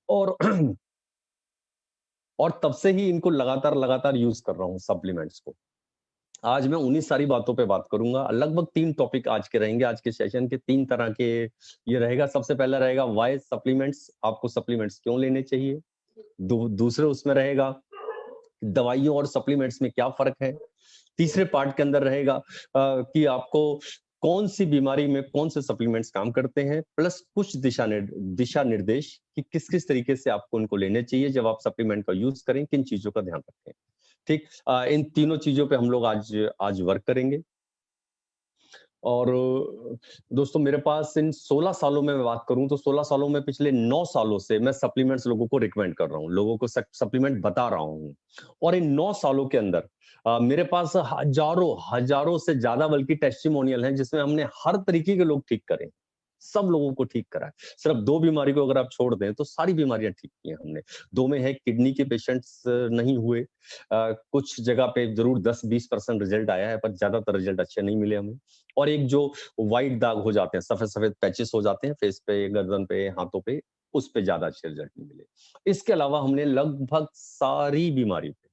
और और तब से ही इनको लगातार यूज कर रहा हूँ सप्लीमेंट्स को। आज मैं उन्हीं सारी बातों पे बात करूंगा। लगभग 3 टॉपिक आज के रहेंगे। आज के सेशन के 3 तरह के ये रहेगा। सबसे पहला रहेगा व्हाई सप्लीमेंट्स, आपको सप्लीमेंट्स क्यों लेने चाहिए। दूसरे उसमें रहेगा दवाइयों और सप्लीमेंट्स में क्या फर्क है। तीसरे पार्ट के अंदर रहेगा कि आपको कौन सी बीमारी में कौन से सप्लीमेंट्स काम करते हैं, प्लस कुछ दिशा निर्देश कि किस किस तरीके से आपको उनको लेने चाहिए जब आप सप्लीमेंट का यूज करें, किन चीजों का ध्यान रखें। ठीक, इन तीनों चीजों पे हम लोग आज आज वर्क करेंगे। और दोस्तों मेरे पास इन 16 सालों में मैं बात करूं तो 16 सालों में पिछले 9 सालों से मैं सप्लीमेंट्स लोगों को रिकमेंड कर रहा हूं, लोगों को सप्लीमेंट बता रहा हूं। और इन 9 सालों के अंदर मेरे पास हजारों हजारों से ज्यादा बल्कि टेस्टिमोनियल हैं जिसमें हमने हर तरीके के लोग ठीक करे, सब लोगों को ठीक करा है। सिर्फ 2 बीमारी को अगर आप छोड़ दें तो सारी बीमारियां ठीक की हैं हमने। 2 में है किडनी के पेशेंट्स नहीं हुए। कुछ जगह पे जरूर 10-20% रिजल्ट आया है, पर ज्यादातर रिजल्ट अच्छे नहीं मिले हमें। और एक जो व्हाइट दाग हो जाते हैं, सफेद सफेद पैचेस हो जाते हैं फेस पे, गर्दन पे, हाथों पे, उस पे ज्यादा अच्छे रिजल्ट नहीं मिले। इसके अलावा हमने लगभग सारी बीमारी पे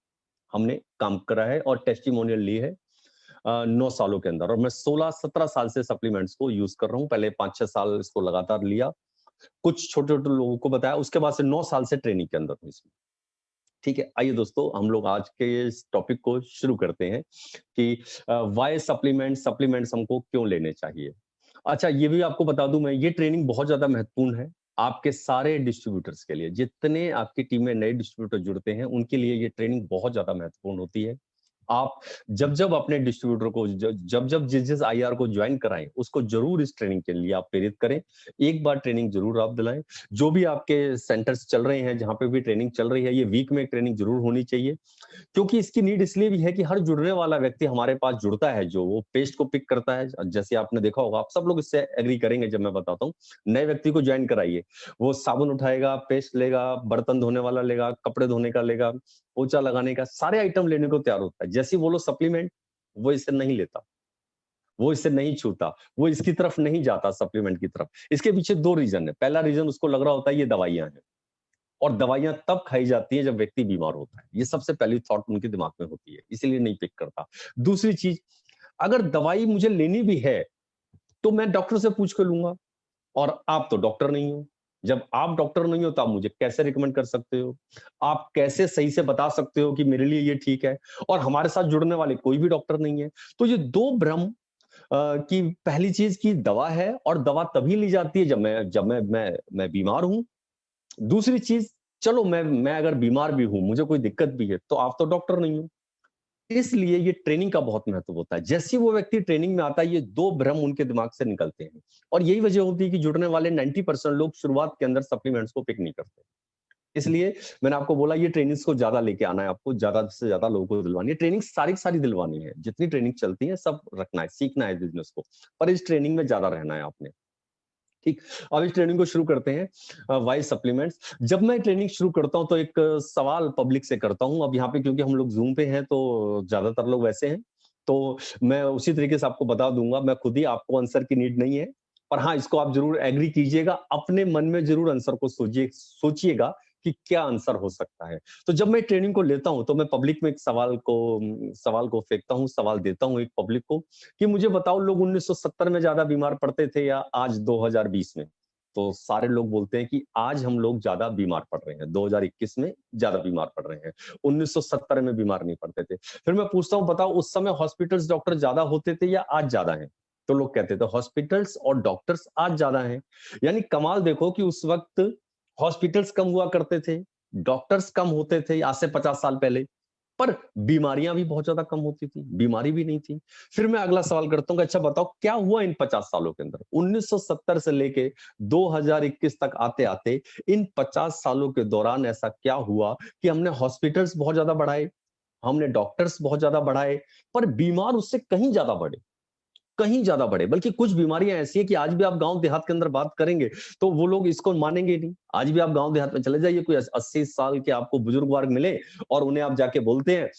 हमने काम करा है और टेस्टिमोनियल ली है 9 सालों के अंदर। और मैं 16-17 साल से सप्लीमेंट्स को यूज कर रहा हूँ। पहले 5-6 साल इसको लगातार लिया, कुछ छोटे छोटे लोगों को बताया, उसके बाद से 9 साल से ट्रेनिंग के अंदर हूँ इसमें। ठीक है, आइए दोस्तों हम लोग आज के इस टॉपिक को शुरू करते हैं कि व्हाई सप्लीमेंट्स हमको क्यों लेने चाहिए। अच्छा, ये भी आपको बता दूं मैं, ये ट्रेनिंग बहुत ज्यादा महत्वपूर्ण है आपके सारे डिस्ट्रीब्यूटर्स के लिए। जितने आपकी टीम में नए डिस्ट्रीब्यूटर जुड़ते हैं उनके लिए ये ट्रेनिंग बहुत ज्यादा महत्वपूर्ण होती है। आप जब जब अपने डिस्ट्रीब्यूटर को जब जब जिस जिस आईआर को ज्वाइन कराएं उसको जरूर इस ट्रेनिंग के लिए आप प्रेरित करें। एक बार ट्रेनिंग जरूर आप दिलाएं। जो भी आपके सेंटर्स चल रहे हैं, जहां पे भी ट्रेनिंग चल रही है, ये वीक में ट्रेनिंग जरूर होनी चाहिए। क्योंकि इसकी नीड इसलिए भी है कि हर जुड़ने वाला व्यक्ति हमारे पास जुड़ता है जो वो पेस्ट को पिक करता है। जैसे आपने देखा होगा, आप सब लोग इससे एग्री करेंगे जब मैं बताता हूँ। नए व्यक्ति को ज्वाइन कराइए, वो साबुन उठाएगा, पेस्ट लेगा, बर्तन धोने वाला लेगा, कपड़े धोने का लेगा, पोछा लगाने का, सारे आइटम लेने को तैयार होता है। जैसे ही बोलो सप्लीमेंट, वो इसे नहीं लेता, वो इसे नहीं छूता, वो इसकी तरफ नहीं जाता सप्लीमेंट की तरफ। इसके पीछे 2 रीजन है। पहला रीजन, उसको लग रहा होता है ये दवाइयां हैं, और दवाइयां तब खाई जाती है जब व्यक्ति बीमार होता है। ये सबसे पहली थॉट उनके दिमाग में होती है, इसीलिए नहीं पिक करता। दूसरी चीज, अगर दवाई मुझे लेनी भी है तो मैं डॉक्टर से पूछ के लूंगा, और आप तो डॉक्टर नहीं हो। जब आप डॉक्टर नहीं हो तो आप मुझे कैसे रिकमेंड कर सकते हो? आप कैसे सही से बता सकते हो कि मेरे लिए ये ठीक है? और हमारे साथ जुड़ने वाले कोई भी डॉक्टर नहीं है। तो ये 2 भ्रम कि पहली चीज की दवा है और दवा तभी ली जाती है जब मैं बीमार हूं। दूसरी चीज, चलो मैं अगर बीमार भी हूं, मुझे कोई दिक्कत भी है, तो आप तो डॉक्टर नहीं हो। इसलिए ये ट्रेनिंग का बहुत महत्व होता है। जैसे ही वो व्यक्ति ट्रेनिंग में आता है, ये 2 भ्रम उनके दिमाग से निकलते हैं। और यही वजह होती है कि जुड़ने वाले 90% लोग शुरुआत के अंदर सप्लीमेंट्स को पिक नहीं करते। इसलिए मैंने आपको बोला ये ट्रेनिंग्स को ज्यादा लेके आना है, आपको ज्यादा से ज्यादा लोगों को दिलवानी है। ट्रेनिंग सारी की सारी दिलवानी है, जितनी ट्रेनिंग चलती है सब रखना है, सीखना है बिजनेस को, पर इस ट्रेनिंग में ज्यादा रहना है आपने। ठीक, अब इस ट्रेनिंग को शुरू करते हैं। वाई सप्लीमेंट्स, जब मैं ट्रेनिंग शुरू करता हूं तो एक सवाल पब्लिक से करता हूं। अब यहाँ पे क्योंकि हम लोग जूम पे हैं तो ज्यादातर लोग वैसे हैं, तो मैं उसी तरीके से आपको बता दूंगा। मैं खुद ही, आपको आंसर की नीड नहीं है, पर हाँ इसको आप जरूर एग्री कीजिएगा, अपने मन में जरूर आंसर को सोचिएगा कि क्या आंसर हो सकता है। तो जब मैं ट्रेनिंग को लेता हूं तो मैं पब्लिक में एक सवाल को फेंकता हूं, सवाल देता हूं एक पब्लिक को कि मुझे बताओ, लोग 1970 में ज्यादा बीमार पड़ते थे या आज 2020 में? तो सारे लोग बोलते हैं कि आज हम लोग ज्यादा बीमार पड़ रहे हैं, 2021 में ज्यादा बीमार पड़ रहे हैं, 1970 में बीमार नहीं पड़ते थे। फिर मैं पूछता हूं, बताओ उस समय हॉस्पिटल्स डॉक्टर ज्यादा होते थे या आज ज्यादा है? तो लोग कहते थे हॉस्पिटल्स और डॉक्टर्स आज ज्यादा हैं। यानी कमाल देखो कि उस वक्त हॉस्पिटल्स कम हुआ करते थे, डॉक्टर्स कम होते थे आज से 50 साल पहले, पर बीमारियां भी बहुत ज्यादा कम होती थी, बीमारी भी नहीं थी। फिर मैं अगला सवाल करता हूँ, अच्छा बताओ क्या हुआ इन 50 सालों के अंदर, 1970 से लेके 2021 तक आते आते, इन 50 सालों के दौरान ऐसा क्या हुआ कि हमने हॉस्पिटल्स बहुत ज्यादा बढ़ाए, हमने डॉक्टर्स बहुत ज्यादा बढ़ाए, पर बीमार उससे कहीं ज्यादा बढ़े, कहीं ज्यादा बढ़े। बल्कि कुछ बीमारियां ऐसी है कि आज भी आप गांव देहात के अंदर बात करेंगे तो वो लोग इसको मानेंगे नहीं। आज भी आप गांव देहात में चले जाइए, कोई 80 साल के आपको बुजुर्ग वर्ग मिले और उन्हें आप जाके बोलते हैं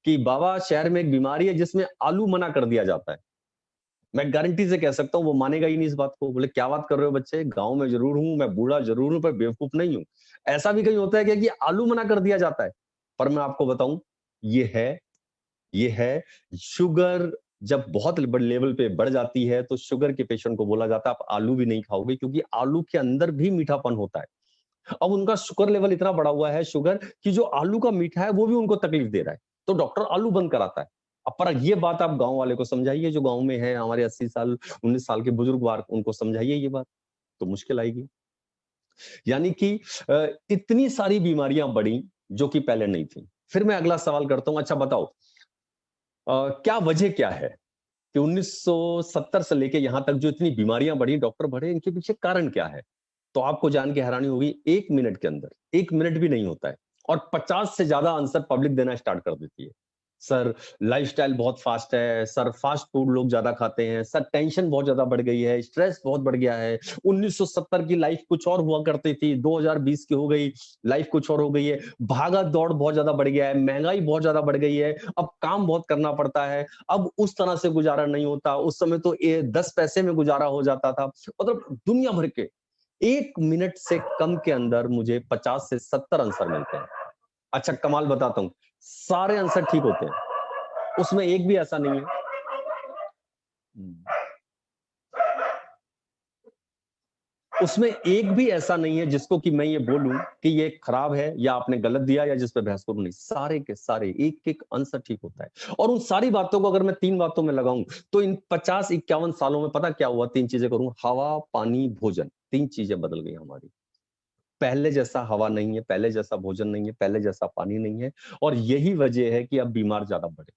कि बाबा शहर में एक बीमारी है जिसमें आलू मना कर दिया जाता है, मैं गारंटी से कह सकता हूँ वो मानेगा ही नहीं इस बात को। बोले क्या बात कर रहे हो बच्चे, गाँव में ज़रूर हूँ, मैं बूढ़ा ज़रूर हूँ पर बेवकूफ़ नहीं हूँ। ऐसा भी कहीं होता है क्या कि आलू मना कर दिया जाता है। पर मैं आपको बताऊँ ये है ये है शुगर जब बहुत बड़े लेवल पे बढ़ जाती है तो शुगर के पेशेंट को बोला जाता है आप आलू भी नहीं खाओगे क्योंकि आलू के अंदर भी मीठापन होता है। अब उनका शुगर लेवल इतना बढ़ा हुआ है शुगर कि जो आलू का मीठा है वो भी उनको तकलीफ दे रहा है। तो डॉक्टर आलू बंद कराता है। अब पर ये बात आप गाँव वाले को समझाइए जो गाँव में है हमारे 80 साल 19 साल के बुजुर्ग वार उनको समझाइए ये बात, तो मुश्किल आएगी। यानी कि इतनी सारी बीमारियाँ बढ़ी जो कि पहले नहीं थी। फिर मैं अगला सवाल करता हूँ अच्छा बताओ क्या वजह क्या है कि 1970 से लेके यहाँ तक जो इतनी बीमारियाँ बढ़ी, डॉक्टर बढ़े, इनके पीछे कारण क्या है? तो आपको जान के हैरानी होगी 1 मिनट के अंदर, 1 मिनट भी नहीं होता है और 50 से ज़्यादा आंसर पब्लिक देना स्टार्ट कर देती है। सर लाइफ़स्टाइल बहुत फ़ास्ट है, सर फ़ास्ट फूड लोग ज़्यादा खाते हैं, सर टेंशन बहुत ज़्यादा बढ़ गई है, स्ट्रेस बहुत बढ़ गया है। 1970 की लाइफ़ कुछ और हुआ करती थी, 2020 की हो गई, लाइफ़ कुछ और हो गई है। भागा-दौड़ बहुत ज़्यादा बढ़ गया है, महँगाई बहुत ज़्यादा बढ़ गई है, अब काम बहुत करना पड़ता है, अब उस तरह से गुज़ारा नहीं होता, उस समय तो 10 पैसे में गुज़ारा हो जाता था। मतलब दुनिया भर के 1 मिनट से कम के अंदर मुझे 50 से 70 आंसर मिलते हैं। अच्छा कमाल बताता हूँ, सारे आंसर ठीक होते हैं, उसमें एक भी ऐसा नहीं है हुँ। उसमें एक भी ऐसा नहीं है जिसको कि मैं ये बोलूँ कि ये खराब है या आपने गलत दिया या जिस पे बहस करूँ, नहीं। सारे के सारे एक-एक आंसर ठीक होता है और उन सारी बातों को अगर मैं 3 बातों में लगाऊँ, तो इन 50-51 सालों में पता क्या हुआ 3 चीज़ें करूँ, हवा, पानी, भोजन, 3 चीज़ें बदल गई हमारी। पहले जैसा हवा नहीं है, पहले जैसा भोजन नहीं है, पहले जैसा पानी नहीं है और यही वजह है कि अब बीमार ज़्यादा बढ़े।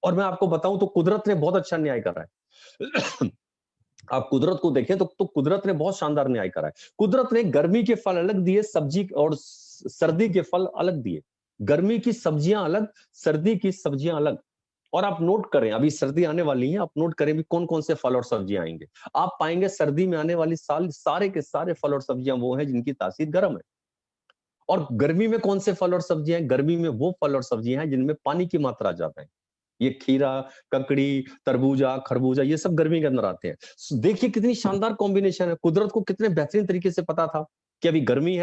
और मैं आपको बताऊँ तो कुदरत ने बहुत अच्छा न्याय करा है। आप कुदरत को देखें तो कुदरत ने बहुत शानदार न्याय करा है। कुदरत ने गर्मी के फल अलग दिए, सब्जी और सर्दी के फल अलग दिए। गर्मी की सब्जियाँ अलग, सर्दी की सब्जियाँ अलग। और आप नोट करें, अभी सर्दी आने वाली है, आप नोट करें भी कौन-कौन से फल और सब्जियाँ आएँगे। आप पाएँगे सर्दी में आने वाली साल सारे के सारे फल और सब्जियाँ वो हैं जिनकी तासीर गर्म है। और गर्मी में कौन से फल और सब्जियाँ हैं? गर्मी में वो फल और सब्जियाँ हैं जिनमें पानी की मात्रा ज़्यादा है। ये खीरा, ककड़ी, तरबूजा, खरबूजा ये सब गर्मी के अंदर आते हैं। देखिए कितनी शानदार कॉम्बिनेशन है। कुदरत को कितने बेहतरीन तरीके से पता था कि अभी गर्मी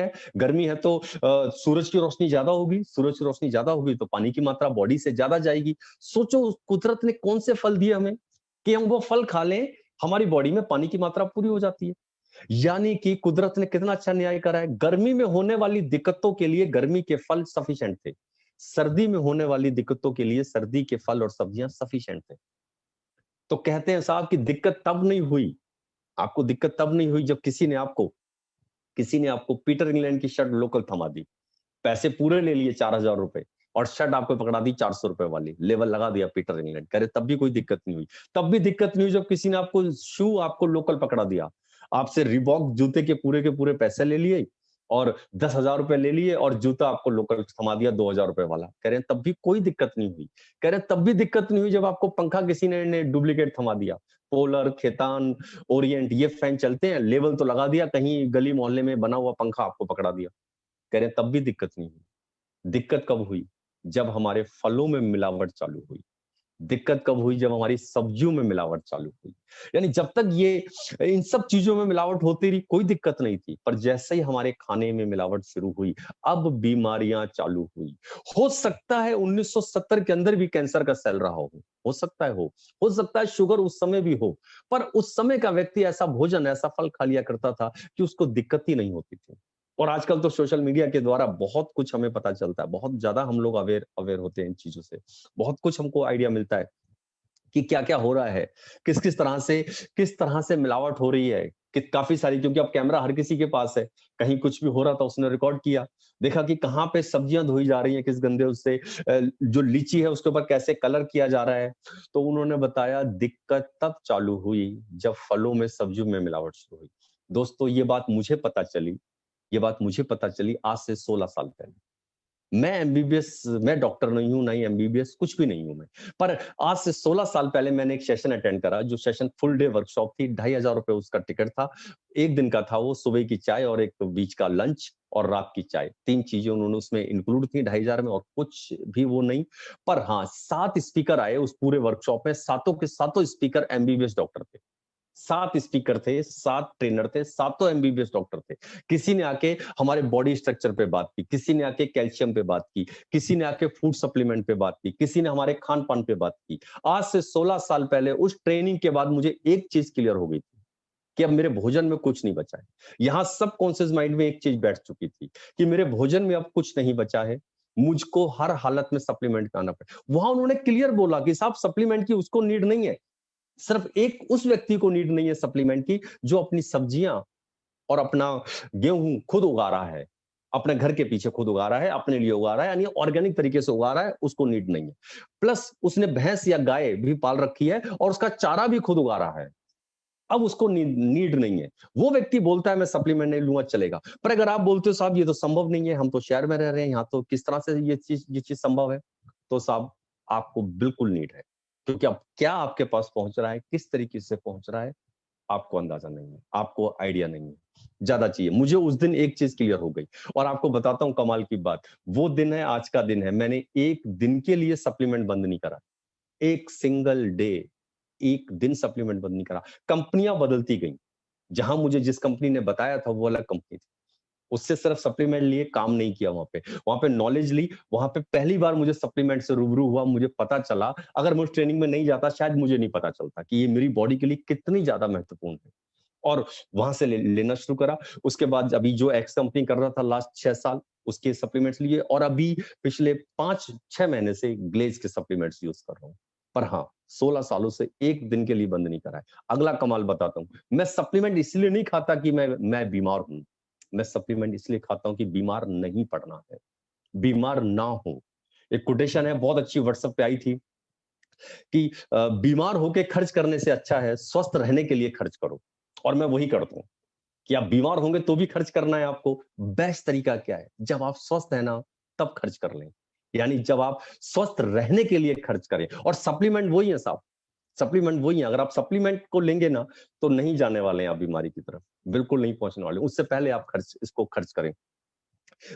है तो सूरज की रोशनी ज़्यादा होगी, सूरज की रोशनी ज़्यादा होगी तो पानी की मात्रा बॉडी से ज़्यादा जाएगी। सोचो उस कुदरत ने कौन से फल दिए हमें कि हम वो फल खा लें, हमारी बॉडी में पानी की मात्रा पूरी हो जाती है। यानी कि कुदरत ने कितना अच्छा न्याय करा है। गर्मी में होने वाली दिक्कतों के लिए गर्मी के फल सफिशिएंट थे। सर्दी में होने वाली दिक्कतों के लिए सर्दी के फल और सब्जियाँ सफिशिएंट थे। तो कहते हैं साहब कि दिक्कत तब नहीं हुई, आपको दिक्कत तब नहीं हुई जब किसी ने आपको पीटर इंग्लैंड की शर्ट लोकल थमा दी। पैसे पूरे ले लिए ₹4000 और शर्ट आपको पकड़ा दी ₹400 वाली, लेबल लगा दिया पीटर इंग्लैंड। कह रहे तब भी कोई दिक्कत नहीं हुई। तब भी दिक्कत नहीं हुई जब किसी ने आपको शू आपको लोकल पकड़ा दिया। आपसे रिबॉक जूते के पूरे पैसे ले लिए और ₹10,000 ले लिए और जूता आपको लोकल थमा दिया ₹2000 वाला। कह रहे हैं तब भी कोई दिक्कत नहीं हुई। कह रहे हैं तब भी दिक्कत नहीं हुई जब आपको पंखा किसी ने डुप्लीकेट थमा दिया। पोलर, खेतान, ओरिएंट ये फैन चलते हैं, लेबल तो लगा दिया, कहीं गली मोहल्ले में बना हुआ पंखा आपको पकड़ा दिया। कह रहे हैं तब भी दिक्कत नहीं हुई। दिक्कत कब हुई? जब हमारे फलों में मिलावट चालू हुई। दिक्कत कब हुई? जब हमारी सब्जियों में मिलावट चालू हुई। यानी जब तक ये इन सब चीज़ों में मिलावट होती रही, कोई दिक्कत नहीं थी। पर जैसे ही हमारे खाने में मिलावट शुरू हुई, अब बीमारियाँ चालू हुई। हो सकता है 1970 के अंदर भी कैंसर का सेल रहा हो सकता है हो। हो सकता है शुगर उस समय भी हो। पर उस समय का व्यक्ति ऐसा भोजन, ऐसा फल खा लिया करता था कि उसको दिक्कत ही नहीं होती थी। और आजकल तो सोशल मीडिया के द्वारा बहुत कुछ हमें पता चलता है, बहुत ज़्यादा हम लोग अवेयर अवेयर होते हैं इन चीज़ों से। बहुत कुछ हमको आइडिया मिलता है कि क्या-क्या हो रहा है, किस तरह से मिलावट हो रही है, कि काफ़ी सारी क्योंकि अब कैमरा हर किसी के पास है, कहीं कुछ भी हो रहा था उसने रिकॉर्ड किया, देखा कि कहाँ पे सब्जियाँ धोई जा रही हैं, किस गंदे उससे जो लीची है उसके ऊपर कैसे कलर किया जा रहा है। तो उन्होंने बताया दिक्कत तब चालू हुई जब फलों में, सब्जियों में मिलावट शुरू हुई। दोस्तों ये बात मुझे पता चली आज से 16 साल पहले। मैं एमबीबीएस, मैं डॉक्टर नहीं हूं, नहीं एमबीबीएस, कुछ भी नहीं हूं मैं। पर आज से 16 साल पहले मैंने एक सेशन अटेंड करा, जो सेशन फुल डे वर्कशॉप थी, 2,500 उसका टिकट था। एक दिन का था वो, सुबह की चाय और एक बीच का लंच और रात की चाय, 3 चीजें उन्होंने उसमें इंक्लूड थी 2,500 में, और कुछ भी वो नहीं। पर हाँ, 7 स्पीकर आए उस पूरे वर्कशॉप में, सातों के सातों स्पीकर एमबीबीएस डॉक्टर थे। 7 स्पीकर थे, 7 ट्रेनर थे, सातों एमबीबीएस डॉक्टर थे। किसी ने आके हमारे बॉडी स्ट्रक्चर पे बात की, किसी ने आके कैल्शियम पे बात की, किसी ने आके फूड सप्लीमेंट पे बात की, किसी ने हमारे खान पान पे बात की। आज से 16 साल पहले उस ट्रेनिंग के बाद मुझे एक चीज क्लियर हो गई थी कि अब मेरे भोजन में कुछ नहीं बचा है। यहाँ सब कॉन्शियस माइंड में एक चीज बैठ चुकी थी कि मेरे भोजन में अब कुछ नहीं बचा है, मुझको हर हालत में सप्लीमेंट खाना पड़े। वहां उन्होंने क्लियर बोला कि साहब सप्लीमेंट की उसको नीड नहीं है, सिर्फ एक उस व्यक्ति को नीड नहीं है सप्लीमेंट की, जो अपनी सब्जियां और अपना गेहूं खुद उगा रहा है, अपने घर के पीछे खुद उगा रहा है, अपने लिए उगा रहा है, यानी ऑर्गेनिक तरीके से उगा रहा है, उसको नीड नहीं है। प्लस उसने भैंस या गाय भी पाल रखी है और उसका चारा भी खुद उगा रहा है, अब उसको नीड नहीं है। वो व्यक्ति बोलता है मैं सप्लीमेंट नहीं लूंगा, चलेगा। पर अगर आप बोलते हो साहब ये तो संभव नहीं है, हम तो शहर में रह रहे हैं, यहाँ तो किस तरह से ये चीज संभव है, तो साहब आपको बिल्कुल नीड है। क्योंकि अब क्या आपके पास पहुंच रहा है, किस तरीके से पहुंच रहा है, आपको अंदाजा नहीं है, आपको आइडिया नहीं है, ज्यादा चाहिए। मुझे उस दिन एक चीज क्लियर हो गई, और आपको बताता हूं कमाल की बात, वो दिन है आज का दिन है, मैंने एक दिन के लिए सप्लीमेंट बंद नहीं करा, एक सिंगल डे, एक दिन सप्लीमेंट बंद नहीं करा। कंपनियां बदलती गई, जहां मुझे जिस कंपनी ने बताया था वो अलग कंपनी थी, उससे सिर्फ सप्लीमेंट लिए काम नहीं किया, वहां पे नॉलेज ली, वहां पे पहली बार मुझे सप्लीमेंट से रूबरू हुआ, मुझे पता चला, अगर मैं उस ट्रेनिंग में नहीं जाता शायद मुझे नहीं पता चलता कि ये मेरी बॉडी के लिए कितनी ज्यादा महत्वपूर्ण है। और वहां से लेना शुरू करा। उसके बाद अभी जो एक्स कंपनी कर रहा था लास्ट 6 साल, उसके सप्लीमेंट्स लिए, और अभी पिछले 5-6 महीने से ग्लेज के सप्लीमेंट्स यूज कर रहा हूँ। पर हाँ, 16 सालों से एक दिन के लिए बंद नहीं करा है। अगला कमाल बताता हूँ, मैं सप्लीमेंट इसलिए नहीं खाता कि मैं बीमार हूं, मैं सप्लीमेंट इसलिए खाता हूं कि बीमार नहीं पड़ना है, बीमार ना हो। एक कोटेशन है बहुत अच्छी, व्हाट्सएप पे आई थी कि बीमार होके खर्च करने से अच्छा है स्वस्थ रहने के लिए खर्च करो। और मैं वही करता हूँ कि आप बीमार होंगे तो भी खर्च करना है आपको। बेस्ट तरीका क्या है, जब आप स्वस्थ है ना तब खर्च कर लें, यानी जब आप स्वस्थ रहने के लिए खर्च करें। और सप्लीमेंट वही है साहब, सप्लीमेंट वही है। अगर आप सप्लीमेंट को लेंगे ना तो नहीं जाने वाले हैं आप बीमारी की तरफ, बिल्कुल नहीं पहुंचने वाले, उससे पहले आप इसको खर्च करें।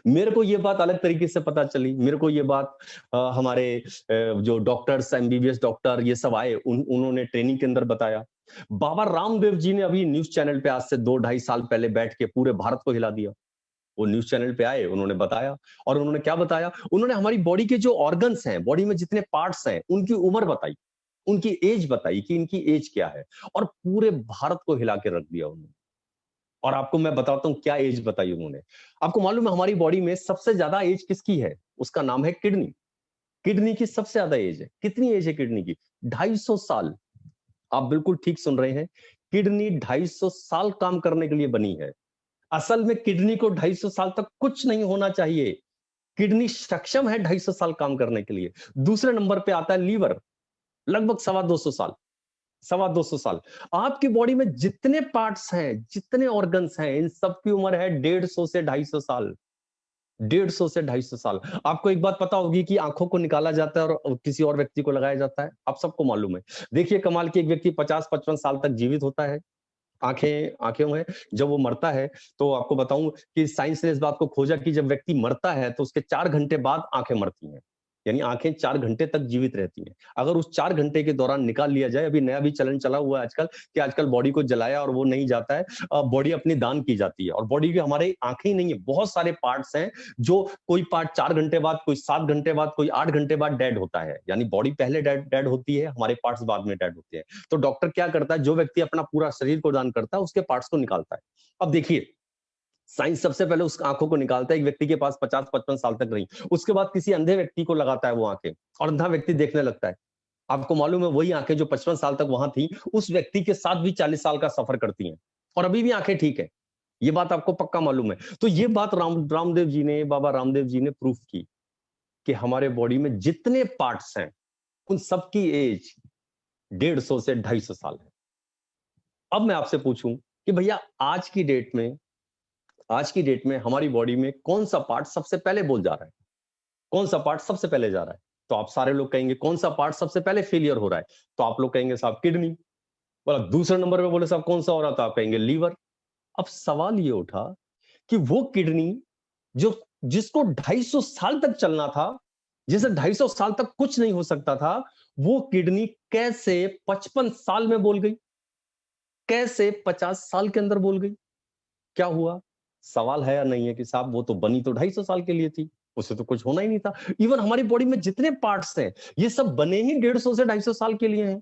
मेरे को ये बात अलग तरीके से पता चली, मेरे को ये बात हमारे जो डॉक्टर्स, एमबीबीएस डॉक्टर ये सब आए, उन्होंने ट्रेनिंग के अंदर बताया। बाबा रामदेव जी ने अभी न्यूज चैनल पे आज से 2-2.5 साल पहले बैठ के पूरे भारत को हिला दिया। वो न्यूज चैनल पे आए, उन्होंने बताया। और उन्होंने क्या बताया, उन्होंने हमारी बॉडी के जो ऑर्गन्स हैं, बॉडी में जितने पार्ट्स हैं, उनकी उम्र बताई, उनकी एज बताई कि इनकी एज क्या है, और पूरे भारत को हिला के रख दिया उन्होंने। और आपको मैं बताता हूँ क्या एज बताई उन्होंने। आपको मालूम है हमारी बॉडी में सबसे ज्यादा एज किसकी है, उसका नाम है किडनी। किडनी की सबसे ज्यादा एज है। कितनी एज है किडनी की? 250 साल। आप बिल्कुल ठीक सुन रहे हैं, किडनी 250 साल काम करने के लिए बनी है। असल में किडनी को 250 साल तक कुछ नहीं होना चाहिए, किडनी सक्षम है 250 साल काम करने के लिए। दूसरे नंबर पे आता है लीवर, लगभग 225 साल, 225 साल। आपकी बॉडी में जितने पार्ट्स हैं, जितने ऑर्गन्स हैं, इन सबकी उम्र है 150 से 250 साल। 150 से 250 साल। आपको एक बात पता होगी कि आंखों को निकाला जाता है और किसी और व्यक्ति को लगाया जाता है, आप सबको मालूम है। देखिए कमाल की, एक व्यक्ति 50-55 साल तक जीवित होता है, आंखें आंखें में। जब वो मरता है, तो आपको बताऊं कि साइंस ने इस बात को खोजा कि जब व्यक्ति मरता है तो उसके 4 घंटे बाद आंखें मरती हैं, यानी आंखें 4 घंटे तक जीवित रहती हैं। अगर उस 4 घंटे के दौरान निकाल लिया जाए, अभी नया भी चलन चला हुआ है आजकल कि आजकल बॉडी को जलाया और वो नहीं जाता है, बॉडी अपनी दान की जाती है। और बॉडी के हमारे आंखें ही नहीं है, बहुत सारे पार्ट्स हैं, जो कोई पार्ट 4 घंटे बाद, कोई 7 घंटे बाद, कोई 8 घंटे बाद डेड होता है, यानी बॉडी पहले डेड होती है, हमारे पार्ट्स बाद में डेड होते हैं। तो डॉक्टर क्या करता है, जो व्यक्ति अपना पूरा शरीर को दान करता है उसके पार्ट्स को निकालता है। अब देखिए, साइंस सबसे पहले उस आंखों को निकालता है, एक व्यक्ति के पास 50-55 साल तक रही, उसके बाद किसी अंधे व्यक्ति को लगाता है वो आंखें, और अंधा व्यक्ति देखने लगता है। आपको मालूम है वही आंखें जो 55 साल तक वहां थी, उस व्यक्ति के साथ भी 40 साल का सफर करती हैं, और अभी भी आंखें ठीक है। ये बात आपको पक्का मालूम है। तो ये बात रामदेव जी ने, बाबा रामदेव जी ने प्रूफ की कि हमारे बॉडी में जितने पार्ट्स हैं उन सबकी एज 150 से 250 साल है। अब मैं आपसे पूछूं कि भैया आज की डेट में हमारी बॉडी में कौन सा पार्ट सबसे पहले बोल जा रहा है? कौन सा पार्ट सबसे पहले जा रहा है? तो आप सारे लोग कहेंगे कौन सा पार्ट सबसे पहले फेलियर हो रहा है? तो आप लोग कहेंगे साहब किडनी। बोला दूसरे नंबर पे बोले साहब कौन सा हो रहा था? आप कहेंगे लीवर। अब सवाल ये उठा कि वो किडनी जो जिसको 250 साल तक चलना था, जिसे 250 साल तक कुछ नहीं हो सकता था, वो किडनी कैसे 55 साल में बोल गई? कैसे 50 साल के अंदर बोल गई? क्या हुआ? सवाल है या नहीं है कि साहब वो तो बनी तो 250 साल के लिए थी, उससे तो कुछ होना ही नहीं था। इवन हमारी बॉडी में जितने पार्ट्स हैं, ये सब बने ही 150 से 250 साल के लिए हैं।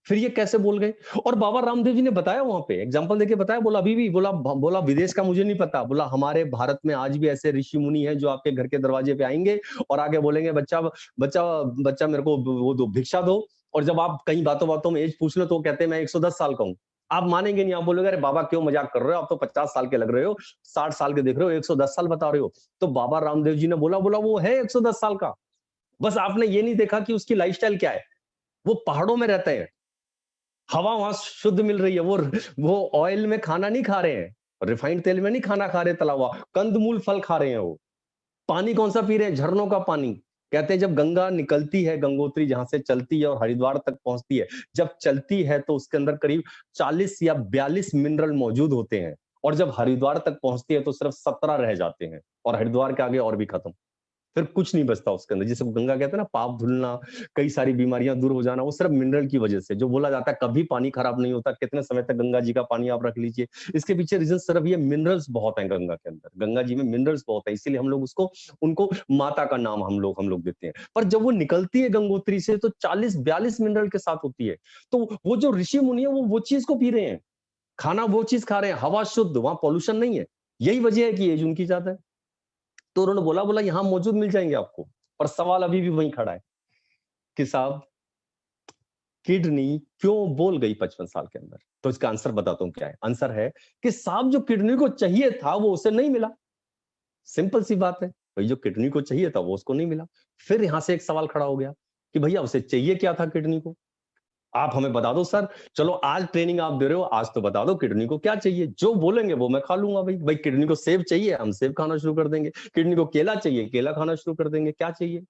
फिर ये कैसे बोल गए? और बाबा रामदेव जी ने बताया वहां पे एग्जांपल देके बताया, बोला अभी भी बोला विदेश का मुझे नहीं पता, बोला हमारे भारत में आज भी ऐसे ऋषि मुनि हैं जो आपके घर के दरवाजे पे आएंगे और आगे बोलेंगे बच्चा बच्चा बच्चा मेरे को वो दो भिक्षा दो। और जब आप कहीं बातों बातों में एज पूछ लो तो कहते हैं मैं 110 साल का हूं। आप मानेंगे नहीं, आप बोलोगे अरे बाबा क्यों मजाक कर रहे हो, आप तो 50 साल के लग रहे हो, 60 साल के देख रहे हो, 110 साल बता रहे हो। तो बाबा रामदेव जी ने बोला बोला वो है 110 साल का। बस आपने ये नहीं देखा कि उसकी लाइफस्टाइल क्या है। वो पहाड़ों में रहते हैं, हवा वहां शुद्ध मिल रही है, वो ऑयल में खाना नहीं खा रहे हैं, रिफाइंड तेल में नहीं खाना खा रहे, तला हुआ कंदमूल फल खा रहे हैं। वो पानी कौन सा पी रहे हैं? झरनों का पानी। कहते हैं जब गंगा निकलती है, गंगोत्री जहां से चलती है और हरिद्वार तक पहुंचती है, जब चलती है तो उसके अंदर करीब 40 या 42 मिनरल मौजूद होते हैं, और जब हरिद्वार तक पहुंचती है तो सिर्फ 17 रह जाते हैं, और हरिद्वार के आगे और भी खत्म। फिर कुछ नहीं बचता उसके अंदर। जिसे गंगा कहते हैं ना, पाप धुलना, कई सारी बीमारियां दूर हो जाना, वो सिर्फ मिनरल की वजह से। जो बोला जाता है कभी पानी खराब नहीं होता, कितने समय तक गंगा जी का पानी आप रख लीजिए, इसके पीछे रीजन सिर्फ ये मिनरल्स बहुत हैं गंगा के अंदर। गंगा जी में मिनरल्स बहुत है, इसीलिए हम लोग उसको उनको माता का नाम हम लोग देते हैं। पर जब वो निकलती है गंगोत्री से तो 40-42 मिनरल के साथ होती है। तो वो जो ऋषि मुनि है वो चीज को पी रहे हैं, खाना वो चीज खा रहे हैं, हवा शुद्ध, वहां पॉल्यूशन नहीं है। यही वजह है कि एज उनकी ज्यादा है। तो उन्होंने बोला बोला यहाँ मौजूद मिल जाएंगे आपको। पर सवाल अभी भी वहीं खड़ा है कि साहब किडनी क्यों बोल गई 55 साल के अंदर? तो इसका आंसर बताता हूं क्या है। आंसर है कि साहब जो किडनी को चाहिए था वो उसे नहीं मिला। सिंपल सी बात है, भाई जो किडनी को चाहिए था वो उसको नहीं मिला। फिर यहां से एक सवाल खड़ा हो गया कि भैया उसे चाहिए क्या था किडनी को? आप हमें बता दो सर, चलो आज ट्रेनिंग आप दे रहे हो, आज तो बता दो किडनी को क्या चाहिए। जो बोलेंगे वो मैं खा लूंगा। भाई भाई किडनी को सेब चाहिए, हम सेब खाना शुरू कर देंगे। किडनी को केला चाहिए, केला खाना शुरू कर देंगे। क्या चाहिए?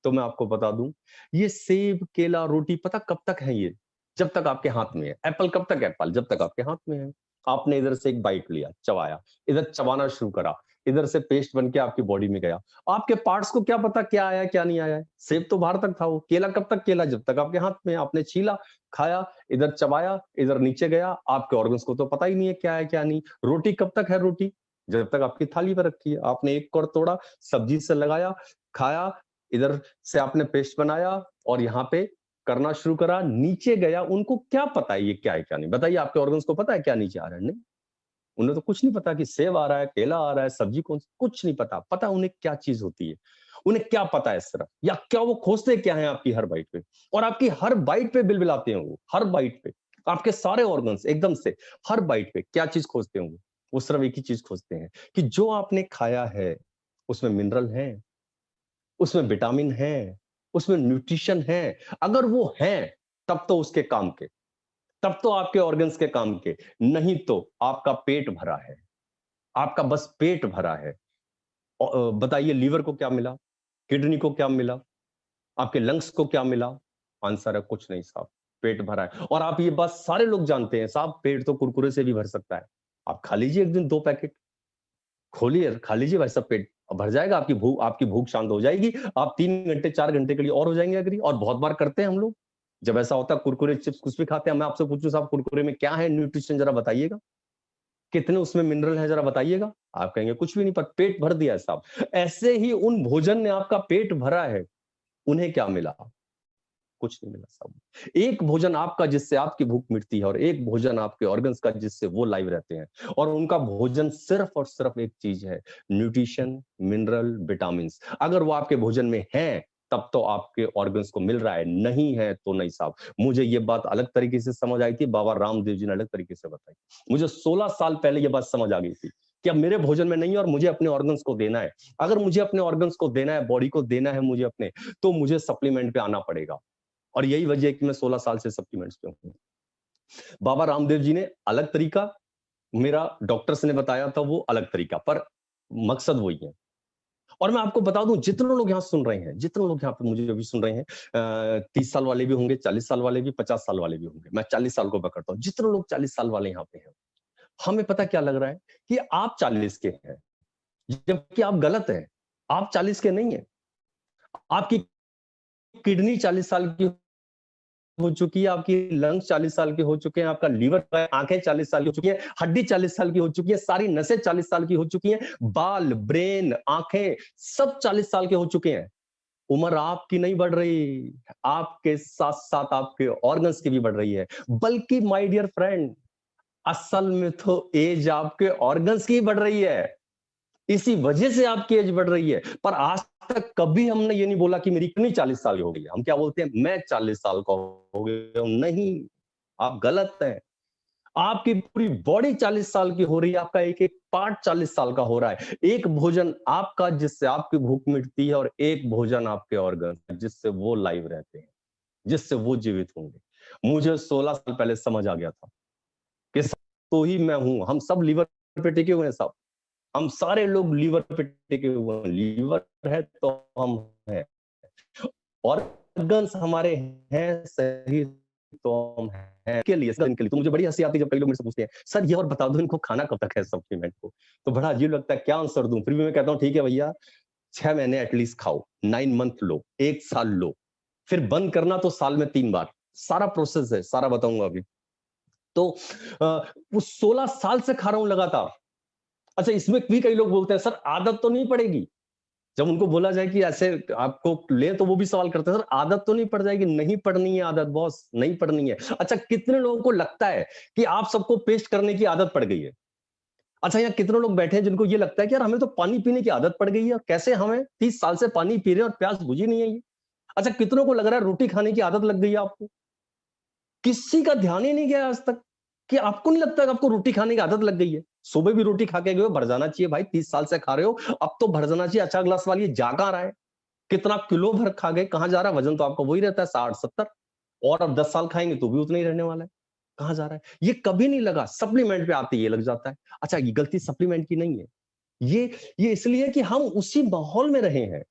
तो मैं आपको बता दूं, ये सेब केला रोटी पता कब तक है? ये जब तक आपके हाथ में है। एप्पल कब तक? एप्पल जब तक आपके हाथ में है। आपने इधर से एक बाइट लिया, चबाया, इधर चबाना शुरू करा, इधर से पेस्ट बन के आपकी बॉडी में गया। आपके पार्ट्स को क्या पता क्या आया क्या नहीं आया है? सेब तो बाहर तक था, वो केला कब तक? केला जब तक आपके हाथ में है। आपने छीला, खाया, इधर चबाया, इधर नीचे गया, आपके ऑर्गन्स को तो पता ही नहीं है क्या है क्या नहीं। रोटी कब तक है? रोटी जब तक आपकी थाली पर रखी है। आपने एक कोर तोड़ा, सब्जी से लगाया, खाया, इधर से आपने पेस्ट बनाया और यहाँ पे करना शुरू करा, नीचे गया। उनको क्या पता है ये क्या है क्या नहीं? बताइए, आपके ऑर्गन्स को पता है क्या नीचे आ रहा है? नहीं, उन्हें तो कुछ नहीं पता कि सेब आ रहा है, केला आ रहा है, सब्जी कौन सी, कुछ नहीं पता। पता उन्हें क्या चीज होती है? उन्हें क्या पता है सिर्फ? या क्या वो खोजते क्या है आपकी हर बाइट पे? और आपकी हर बाइट पे बिलबिलाते हैं वो, हर बाइट पे आपके सारे ऑर्गन्स एकदम से हर बाइट पे क्या चीज खोजते हैं वो सिर्फ एक ही चीज खोजते हैं कि जो आपने खाया है उसमें मिनरल है, उसमें विटामिन है, उसमें न्यूट्रिशन है। अगर वो है तब तो उसके काम के, तब तो आपके ऑर्गन्स के काम के। नहीं तो आपका पेट भरा है, आपका बस पेट भरा है। बताइए लीवर को क्या मिला, किडनी को क्या मिला, आपके लंग्स को क्या मिला? आंसर है कुछ नहीं साहब, पेट भरा है। और आप ये बात सारे लोग जानते हैं साहब, पेट तो कुरकुरे से भी भर सकता है। आप खा लीजिए एक दिन 2 पैकेट, खोलिए खा लीजिए भाई साहब, पेट भर जाएगा। आपकी भूख शांत हो जाएगी। आप 3 घंटे 4 घंटे के लिए और हो जाएंगे अग्री। और बहुत बार करते हैं हम लोग, जब ऐसा होता है कुरकुरे चिप्स कुछ भी खाते हैं। मैं आपसे पूछूं साहब कुरकुरे में क्या है न्यूट्रिशन, जरा बताइएगा, कितने उसमें मिनरल है, जरा बताइएगा। आप कहेंगे कुछ भी नहीं, पर पेट भर दिया है साहब। ऐसे ही उन भोजन ने आपका पेट भरा है, उन्हें क्या मिला? कुछ नहीं मिला साहब। एक भोजन आपका जिससे आपकी भूख मिटती है, और एक भोजन आपके ऑर्गन्स का जिससे वो लाइव रहते हैं। और उनका भोजन सिर्फ और सिर्फ एक चीज है, न्यूट्रिशन, मिनरल, विटामिन। अगर वो आपके भोजन में है तब तो आपके ऑर्गन्स को मिल रहा है, नहीं है तो नहीं साहब। मुझे ये बात अलग तरीके से समझ आई थी, बाबा रामदेव जी ने अलग तरीके से बताई। मुझे 16 साल पहले ये बात समझ आ गई थी कि अब मेरे भोजन में नहीं है और मुझे अपने ऑर्गन्स को देना है। अगर मुझे अपने ऑर्गन्स को देना है, बॉडी को देना है मुझे अपने, तो मुझे सप्लीमेंट पे आना पड़ेगा। और यही वजह है कि मैं 16 साल से सप्लीमेंट्स पे हूँ। बाबा रामदेव जी ने अलग तरीका, मेरा डॉक्टर्स ने बताया था वो अलग तरीका, पर मकसद वही है। और मैं आपको बता दूं, जितने लोग यहाँ सुन रहे हैं, जितने लोग यहाँ पे मुझे अभी सुन रहे हैं, 30 साल वाले भी होंगे, 40 साल वाले भी, 50 साल वाले भी होंगे, मैं 40 साल को पकड़ता हूँ, जितने लोग 40 साल वाले यहाँ पे हैं, हमें पता क्या लग रहा है कि आप 40 के हैं, जबकि आप गलत हैं। आप 40 के नहीं है। आपकी किडनी 40 साल की हो चुकी है, आपकी लंग्स 40 साल के हो चुके हैं, आपका लीवर, आंखें 40 साल की हो चुकी है, हड्डी 40 साल की हो चुकी है, सारी नसें 40 साल की हो चुकी हैं, बाल, ब्रेन, आंखें सब 40 साल के हो चुके हैं। उम्र आपकी नहीं बढ़ रही, आपके साथ साथ आपके ऑर्गन्स की भी बढ़ रही है। बल्कि माय डियर फ्रेंड, असल में तो एज आपके ऑर्गन्स की बढ़ रही है, इसी वजह से आपकी एज बढ़ रही है। पर आज तक कभी हमने ये नहीं बोला कि मेरी कितनी 40 साल की हो गई। हम क्या बोलते हैं, मैं 40 साल का हो गया हूं। नहीं, आप गलत हैं। आपकी पूरी बॉडी 40 साल की हो रही है, आपका एक एक पार्ट 40 साल का हो रहा है। एक भोजन आपका जिससे आपकी भूख मिटती है, और एक भोजन आपके ऑर्गन जिससे वो लाइव रहते हैं, जिससे वो जीवित होंगे। मुझे 16 साल पहले समझ आ गया था कि तो ही मैं हूं। हम सब लीवर पे टिके हुए हैं साहब, हम सारे लोग लीवर पे टिके हुए हैं। लीवर है तो हम हैं, ऑर्गन्स हमारे हैं सही तो हम हैं के लिए, दिन के लिए। तो मुझे बड़ी हंसी आती है जब कई लोग मुझसे पूछते हैं, सर ये और बता दो इनको खाना कब तक है सप्लीमेंट को। तो बड़ा अजीब लगता है, क्या आंसर दूं। फिर भी मैं कहता हूँ ठीक है भैया, 6 महीने एटलीस्ट खाओ, 9 मंथ लो, 1 साल लो, फिर बंद करना तो साल में 3 बार। सारा प्रोसेस है, सारा बताऊंगा अभी। तो वो 16 साल से खा रहा हूं लगातार। अच्छा, इसमें भी कई लोग बोलते हैं सर आदत तो नहीं पड़ेगी। जब उनको बोला जाए कि ऐसे आपको ले, तो वो भी सवाल करते हैं सर आदत तो नहीं पड़ जाएगी। नहीं पड़नी है आदत बॉस, नहीं पड़नी है। अच्छा, कितने लोगों को लगता है कि आप सबको पेस्ट करने की आदत पड़ गई है। अच्छा, यहाँ कितने लोग बैठे हैं जिनको ये लगता है कि यार हमें तो पानी पीने की आदत पड़ गई है, कैसे हमें 30 साल से पानी पी रहे हैं और प्यास बुझी नहीं है ये। अच्छा, कितनों को लग रहा है रोटी खाने की आदत लग गई है आपको। किसी का ध्यान ही नहीं गया आज तक कि आपको नहीं लगता कि आपको रोटी खाने की आदत लग गई है। सुबह भी रोटी खा के गए हो, भर जाना चाहिए भाई, 30 साल से खा रहे हो, अब तो भर जाना चाहिए। अच्छा ग्लास वाली जा कहां रहा है, कितना किलो भर खा गए, कहां जा रहा है। वजन तो आपका वही रहता है 60-70, और अब 10 साल खाएंगे तो भी उतना ही रहने वाला है। कहां जा रहा है, ये कभी नहीं लगा। सप्लीमेंट पे आते ये लग जाता है। अच्छा, ये गलती सप्लीमेंट की नहीं है, ये ये इसलिए कि हम उसी माहौल में रहे हैं।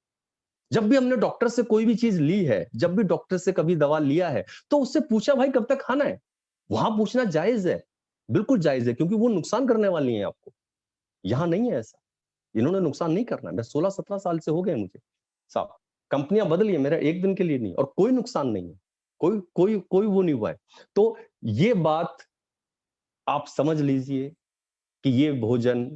जब भी हमने डॉक्टर से कोई भी चीज ली है, जब भी डॉक्टर से कभी दवा लिया है, तो उससे पूछा भाई कब तक खाना है। वहां पूछना जायज है, बिल्कुल जायज है, क्योंकि वो नुकसान करने वाली है आपको। यहां नहीं है ऐसा, इन्होंने नुकसान नहीं करना है। मैं 16-17 साल से हो गए मुझे साहब, कंपनियां बदली है, मेरा एक दिन के लिए नहीं, और कोई नुकसान नहीं है, कोई कोई कोई वो नहीं हुआ है। तो ये बात आप समझ लीजिए कि ये भोजन,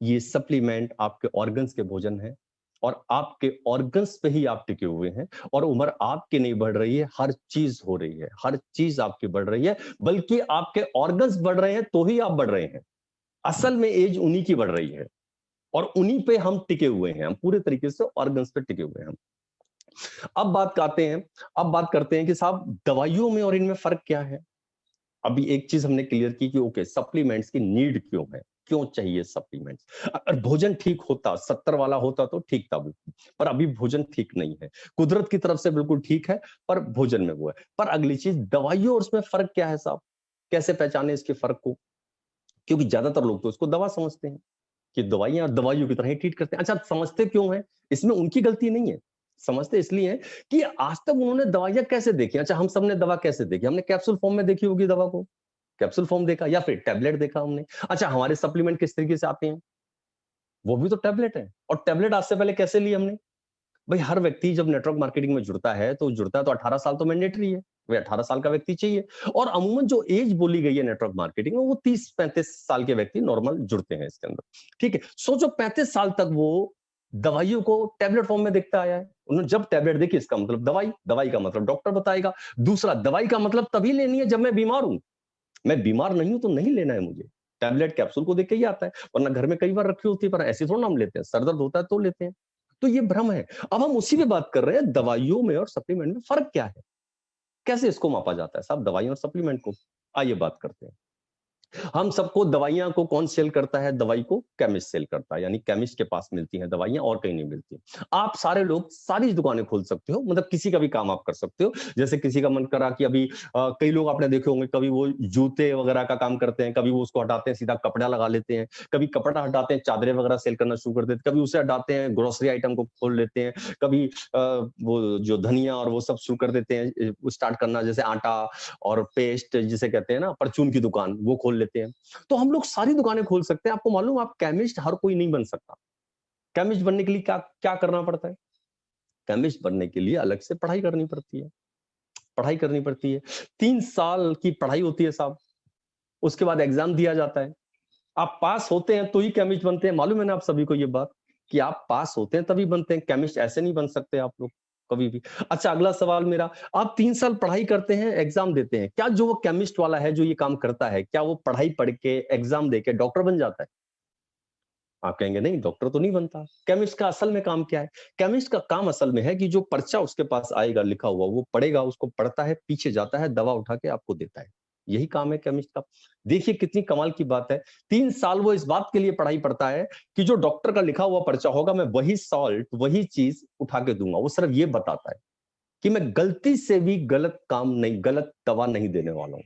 ये सप्लीमेंट आपके ऑर्गन्स के भोजन है, और आपके ऑर्गन्स पे ही आप टिके हुए हैं। और उम्र आपकी नहीं बढ़ रही है, हर चीज हो रही है, हर चीज आपकी बढ़ रही है, बल्कि आपके ऑर्गन्स बढ़ रहे हैं तो ही आप बढ़ रहे हैं। असल में एज उन्हीं की बढ़ रही है, और उन्हीं पे हम टिके हुए हैं, हम पूरे तरीके से ऑर्गन्स पे टिके हुए हैं हम। अब बात करते हैं, अब बात करते हैं कि साहब दवाइयों में और इनमें फर्क क्या है। अभी एक चीज हमने क्लियर की कि ओके, सप्लीमेंट्स की नीड क्यों है, क्यों चाहिए सप्लीमेंट्स। अगर भोजन ठीक होता, 70 वाला होता तो ठीक था, पर अभी भोजन ठीक नहीं है। कुदरत की तरफ से बिल्कुल ठीक है, पर भोजन में वो है। पर अगली चीज, दवाइयों और उसमें फर्क क्या है साहब, कैसे पहचाने इसके फर्क को। क्योंकि ज्यादातर लोग तो इसको दवा समझते हैं, कि दवाइयां दवाइयों की तरह ही ट्रीट करते हैं। अच्छा, समझते क्यों है, इसमें उनकी गलती नहीं है। समझते इसलिए है कि आज तक उन्होंने दवाइयां कैसे देखी। अच्छा, हम सबने दवा कैसे देखी, हमने कैप्सूल फॉर्म में देखी होगी दवा को, कैप्सूल फॉर्म देखा, या फिर टैबलेट देखा हमने। अच्छा, हमारे सप्लीमेंट किस तरीके से आते हैं, वो भी तो टैबलेट है। और टैबलेट आज से पहले कैसे ली हमने। भाई, हर व्यक्ति जब नेटवर्क मार्केटिंग में जुड़ता है तो 18 साल तो मैंडेटरी है, भाई 18 साल का व्यक्ति चाहिए। और अमूमन जो एज बोली गई है नेटवर्क मार्केटिंग में, वो 30-35 साल के व्यक्ति नॉर्मल जुड़ते हैं इसके अंदर। ठीक है, सोचो 35 साल तक वो दवाइयों को टैबलेट फॉर्म में देखता आया है। उन्होंने जब टैबलेट देखी, इसका मतलब दवाई, दवाई का मतलब डॉक्टर बताएगा। दूसरा, दवाई का मतलब तभी लेनी है जब मैं बीमार हूं। मैं बीमार नहीं हूं तो नहीं लेना है मुझे। टैबलेट कैप्सूल को देख के ही आता है, वरना घर में कई बार रखी होती है, पर ऐसी थोड़ा हम लेते हैं, सर दर्द होता है तो लेते हैं। तो ये भ्रम है। अब हम उसी पे बात कर रहे हैं, दवाइयों में और सप्लीमेंट में फर्क क्या है, कैसे इसको मापा जाता है साहब, दवाइयों और सप्लीमेंट को। आइए बात करते हैं। हम सबको दवाइयाँ को कौन सेल करता है? दवाई को केमिस्ट सेल करता है, यानी केमिस्ट के पास मिलती हैं दवाइयाँ और कहीं नहीं मिलती। आप सारे लोग सारी दुकानें खोल सकते हो, मतलब किसी का भी काम आप कर सकते हो। जैसे किसी का मन करा कि अभी कई लोग आपने देखे होंगे, कभी वो जूते वगैरह का काम करते हैं, कभी वो उसको हटाते हैं, सीधा कपड़ा लगा लेते हैं, कभी कपड़ा हटाते हैं, चादरें वगैरह सेल करना शुरू कर देते हैं, कभी उसे हटाते हैं, ग्रोसरी आइटम को खोल लेते हैं, कभी वो जो धनिया और वो सब शुरू कर देते हैं, स्टार्ट करना, जैसे आटा और पेस्ट जिसे कहते हैं ना, परचून की दुकान, वो खोल लेते हैं। तो हम लोग सारी दुकानें खोल सकते हैं। आपको मालूम है, आप केमिस्ट हर कोई नहीं बन सकता। केमिस्ट बनने के लिए क्या क्या करना पड़ता है? केमिस्ट बनने के लिए अलग से पढ़ाई करनी पड़ती है। पढ़ाई करनी पड़ती है। 3 साल की पढ़ाई होती है साहब। उसके बाद एग्जाम दिया जाता है। आप पास होते हैं तो ही केमिस्ट बनते हैं। मालूम है ना आप सभी को ये बात, कि आप पास होते हैं तभी बनते हैं। केमिस्ट ऐसे नहीं बन सकते आप लोग कभी भी। अच्छा, अगला सवाल मेरा, आप 3 साल पढ़ाई करते हैं, एग्जाम देते हैं, क्या जो वो केमिस्ट वाला है जो ये काम करता है, क्या वो पढ़ाई पढ़ के एग्जाम दे के डॉक्टर बन जाता है? आप कहेंगे नहीं, डॉक्टर तो नहीं बनता। केमिस्ट का असल में काम क्या है? केमिस्ट का काम असल में है कि जो पर्चा उसके पास आएगा लिखा हुआ, वो पढ़ेगा, उसको पढ़ता है, पीछे जाता है, दवा उठा के आपको देता है। यही काम है केमिस्ट का। देखिए कितनी कमाल की बात है। 3 साल वो इस बात के लिए पढ़ाई पढ़ता है कि जो डॉक्टर का लिखा हुआ पर्चा होगा, मैं वही सॉल्ट, वही चीज उठा के दूंगा। वो सिर्फ ये बताता है कि मैं गलती से भी गलत काम नहीं, गलत दवा नहीं देने वाला हूं।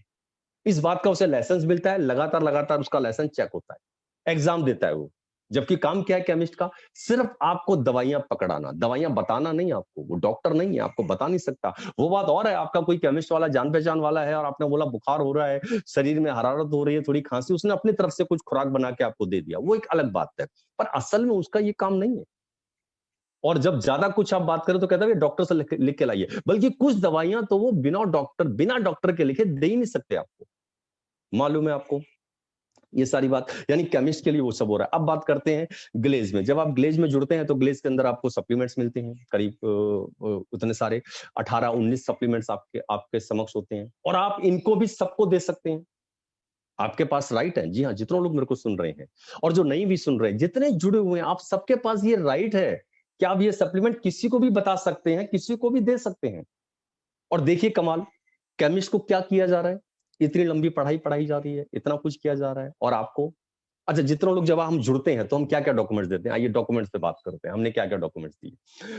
इस बात का उसे लाइसेंस मिलता है, लगातार लगातार उसका लाइसेंस चेक होता है, एग्जाम देता है वो। जबकि काम क्या है केमिस्ट का? सिर्फ आपको दवाइयां पकड़ाना, दवाइयां बताना नहीं आपको। वो डॉक्टर नहीं है, आपको बता नहीं सकता। वो बात और है, आपका कोई केमिस्ट वाला जान पहचान वाला है और आपने बोला बुखार हो रहा है, शरीर में हरारत हो रही है, थोड़ी खांसी, उसने अपनी तरफ से कुछ खुराक बना के आपको दे दिया, वो एक अलग बात है। पर असल में उसका ये काम नहीं है। और जब ज्यादा कुछ आप बात करें तो कहता है डॉक्टर से लिख के लाइए, बल्कि कुछ दवाइयां तो वो बिना डॉक्टर के लिखे दे ही नहीं सकते आपको। मालूम है आपको ये सारी बात, यानी केमिस्ट के लिए वो सब हो रहा है। अब बात करते हैं ग्लेज में। जब आप ग्लेज में जुड़ते हैं तो ग्लेज के अंदर आपको सप्लीमेंट्स मिलते हैं, करीब उतने सारे 18-19 सप्लीमेंट्स आपके आपके समक्ष होते हैं, और आप इनको भी सबको दे सकते हैं। आपके पास राइट है। जी हाँ, जितने लोग मेरे को सुन रहे हैं और जो नहीं भी सुन रहे हैं, जितने जुड़े हुए हैं, आप सबके पास ये राइट है कि आप ये सप्लीमेंट किसी को भी बता सकते हैं, किसी को भी दे सकते हैं। और देखिए कमाल, केमिस्ट को क्या किया जा रहा है? इतनी लंबी पढ़ाई पढ़ाई जा रही है, इतना कुछ किया जा रहा है, और आपको, अच्छा, जितने लोग जब हम जुड़ते हैं तो हम क्या क्या डॉक्यूमेंट्स देते हैं? आइए डॉक्यूमेंट्स पे बात करते हैं। हमने क्या क्या डॉक्यूमेंट्स दिए?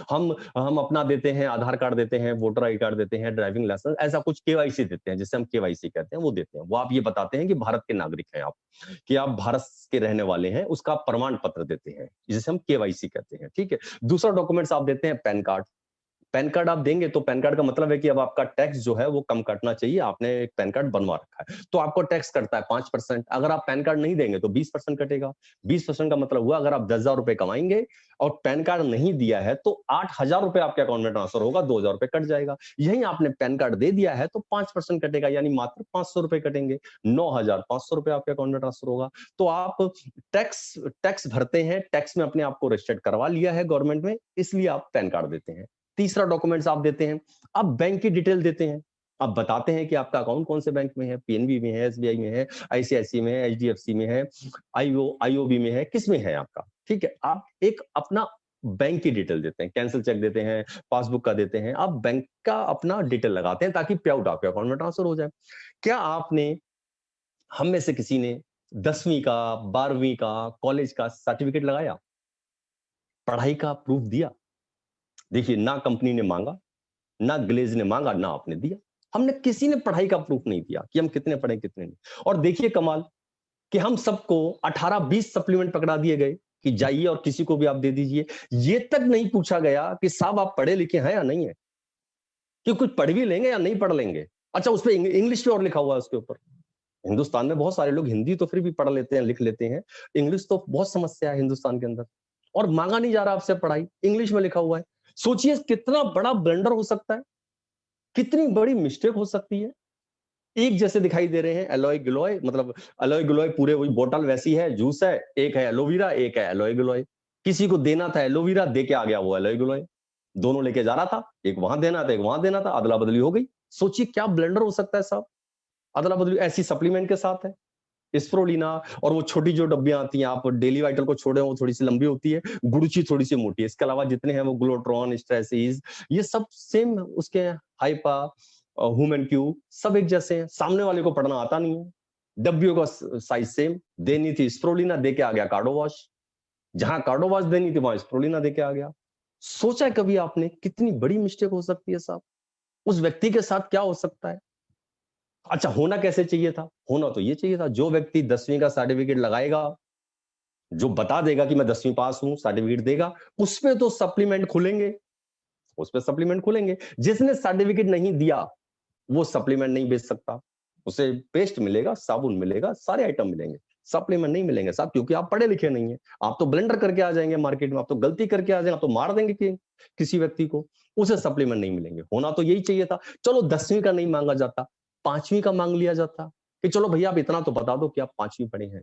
हम अपना देते हैं, आधार कार्ड देते हैं, वोटर आई कार्ड देते हैं, ड्राइविंग लाइसेंस, ऐसा कुछ केवाईसी देते हैं, जिसे हम केवाईसी कहते हैं, वो देते हैं। वो आप ये बताते हैं कि भारत के नागरिक हैं आप, कि आप भारत के रहने वाले हैं, उसका प्रमाण पत्र देते हैं, जिसे हम केवाईसी कहते हैं। ठीक है। दूसरा डॉक्यूमेंट्स आप देते हैं पैन कार्ड। पैन कार्ड आप देंगे तो पैन कार्ड का मतलब है कि अब आपका टैक्स जो है वो कम कटना चाहिए। आपने एक पैन कार्ड बनवा रखा है तो आपको टैक्स कटता है 5%। अगर आप पैन कार्ड नहीं देंगे तो 20% कटेगा। 20% का मतलब हुआ, अगर आप 10,000 रुपए कमाएंगे और पैन कार्ड नहीं दिया है तो 8,000 रुपए आपके अकाउंट में ट्रांसफर होगा, 2,000 रुपए कट जाएगा। यही आपने पैन कार्ड दे दिया है तो 5% कटेगा, यानी मात्र 500 रुपए कटेंगे, 9,500 रुपए आपके अकाउंट में ट्रांसफर होगा। तो आप टैक्स टैक्स भरते हैं, टैक्स में अपने आप को रजिस्टर्ड करवा लिया है गवर्नमेंट में, इसलिए आप पैन कार्ड देते हैं। तीसरा डॉक्यूमेंट्स आप देते हैं, आप बैंक की डिटेल देते हैं। आप बताते हैं कि आपका अकाउंट कौन से बैंक में है, पीएनबी में है, एसबीआई में है, आईसीआईसी में है, एचडीएफसी में है, आईओबी में है, किस में है आपका। ठीक है। आप एक अपना बैंक की डिटेल देते हैं, कैंसिल चेक देते हैं, पासबुक का देते हैं, आप बैंक का अपना डिटेल लगाते हैं ताकि पे आउट आपके अकाउंट में ट्रांसफर हो जाए। क्या आपने, हम में से किसी ने 10वीं का, 12वीं का, कॉलेज का सर्टिफिकेट लगाया, पढ़ाई का प्रूफ दिया? देखिए, ना कंपनी ने मांगा, ना ग्लेज ने मांगा, ना आपने दिया। हमने किसी ने पढ़ाई का प्रूफ नहीं दिया कि हम कितने पढ़े कितने नहीं। और देखिए कमाल, कि हम सबको 18-20 सप्लीमेंट पकड़ा दिए गए कि जाइए और किसी को भी आप दे दीजिए। ये तक नहीं पूछा गया कि साहब आप पढ़े लिखे हैं या नहीं है, कि कुछ पढ़ भी लेंगे या नहीं पढ़ लेंगे। अच्छा, उस पर इंग्लिश पे और लिखा हुआ है उसके ऊपर। हिंदुस्तान में बहुत सारे लोग हिंदी तो फिर भी पढ़ लेते हैं, लिख लेते हैं, इंग्लिश तो बहुत समस्या है हिंदुस्तान के अंदर, और मांगा नहीं जा रहा आपसे पढ़ाई, इंग्लिश में लिखा हुआ है। सोचिए कितना बड़ा ब्लंडर हो सकता है, कितनी बड़ी मिस्टेक हो सकती है। एक जैसे दिखाई दे रहे हैं, एलोय गिलोय, मतलब एलोय गिलोय पूरे वही बोतल वैसी है, जूस है, एक है एलोवेरा, एक है एलोय गिलोय। किसी को देना था एलोवेरा, दे के आ गया वो एलोय गिलोय। दोनों लेके जा रहा था, एक वहां देना था, एक वहां देना था, अदला बदली हो गई। सोचिए क्या ब्लंडर हो सकता है साहब। अदला बदली ऐसी सप्लीमेंट के साथ है, स्प्रोलिना। और वो छोटी जो डब्बियां आती हैं, आप डेली वाइटल को छोड़े, वो थोड़ी सी लंबी होती है, गुड़ची थोड़ी सी मोटी है। इसके अलावा जितने हैं वो ग्लोट्रॉन, स्ट्रेसिस, ये सब सेम उसके, हाइपा, ह्यूमन क्यू, सब एक जैसे हैं। सामने वाले को पढ़ना आता नहीं है, डब्ल्यू का साइज सेम, देनी थी स्प्रोलिना, दे के आ गया कार्डोवाश, जहां कार्डोवाश देनी थी वहां स्प्रोलिना दे के आ गया। सोचा कभी आपने कितनी बड़ी मिस्टेक हो सकती है साहब? उस व्यक्ति के साथ क्या हो सकता है? अच्छा, होना कैसे चाहिए था? होना तो ये चाहिए था, जो व्यक्ति 10वीं का सर्टिफिकेट लगाएगा, जो बता देगा कि मैं 10वीं पास हूं, सर्टिफिकेट देगा, उसपे तो सप्लीमेंट खुलेंगे, उसपे सप्लीमेंट खुलेंगे। जिसने सर्टिफिकेट नहीं दिया, वो सप्लीमेंट नहीं बेच सकता। उसे पेस्ट मिलेगा, साबुन मिलेगा, सारे आइटम मिलेंगे, सप्लीमेंट नहीं मिलेंगे साहब, क्योंकि आप पढ़े लिखे नहीं है। आप तो ब्लेंडर करके आ जाएंगे मार्केट में, आप तो गलती करके आ जाएंगे, आप तो मार देंगे किसी व्यक्ति को, उसे सप्लीमेंट नहीं मिलेंगे। होना तो यही चाहिए था। चलो 10वीं का नहीं मांगा जाता, 5वीं का मांग लिया जाता कि चलो भैया आप इतना तो बता दो कि आप 5वीं पढ़े हैं।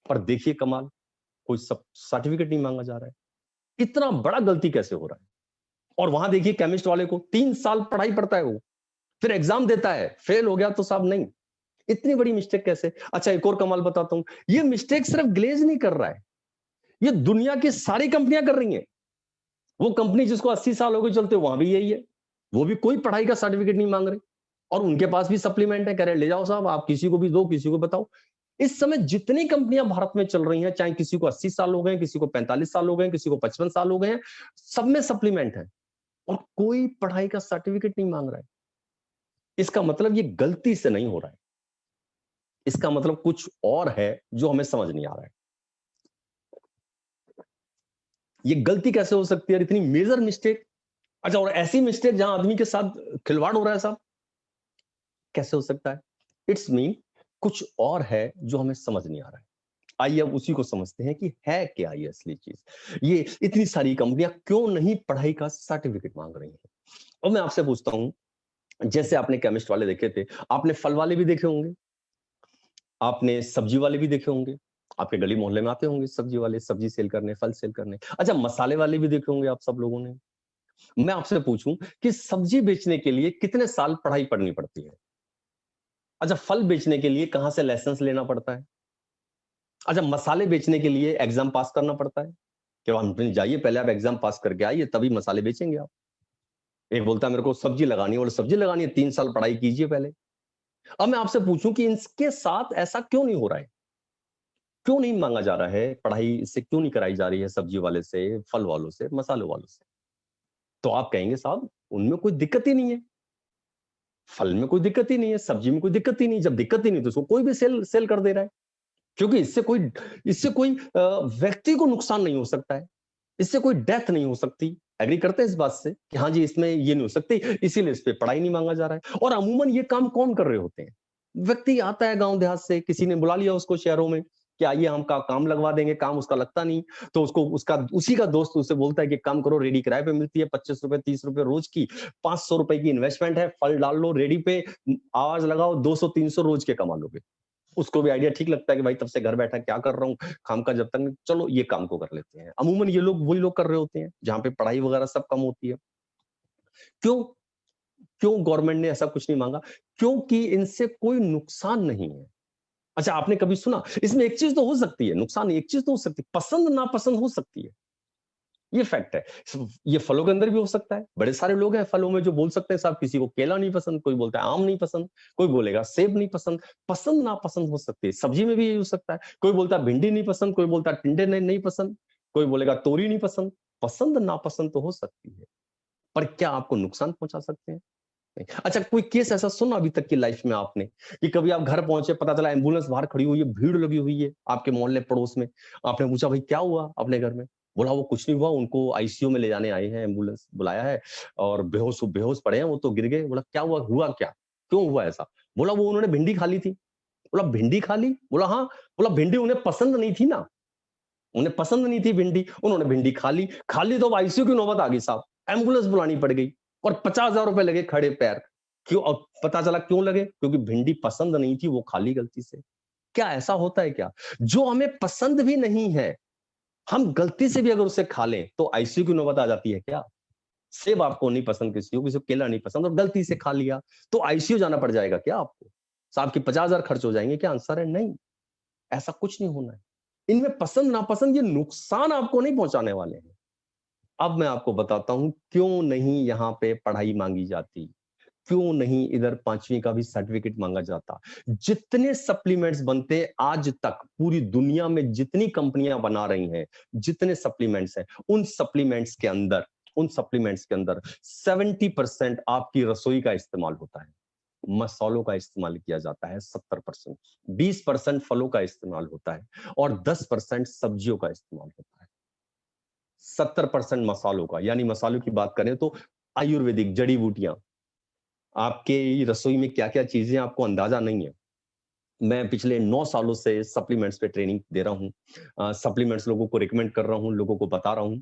पर देखिए कमाल, कोई सर्टिफिकेट नहीं मांगा जा रहा है। इतना बड़ा गलती कैसे हो रहा है? और वहां देखिए केमिस्ट वाले को 3 साल पढ़ाई पड़ता है, वो फिर एग्जाम देता है, फेल हो गया तो साहब नहीं। इतनी बड़ी मिस्टेक कैसे? अच्छा, एक और कमाल बताता हूं, ये मिस्टेक सिर्फ ग्लेज नहीं कर रहा है, ये दुनिया की सारी कंपनियां कर रही हैं। वो कंपनी जिसको 80 साल हो गए चलते, वहां भी यही है, वो भी कोई पढ़ाई का सर्टिफिकेट नहीं मांग रहे, और उनके पास भी सप्लीमेंट है, कह रहे ले जाओ साहब, आप किसी को भी दो, किसी को बताओ। इस समय जितनी कंपनियां भारत में चल रही हैं, चाहे किसी को 80 साल हो गए, किसी को 45 साल हो गए, किसी को 55 साल हो गए हैं, सब में सप्लीमेंट है, और कोई पढ़ाई का सर्टिफिकेट नहीं मांग रहा है। इसका मतलब ये गलती से नहीं हो रहा है, इसका मतलब कुछ और है जो हमें समझ नहीं आ रहा है। ये गलती कैसे हो सकती है, इतनी मेजर मिस्टेक? अच्छा, और ऐसी मिस्टेक जहां आदमी के साथ खिलवाड़ हो रहा है साहब, कैसे हो सकता है? इट्स मीन कुछ और है जो हमें समझ नहीं आ रहा है। आइए अब उसी को समझते हैं कि है क्या ये असली चीज। ये इतनी सारी कंपनियां क्यों नहीं पढ़ाई का सर्टिफिकेट मांग रही हैं? और मैं आपसे पूछता हूं, जैसे आपने केमिस्ट वाले देखे थे, आपने फल वाले भी देखे होंगे, आपने सब्जी वाले भी देखे होंगे, आपके गली मोहल्ले में आते होंगे सब्जी वाले, सब्जी सेल करने, फल सेल करने। अच्छा, मसाले वाले भी देखे होंगे आप सब लोगों ने। मैं आपसे पूछूं कि सब्जी बेचने के लिए कितने साल पढ़ाई पढ़नी पड़ती है? अच्छा, फल बेचने के लिए कहां से लाइसेंस लेना पड़ता है? अच्छा, मसाले बेचने के लिए एग्जाम पास करना पड़ता है कि हम जाइए पहले आप एग्जाम पास करके आइए तभी मसाले बेचेंगे आप। एक बोलता है मेरे को सब्जी लगानी है, और सब्जी लगानी है 3 साल पढ़ाई कीजिए पहले। अब मैं आपसे पूछूं कि इनके साथ ऐसा क्यों नहीं हो रहा है? क्यों नहीं मांगा जा रहा है पढ़ाई, इससे क्यों नहीं कराई जा रही है सब्जी वाले से, फल वालों से, मसालों वालों से? तो आप कहेंगे साहब उनमें कोई दिक्कत ही नहीं है, फल में कोई दिक्कत ही नहीं है, सब्जी में कोई दिक्कत ही नहीं। जब दिक्कत ही नहीं तो उसको कोई भी सेल सेल कर दे रहा है, क्योंकि इससे कोई व्यक्ति को नुकसान नहीं हो सकता है, इससे कोई डेथ नहीं हो सकती। एग्री करते हैं इस बात से कि हाँ जी इसमें ये नहीं हो सकती, इसीलिए इस पे पढ़ाई नहीं मांगा जा रहा है। और अमूमन ये काम कौन कर रहे होते हैं? व्यक्ति आता है गांव देहात से, किसी ने बुला लिया उसको शहरों में कि आइए हम काम लगवा देंगे, काम उसका लगता नहीं, तो उसको उसका उसी का दोस्त उसे बोलता है कि काम करो, रेडी किराए पे मिलती है, 25 रुपए 30 रुपए रोज की, 500 रुपए की इन्वेस्टमेंट है, फल डाल लो रेडी पे, आवाज लगाओ, 200 300 रोज के कमा लोगे। उसको भी आइडिया ठीक लगता है कि भाई तब से घर बैठा क्या कर रहा हूँ, काम का जब तक नहीं, चलो ये काम को कर लेते हैं। अमूमन ये लोग वही लोग कर रहे होते हैं जहाँ पे पढ़ाई वगैरह सब कम होती है। क्यों? क्यों गवर्नमेंट ने ऐसा कुछ नहीं मांगा? क्योंकि इनसे कोई नुकसान नहीं है। अच्छा, आपने कभी सुना, इसमें एक चीज तो हो सकती है, नुकसान एक चीज तो हो सकती है, पसंद नापसंद हो सकती है, ये फैक्ट है। ये फलों के अंदर भी हो सकता है, बड़े सारे लोग हैं फलों में जो बोल सकते हैं साहब किसी को केला नहीं पसंद, कोई बोलता है आम नहीं पसंद, कोई बोलेगा सेब नहीं पसंद। पसंद नापसंद हो सकती है। सब्जी में भी यही हो सकता है, कोई बोलता है भिंडी नहीं पसंद, कोई बोलता है टिंडे नहीं पसंद, कोई बोलेगा तोरी नहीं पसंद। पसंद नापसंद तो हो सकती है, पर क्या आपको नुकसान पहुंचा सकते हैं? नहीं। अच्छा, कोई केस ऐसा सुना अभी तक की लाइफ में आपने कि कभी आप घर पहुंचे, पता चला एम्बुलेंस बाहर खड़ी हुई है, भीड़ लगी हुई है आपके मोहल्ले पड़ोस में, आपने पूछा भाई क्या हुआ अपने घर में? बोला वो कुछ नहीं हुआ, उनको आईसीयू में ले जाने आए हैं, एम्बुलेंस बुलाया है, और बेहोश बेहोश पड़े हैं, वो तो गिर गए। बोला क्या हुआ, हुआ क्या, क्यों हुआ ऐसा? बोला वो उन्होंने भिंडी खा ली थी। बोला भिंडी खा ली? बोला हाँ। बोला भिंडी उन्हें पसंद नहीं थी ना, उन्हें पसंद नहीं थी भिंडी, उन्होंने भिंडी खा ली तो आईसीयू की नौबत आ गई साहब, एम्बुलेंस बुलानी पड़ गई, और 50,000 रुपए लगे खड़े पैर। क्यों? और पता चला क्यों लगे, क्योंकि भिंडी पसंद नहीं थी, वो खा ली गलती से। क्या ऐसा होता है क्या? जो हमें पसंद भी नहीं है, हम गलती से भी अगर उसे खा लें तो आईसीयू की नौबत आ जाती है क्या? सेब आपको नहीं पसंद, किसी को केला नहीं पसंद, और गलती से खा लिया तो आईसीयू जाना पड़ जाएगा क्या आपको? साहब की 50,000 खर्च हो जाएंगे क्या? आंसर है नहीं, ऐसा कुछ नहीं होना है। इनमें पसंद नापसंद ये नुकसान आपको नहीं पहुंचाने वाले हैं। अब मैं आपको बताता हूं क्यों नहीं यहां पे पढ़ाई मांगी जाती, क्यों नहीं इधर 5वीं का भी सर्टिफिकेट मांगा जाता? जितने सप्लीमेंट्स बनते आज तक पूरी दुनिया में जितनी कंपनियां बना रही हैं, जितने सप्लीमेंट्स हैं, उन सप्लीमेंट्स के अंदर 70% आपकी रसोई का इस्तेमाल होता है। मसालों का इस्तेमाल किया जाता है 70%, 20% फलों का इस्तेमाल होता है और 10% सब्जियों का इस्तेमाल होता है। 70% मसालों का, यानी मसालों की बात करें तो आयुर्वेदिक जड़ी बूटियां, आपके रसोई में क्या-क्या चीजें आपको अंदाजा नहीं है। मैं पिछले 9 सालों से सप्लीमेंट्स पे ट्रेनिंग दे रहा हूँ। सप्लीमेंट्स लोगों को रिकमेंड कर रहा हूँ, लोगों को बता रहा हूँ।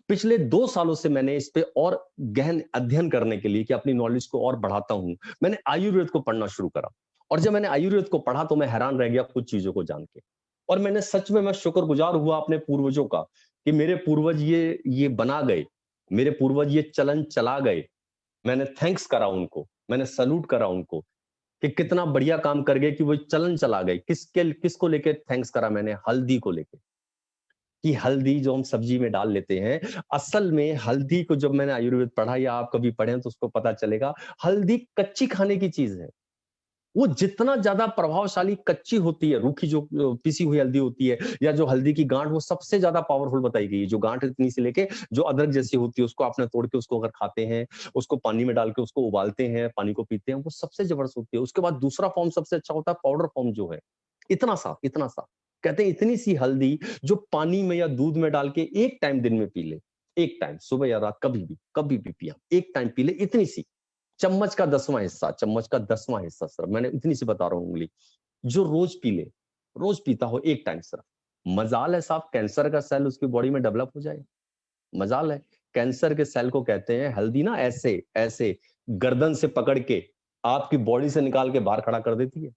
पिछले 2 सालों से मैंने इस पे और गहन अध्ययन करने के लिए कि अपनी नॉलेज को और बढ़ाता हूँ, मैंने आयुर्वेद को पढ़ना शुरू करा। और जब मैंने आयुर्वेद को पढ़ा तो मैं हैरान रह गया कुछ चीज़ों को जान के। और मैंने सच में मैं शुक्रगुज़ार हुआ अपने पूर्वजों का कि मेरे पूर्वज ये बना गए, मेरे पूर्वज ये चलन चला गए। मैंने थैंक्स करा उनको, मैंने सैल्यूट करा उनको कि कितना बढ़िया काम कर गए कि वो चलन चला गए। किसको लेके थैंक्स करा मैंने? हल्दी को लेके। कि हल्दी जो हम सब्जी में डाल लेते हैं, असल में हल्दी को जब मैंने आयुर्वेद पढ़ा या आप कभी पढ़ें तो उसको पता चलेगा, हल्दी कच्ची खाने की चीज़ है। वो जितना ज़्यादा प्रभावशाली कच्ची होती है, रूखी जो पिसी हुई हल्दी होती है या जो हल्दी की गाँठ, वो सबसे ज़्यादा पावरफुल बताई गई है। जो गाँठ इतनी सी लेके जो अदरक जैसी होती है, उसको आपने तोड़ के उसको अगर खाते हैं, उसको पानी में डाल के उसको उबालते हैं, पानी को पीते हैं, वो सबसे ज़बरदस्त होती है। उसके बाद दूसरा फॉर्म सबसे अच्छा होता है पाउडर फॉर्म जो है, इतना सा। कहते हैं इतनी सी हल्दी जो पानी में या दूध में डाल के एक टाइम दिन में पी ले, एक टाइम सुबह या रात कभी भी पिया, एक टाइम पी ले, इतनी सी। चम्मच का 10वां हिस्सा सिर्फ, मैंने इतनी सी बता रहा हूँ उंगली, जो रोज पी ले, रोज पीता हो एक टाइम सिर्फ। मजाल है साहब, कैंसर का सेल उसकी बॉडी में डेवलप हो जाए, मजाल है। कैंसर के सेल को कहते हैं हल्दी ना ऐसे ऐसे गर्दन से पकड़ के आपकी बॉडी से निकाल के बाहर खड़ा कर देती है।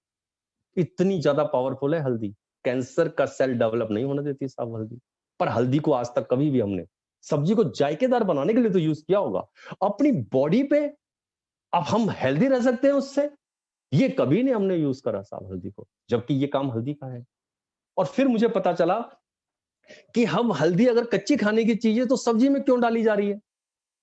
इतनी ज्यादा पावरफुल है हल्दी। कैंसर का सेल डेवलप नहीं होने देती साहब हल्दी। पर हल्दी को आज तक कभी भी हमने सब्जी को जायकेदार बनाने के लिए तो यूज किया होगा, अपनी बॉडी पे अब हम हेल्दी रह सकते हैं उससे, ये कभी नहीं हमने यूज करा साहब हल्दी को, जबकि ये काम हल्दी का है। और फिर मुझे पता चला कि हम हल्दी अगर कच्ची खाने की चीज है तो सब्जी में क्यों डाली जा रही है।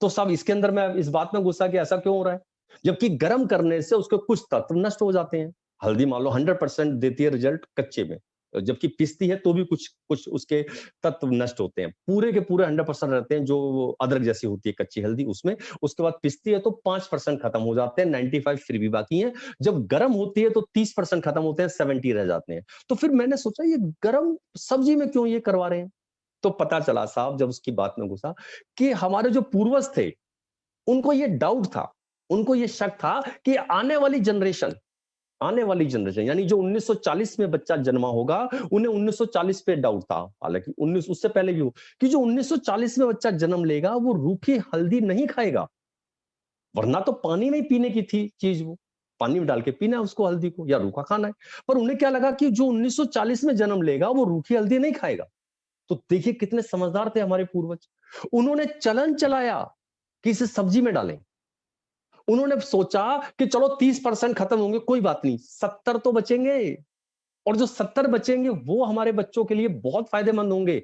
तो साहब इसके अंदर मैं इस बात में गुस्सा कि ऐसा क्यों हो रहा है, जबकि गर्म करने से उसके कुछ तत्व नष्ट हो जाते हैं। हल्दी मान लो 100% देती है रिजल्ट कच्चे में, जबकि पिसती है तो भी कुछ कुछ उसके तत्व नष्ट होते हैं। पूरे के पूरे 100% रहते हैं जो अदरक जैसी होती है कच्ची हल्दी उसमें। उसके बाद पिसती है तो 5% खत्म हो जाते हैं, 95 फिर भी बाकी हैं। जब गर्म होती है तो 30% खत्म होते हैं, 70 रह जाते हैं। तो फिर मैंने सोचा ये गर्म सब्जी में क्यों ये करवा रहे हैं। तो पता चला साहब जब उसकी बात में घुसा कि हमारे जो पूर्वज थे उनको ये डाउट था, उनको ये शक था कि आने वाली जनरेशन यानी जो 1940 में बच्चा जन्मा होगा, उन्हें 1940 पे डाउट था। हालांकि 19 उससे पहले भी हो कि जो 1940 में बच्चा जन्म लेगा वो रूखी हल्दी नहीं खाएगा, वरना तो पानी में ही पीने की थी चीज, वो पानी में डाल के पीना है उसको हल्दी को या रूखा खाना है। पर उन्हें क्या लगा कि जो 1940 में जन्म लेगा वो रूखी हल्दी नहीं खाएगा। तो देखिए कितने समझदार थे हमारे पूर्वज, उन्होंने चलन चलाया कि इसे सब्जी में डालें। उन्होंने सोचा कि चलो 30% खत्म होंगे कोई बात नहीं, 70 तो बचेंगे, और जो 70 बचेंगे वो हमारे बच्चों के लिए बहुत फायदेमंद होंगे,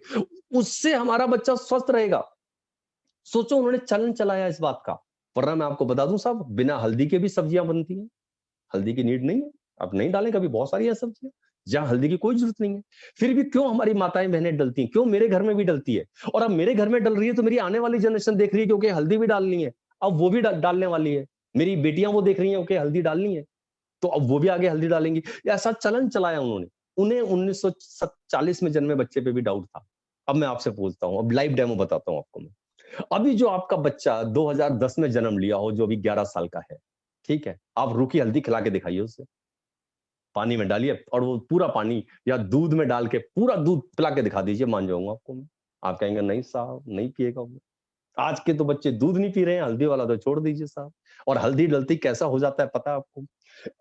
उससे हमारा बच्चा स्वस्थ रहेगा। सोचो उन्होंने चलन चलाया इस बात का। वरना मैं आपको बता दूं साहब, बिना हल्दी के भी सब्जियां बनती हैं, हल्दी की नीड नहीं है। आप नहीं डालें कभी, बहुत सारी है सब्जियां जहां हल्दी की कोई जरूरत नहीं है। फिर भी क्यों हमारी माताएं बहनें डलती हैं, क्यों मेरे घर में भी डलती है। और अब मेरे घर में डल रही है तो मेरी आने वाली जनरेशन देख रही है क्योंकि हल्दी भी डालनी है, अब वो भी डालने वाली है। मेरी बेटियां वो देख रही हैं कि हल्दी डालनी है, तो अब वो भी आगे हल्दी डालेंगी। ऐसा चलन चलाया उन्होंने। उन्हें 1940 में जन्मे बच्चे पे भी डाउट था। अब मैं आपसे पूछता हूं, अब लाइव डेमो बताता हूं आपको मैं। अभी जो आपका बच्चा 2010 में जन्म लिया हो, जो अभी 11 साल का है, ठीक है, आप रूखी हल्दी खिला के दिखाइए उसे, पानी में डालिए और वो पूरा पानी या दूध में डाल के पूरा दूध पिला के दिखा दीजिए, मान जाऊंगा आपको मैं। आप कहेंगे नहीं साहब नहीं पिएगा वो। आज के तो बच्चे दूध नहीं पी रहे हैं, हल्दी वाला तो छोड़ दीजिए साहब। और हल्दी डलती कैसा हो जाता है पता है आपको।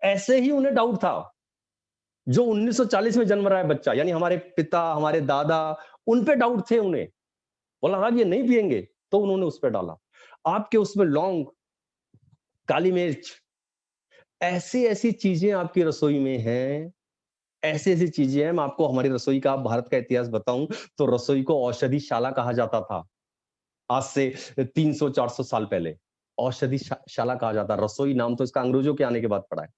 ऐसे ही उन्हें डाउट था, जो 1940 में जन्म रहा है बच्चा, यानी हमारे पिता हमारे दादा, उन पे डाउट थे उन्हें। बोला साहब ये नहीं पिएंगे, तो उन्होंने उस पर डाला। आपके उसमें लौंग, काली मिर्च, ऐसी ऐसी चीजें आपकी रसोई में हैं, ऐसी ऐसी चीजें हैं। मैं आपको हमारी रसोई का, भारत का इतिहास बताऊं तो रसोई को औषधिशाला कहा जाता था आज से 300-400 साल पहले। औषधि शाला कहा जाता है। रसोई नाम तो इसका अंग्रेजों के आने के बाद पड़ा है।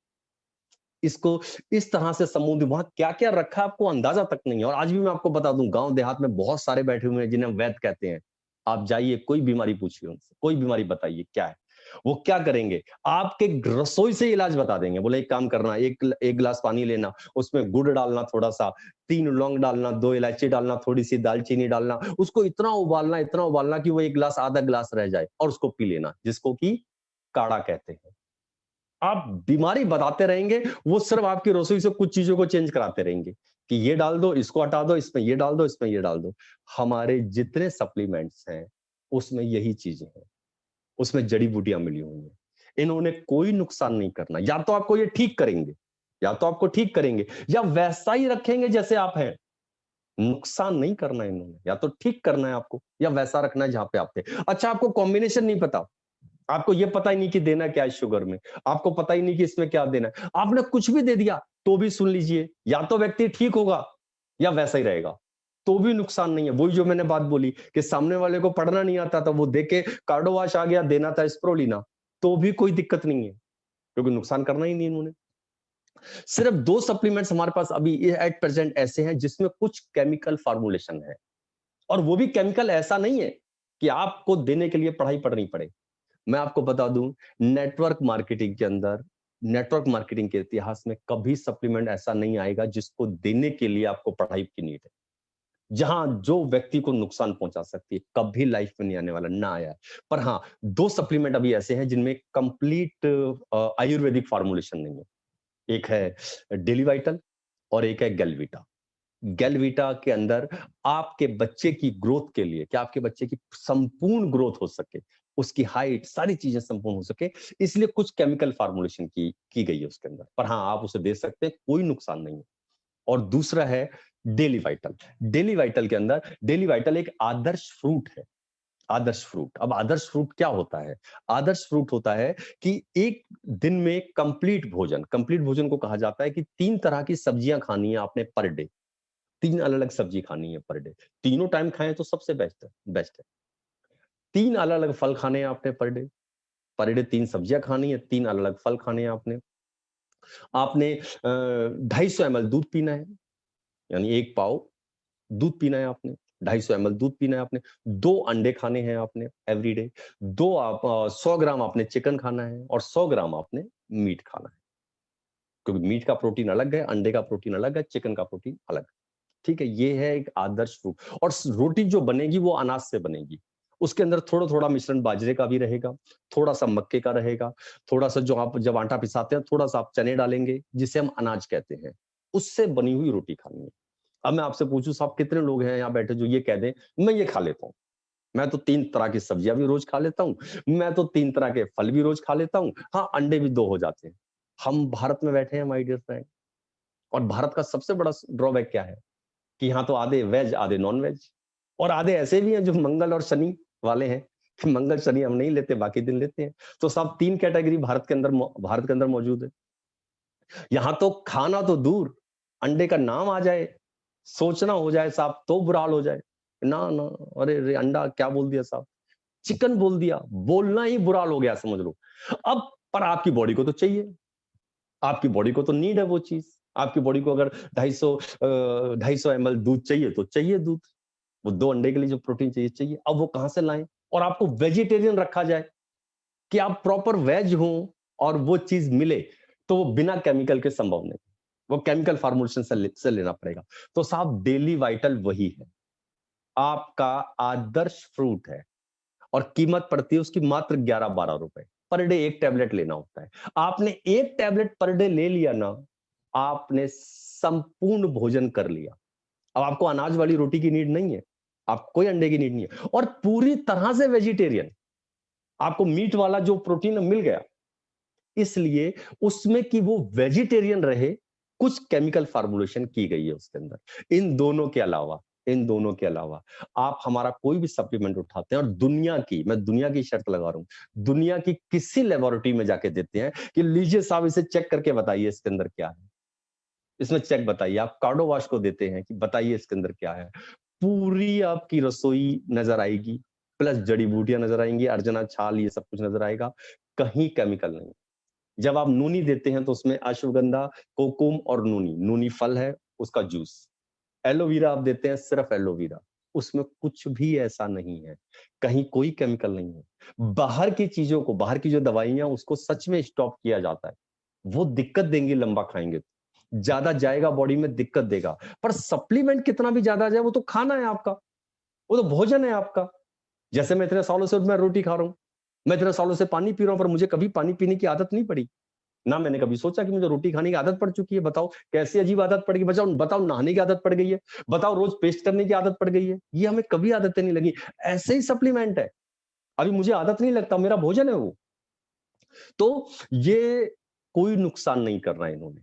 इसको इस तरह से समुद्र वहां क्या क्या रखा आपको अंदाजा तक नहीं है। और आज भी मैं आपको बता दूं, गांव देहात में बहुत सारे बैठे हुए हैं जिन्हें वैद्य कहते हैं। आप जाइए, कोई बीमारी पूछिए उनसे, कोई बीमारी बताइए क्या है, वो क्या करेंगे, आपके रसोई से इलाज बता देंगे। बोले एक काम करना, एक गिलास पानी लेना, उसमें गुड़ डालना थोड़ा सा, 3 लौंग डालना, 2 इलायची डालना, थोड़ी सी दालचीनी डालना, उसको इतना उबालना कि वो 1 गिलास आधा गिलास रह जाए और उसको पी लेना, जिसको कि काढ़ा कहते हैं। आप बीमारी बताते रहेंगे, वो सिर्फ आपकी रसोई से कुछ चीजों को चेंज कराते रहेंगे कि ये डाल दो, इसको हटा दो, इसमें ये डाल दो, इसमें ये डाल दो। हमारे जितने सप्लीमेंट्स हैं उसमें यही चीजें हैं, उसमें जड़ी बूटियां मिली हुई हैं। इन्होंने कोई नुकसान नहीं करना, या तो आपको ये ठीक करेंगे, या तो आपको ठीक करेंगे, या वैसा ही रखेंगे जैसे आप हैं। नुकसान नहीं करना है इन्होंने, या तो ठीक करना है आपको, या वैसा रखना है जहां पे आप थे। अच्छा, आपको कॉम्बिनेशन नहीं पता, आपको ये पता ही नहीं कि देना क्या है शुगर में, आपको पता ही नहीं कि इसमें क्या देना है, आपने कुछ भी दे दिया तो भी सुन लीजिए, या तो व्यक्ति ठीक होगा या वैसा ही रहेगा, तो भी नुकसान नहीं है। वही जो मैंने बात बोली कि सामने वाले को पढ़ना नहीं आता था, वो देके कार्डोवाश आ गया, देना था स्प्रोलिना, तो भी कोई दिक्कत नहीं है, क्योंकि नुकसान करना ही नहीं इन्होंने। सिर्फ 2 सप्लीमेंट्स हमारे पास अभी एट प्रेजेंट ऐसे हैं जिसमें कुछ केमिकल फार्मूलेशन है, और वो भी केमिकल ऐसा नहीं है कि आपको देने के लिए पढ़ाई पढ़नी पड़े। मैं आपको बता दूं, नेटवर्क मार्केटिंग के अंदर, नेटवर्क मार्केटिंग के इतिहास में कभी सप्लीमेंट ऐसा नहीं आएगा जिसको देने के लिए आपको पढ़ाई की नीड है, जहां जो व्यक्ति को नुकसान पहुंचा सकती है, कभी लाइफ में नहीं आने वाला, ना आया है। पर हाँ, 2 सप्लीमेंट अभी ऐसे हैं जिनमें कंप्लीट आयुर्वेदिक फार्मूलेशन नहीं है। एक है डेली वाइटल और एक है गैलविटा। गैलविटा के अंदर आपके बच्चे की ग्रोथ के लिए, क्या आपके बच्चे की संपूर्ण ग्रोथ हो सके, उसकी हाइट, सारी चीजें संपूर्ण हो सके, इसलिए कुछ केमिकल फार्मूलेशन की गई है उसके अंदर। पर हाँ, आप उसे दे सकते हैं, कोई नुकसान नहीं है। और दूसरा है डेली वाइटल। डेली वाइटल के अंदर, डेली वाइटल एक आदर्श फ्रूट है। आदर्श फ्रूट, अब आदर्श फ्रूट क्या होता है? आदर्श फ्रूट होता है कि एक दिन में कंप्लीट भोजन को कहा जाता है कि 3 तरह की सब्जियां खानी है आपने पर डे। 3 अलग-अलग सब्जी खानी है पर डे। तीनों टाइम खाएं तो सबसे बेस्ट है। 3 अलग-अलग फल खाने हैं आपने पर डे। पर डे 3 सब्जियां खानी है, 3 अलग-अलग फल खाने हैं आपने। आपने 250 ml दूध पीना है, यानी 1 पाव दूध पीना है आपने, 250 ml दूध पीना है आपने, 2 अंडे खाने हैं आपने एवरी डे, 100 ग्राम आपने चिकन खाना है, और 100 ग्राम आपने मीट खाना है। क्योंकि मीट का प्रोटीन अलग है, अंडे का प्रोटीन अलग है, चिकन का प्रोटीन अलग है। ठीक है, ये है एक आदर्श रूप। और रोटी जो बनेगी वो अनाज से बनेगी। उसके अंदर थोड़ा थोड़ा मिश्रण बाजरे का भी रहेगा, थोड़ा सा मक्के का रहेगा, थोड़ा सा जो आप जब आटा पिसाते हैं थोड़ा सा आप चने डालेंगे, जिसे हम अनाज कहते हैं। उससे बनी हुई रोटी खानी है। अब मैं आपसे पूछूं, साहब कितने लोग हैं यहाँ बैठे जो ये कह दें मैं ये खा लेता हूँ, मैं तो 3 तरह की सब्जियां भी रोज खा लेता हूँ, मैं तो 3 तरह के फल भी रोज खा लेता हूँ, हाँ अंडे भी 2 हो जाते हैं। हम भारत में बैठे हैं माय डियर फ्रेंड, और भारत का सबसे बड़ा ड्रॉबैक क्या है कि यहाँ तो आधे वेज आधे नॉन वेज, और आधे ऐसे भी हैं जो मंगल और शनि वाले हैं कि मंगल शनि हम नहीं लेते, बाकी दिन लेते हैं। तो सब 3 कैटेगरी भारत के अंदर मौजूद है। यहाँ तो खाना तो दूर, अंडे का नाम आ जाए, सोचना हो जाए साहब तो बुरा हाल हो जाए। ना ना, अरे रे अंडा क्या बोल दिया साहब, चिकन बोल दिया, बोलना ही बुरा हाल हो गया समझ लो। अब पर आपकी बॉडी को तो चाहिए, आपकी बॉडी को तो नीड है वो चीज। आपकी बॉडी को अगर 250 ml दूध चाहिए तो चाहिए दूध, वो 2 अंडे के लिए जो प्रोटीन चाहिए। अब वो कहां से लाएं? और आपको वेजिटेरियन रखा जाए कि आप प्रॉपर वेज हो और वो चीज मिले, तो वो बिना केमिकल के संभव नहीं, वो केमिकल फार्मूलेशन से लेना पड़ेगा। तो साहब डेली वाइटल वही है, आपका आदर्श फ्रूट है, और कीमत पड़ती है उसकी मात्र 11-12 रुपए पर डे। एक टैबलेट लेना होता है, आपने एक टैबलेट पर डे ले लिया ना, आपने संपूर्ण भोजन कर लिया। अब आपको अनाज वाली रोटी की नीड नहीं है, आपको कोई अंडे की नीड नहीं है, और पूरी तरह से वेजिटेरियन, आपको मीट वाला जो प्रोटीन मिल गया, इसलिए उसमें कि वो वेजिटेरियन रहे, कुछ केमिकल फार्मूलेशन की गई है उसके अंदर। इन दोनों के अलावा आप हमारा कोई भी सप्लीमेंट उठाते हैं और मैं दुनिया की शर्त लगा रहा हूं, दुनिया की किसी लेबोरेटरी में जाके देते हैं कि लीजिए साहब इसे चेक करके बताइए इसके अंदर क्या है, इसमें चेक बताइए। आप कार्डो वॉश को देते हैं कि बताइए इसके अंदर क्या है, पूरी आपकी रसोई नजर आएगी, प्लस जड़ी बूटियां नजर आएंगी, अर्जना, छाल, ये सब कुछ नजर आएगा, कहीं केमिकल नहीं। जब आप नूनी देते हैं तो उसमें अश्वगंधा, कोकुम और नूनी, नूनी फल है उसका जूस। एलोवेरा आप देते हैं, सिर्फ एलोवेरा, उसमें कुछ भी ऐसा नहीं है, कहीं कोई केमिकल नहीं है। बाहर की चीजों को, बाहर की जो दवाइयां, उसको सच में स्टॉप किया जाता है, वो दिक्कत देंगी लंबा खाएंगे तो, ज्यादा जाएगा बॉडी में, दिक्कत देगा। पर सप्लीमेंट कितना भी ज्यादा जाए, वो तो खाना है आपका, वो तो भोजन है आपका। जैसे मैं इतने सालों से मैं रोटी खा रहा हूं, मैं इतने सालों से पानी पी रहा हूं, पर मुझे कभी पानी पीने की आदत नहीं पड़ी, ना मैंने कभी सोचा कि मुझे रोटी खाने की आदत पड़ चुकी है। बताओ कैसी अजीब आदत पड़ गई, बताओ बताओ नहाने की आदत पड़ गई है, बताओ रोज पेस्ट करने की आदत पड़ गई है, ये हमें कभी आदतें नहीं लगी। ऐसे ही सप्लीमेंट है, अभी मुझे आदत नहीं लगता, मेरा भोजन है वो। तो ये कोई नुकसान नहीं कर रहा है इन्होंने,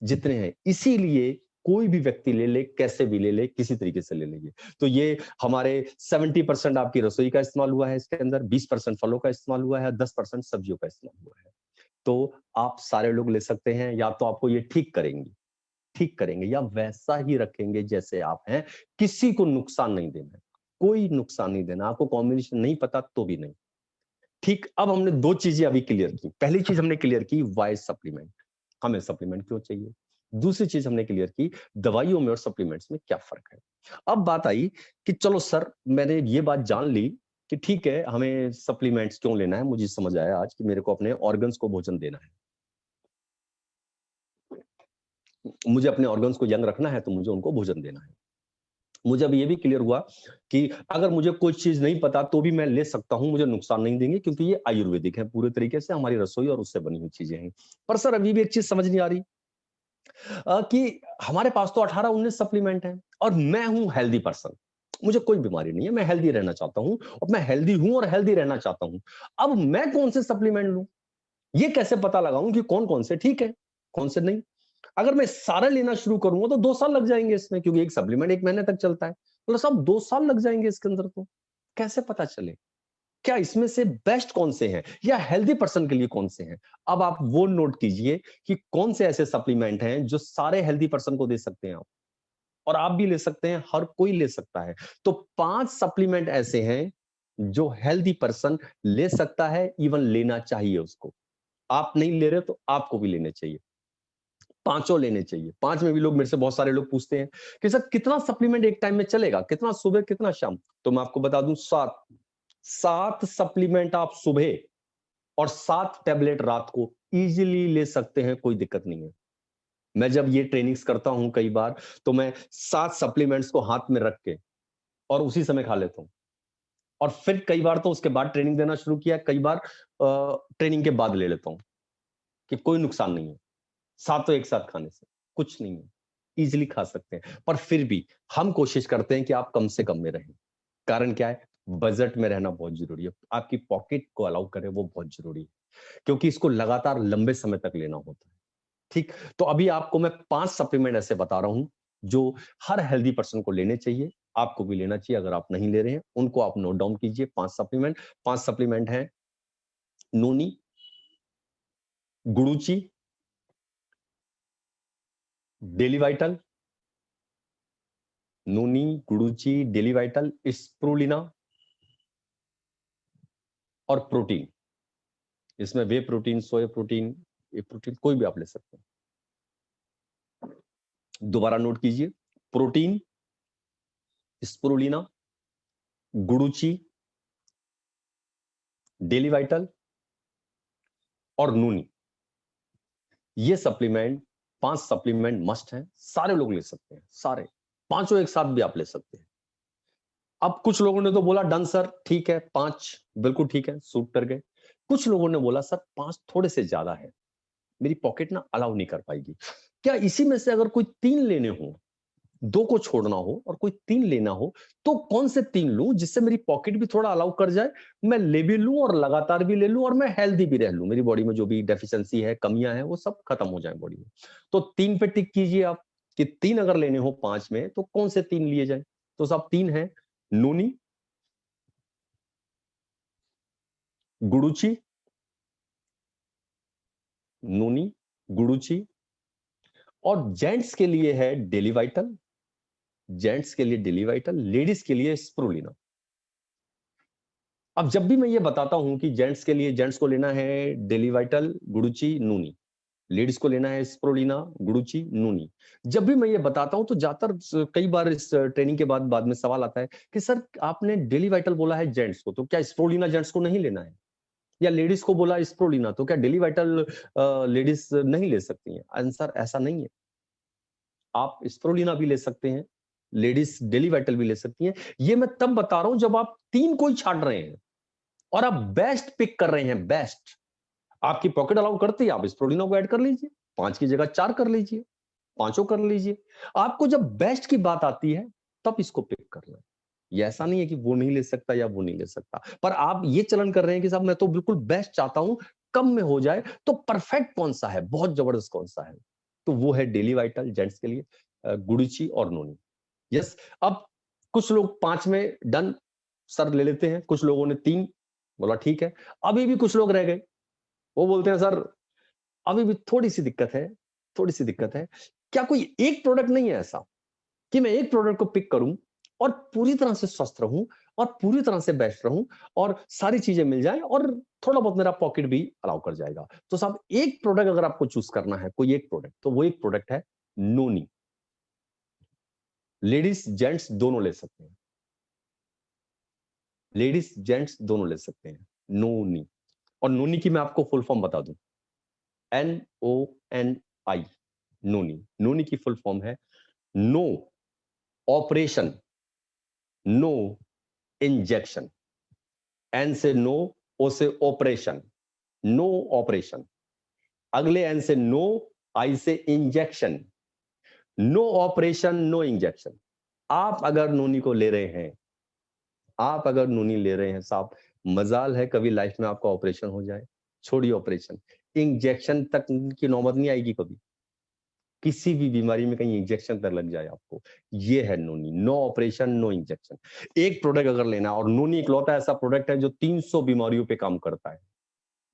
जितने हैं। इसीलिए कोई भी व्यक्ति ले ले, कैसे भी ले ले, किसी तरीके से ले ले। तो ये हमारे 70% आपकी रसोई का इस्तेमाल हुआ है इसके अंदर, 20% फलों का इस्तेमाल हुआ है, 10% सब्जियों का इस्तेमाल हुआ है। तो आप सारे लोग ले सकते हैं, या तो आपको ये ठीक करेंगे, या वैसा ही रखेंगे जैसे आप हैं, किसी को नुकसान नहीं देना है, कोई नुकसान नहीं देना। आपको कॉम्बिनेशन नहीं पता तो भी नहीं। ठीक, अब हमने दो चीजें अभी क्लियर की। पहली चीज हमने क्लियर की, वाई सप्लीमेंट, हमें सप्लीमेंट क्यों चाहिए। दूसरी चीज हमने क्लियर की, दवाइयों में और सप्लीमेंट्स में क्या फर्क है। अब बात आई कि चलो सर, मैंने ये बात जान ली कि ठीक है, हमें सप्लीमेंट्स क्यों लेना है, मुझे समझ आया आज कि मेरे को अपने ऑर्गन्स को भोजन देना है, मुझे अपने ऑर्गन्स को यंग रखना है, तो मुझे उनको भोजन देना है। मुझे अब ये भी क्लियर हुआ कि अगर मुझे कोई चीज नहीं पता तो भी मैं ले सकता हूं, मुझे नुकसान नहीं देंगे, क्योंकि ये आयुर्वेदिक है पूरे तरीके से, हमारी रसोई और उससे बनी हुई चीजें हैं। पर सर अभी भी एक चीज समझ नहीं आ रही, कि हमारे पास तो 18-19 सप्लीमेंट हैं, और मैं हूं हेल्दी पर्सन, मुझे कोई बीमारी नहीं है, मैं हेल्दी रहना चाहता हूं, और मैं हेल्दी हूं और हेल्दी रहना चाहता हूं। अब मैं कौन से सप्लीमेंट लूं, ये कैसे पता लगाऊं कि कौन कौन से ठीक है, कौन से नहीं। अगर मैं सारा लेना शुरू करूंगा तो 2 साल लग जाएंगे इसमें, क्योंकि एक सप्लीमेंट 1 महीने तक चलता है, मतलब सब 2 साल लग जाएंगे इसके अंदर। तो कैसे पता चले क्या इसमें से बेस्ट कौन से हैं, या हेल्दी पर्सन के लिए कौन से हैं। अब आप वो नोट कीजिए कि कौन से ऐसे सप्लीमेंट हैं जो सारे हेल्दी पर्सन को दे सकते हैं आप, और आप भी ले सकते हैं, हर कोई ले सकता है। तो 5 सप्लीमेंट ऐसे हैं जो हेल्दी पर्सन ले सकता है, इवन लेना चाहिए उसको। आप नहीं ले रहे तो आपको भी लेने चाहिए, पांचों लेने चाहिए। 5 में भी लोग, मेरे से बहुत सारे लोग पूछते हैं कि सर कितना सप्लीमेंट एक टाइम में चलेगा, कितना सुबह कितना शाम। तो मैं आपको बता दूं, 7 सप्लीमेंट आप सुबह और 7 टैबलेट रात को इजीली ले सकते हैं, कोई दिक्कत नहीं है। मैं जब ये ट्रेनिंग्स करता हूं कई बार, तो मैं 7 सप्लीमेंट्स को हाथ में रख के और उसी समय खा लेता हूं। और फिर कई बार तो उसके बाद ट्रेनिंग देना शुरू किया, कई बार ट्रेनिंग के बाद ले लेता हूं, कि कोई नुकसान नहीं है, सातों एक साथ खाने से कुछ नहीं है, इजीली खा सकते हैं। पर फिर भी हम कोशिश करते हैं कि आप कम से कम में रहें। कारण क्या है, बजट में रहना बहुत जरूरी है, आपकी पॉकेट को अलाउ करे वो बहुत जरूरी है, क्योंकि इसको लगातार लंबे समय तक लेना होता है। ठीक, तो अभी आपको मैं 5 सप्लीमेंट ऐसे बता रहा हूं जो हर हेल्दी पर्सन को लेने चाहिए, आपको भी लेना चाहिए। अगर आप नहीं ले रहे हैं उनको आप नोट डाउन कीजिए। 5 सप्लीमेंट हैं, नोनी, गुड़ूची, डेली वाइटल, नूनी, गुड़ूची, डेली वाइटल, स्प्रुलिना और प्रोटीन। इसमें वे प्रोटीन, सोया प्रोटीन, ए प्रोटीन कोई भी आप ले सकते हैं। दोबारा नोट कीजिए, प्रोटीन, स्प्रुलिना, गुड़ूची, डेली वाइटल और नूनी। ये सप्लीमेंट, 5 सप्लीमेंट मस्ट हैं, सारे लोग ले सकते हैं, सारे पांचों एक साथ भी आप ले सकते हैं। अब कुछ लोगों ने तो बोला डन सर, ठीक है 5 बिल्कुल ठीक है, सूट कर गए। कुछ लोगों ने बोला सर 5 थोड़े से ज्यादा है, मेरी पॉकेट ना अलाउ नहीं कर पाएगी। क्या इसी में से अगर कोई 3 लेने हो, 2 को छोड़ना हो और कोई 3 लेना हो, तो कौन से 3 लूं जिससे मेरी पॉकेट भी थोड़ा अलाउ कर जाए, मैं ले भी लूं और लगातार भी ले लूं, और मैं हेल्दी भी रह लूं, मेरी बॉडी में जो भी डेफिशिएंसी है, कमियां हैं, वो सब खत्म हो जाए बॉडी में। तो 3 पे टिक कीजिए आप, कि 3 अगर लेने हो 5 में तो कौन से 3 लिए जाए। तो सब 3 है, नूनी, गुड़ूची, नूनी, गुड़ूची, और जेंट्स के लिए है डेली वाइटल, जेंट्स के लिए डेली वाइटल, लेडीज के लिए स्प्रुलिना। अब जब भी मैं ये बताता हूं कि जेंट्स के लिए, जेंट्स को लेना है डेलीवाइटल, गुडुची, नूनी, लेडीज को लेना है स्प्रोलिना, गुडुची, नूनी। जब भी मैं ये बताता हूं तो ज्यादातर कई बार इस ट्रेनिंग के बाद में सवाल आता है कि सर आपने डेली वाइटल बोला है जेंट्स को, तो क्या स्प्रोलिना जेंट्स को नहीं लेना है? या लेडीज को बोला स्प्रोलिना, तो क्या डेली वाइटल लेडीज नहीं ले सकती हैं? आंसर ऐसा नहीं है। आप स्प्रोलिना भी ले सकते हैं, लेडीज डेली वाइटल भी ले सकती हैं। ये मैं तब बता रहा हूं जब आप तीन को ही छाट रहे हैं और आप बेस्ट पिक कर रहे हैं, बेस्ट। आपकी पॉकेट अलाउ करती है, आप स्प्रोलिना को ऐड कर लीजिए, 5 की जगह 4 कर लीजिए, पांचों कर लीजिए। आपको जब बेस्ट की बात आती है तब इसको पिक करना है। ये ऐसा नहीं है कि वो नहीं ले सकता या वो नहीं ले सकता, पर आप ये चलन कर रहे हैं कि साहब मैं तो बिल्कुल बेस्ट चाहता हूं, कम में हो जाए। तो परफेक्ट कौन सा है, बहुत जबरदस्त कौन सा है? तो वो है डेली वाइटल जेंट्स के लिए, गुडुची और नोनी। यस। अब कुछ लोग 5 में डन सर ले लेते हैं, कुछ लोगों ने 3 बोला ठीक है। अभी भी कुछ लोग रह गए, वो बोलते हैं सर अभी भी थोड़ी सी दिक्कत है, थोड़ी सी दिक्कत है। क्या कोई एक प्रोडक्ट नहीं है ऐसा कि मैं एक प्रोडक्ट को पिक करूं और पूरी तरह से स्वस्थ रहूं और पूरी तरह से बेस्ट रहूं और सारी चीजें मिल जाएं और थोड़ा बहुत मेरा पॉकेट भी अलाउ कर जाएगा? तो साहब एक प्रोडक्ट अगर आपको चूज करना है, कोई एक प्रोडक्ट, तो वो एक प्रोडक्ट है नोनी। लेडीज जेंट्स दोनों ले सकते हैं, लेडीज जेंट्स दोनों ले सकते हैं नोनी। और नोनी की मैं आपको फुल फॉर्म बता दूं, NONI, नोनी। नोनी की फुल फॉर्म है no operation, no injection. N से नो, ओ से ऑपरेशन, नो ऑपरेशन। अगले एन से नो, आई से injection. No operation, no injection. आप अगर नोनी को ले रहे हैं, आप अगर नोनी ले रहे हैं साहब, मजाल है कभी लाइफ में आपका ऑपरेशन हो जाए। छोड़िए ऑपरेशन, इंजेक्शन तक की नौबत नहीं आएगी कभी, किसी भी बीमारी में कहीं इंजेक्शन तक लग जाए आपको। ये है नोनी, नो ऑपरेशन नो इंजेक्शन। एक प्रोडक्ट अगर लेना है, और नोनी इकलौता ऐसा प्रोडक्ट है जो 300 बीमारियों पे काम करता है।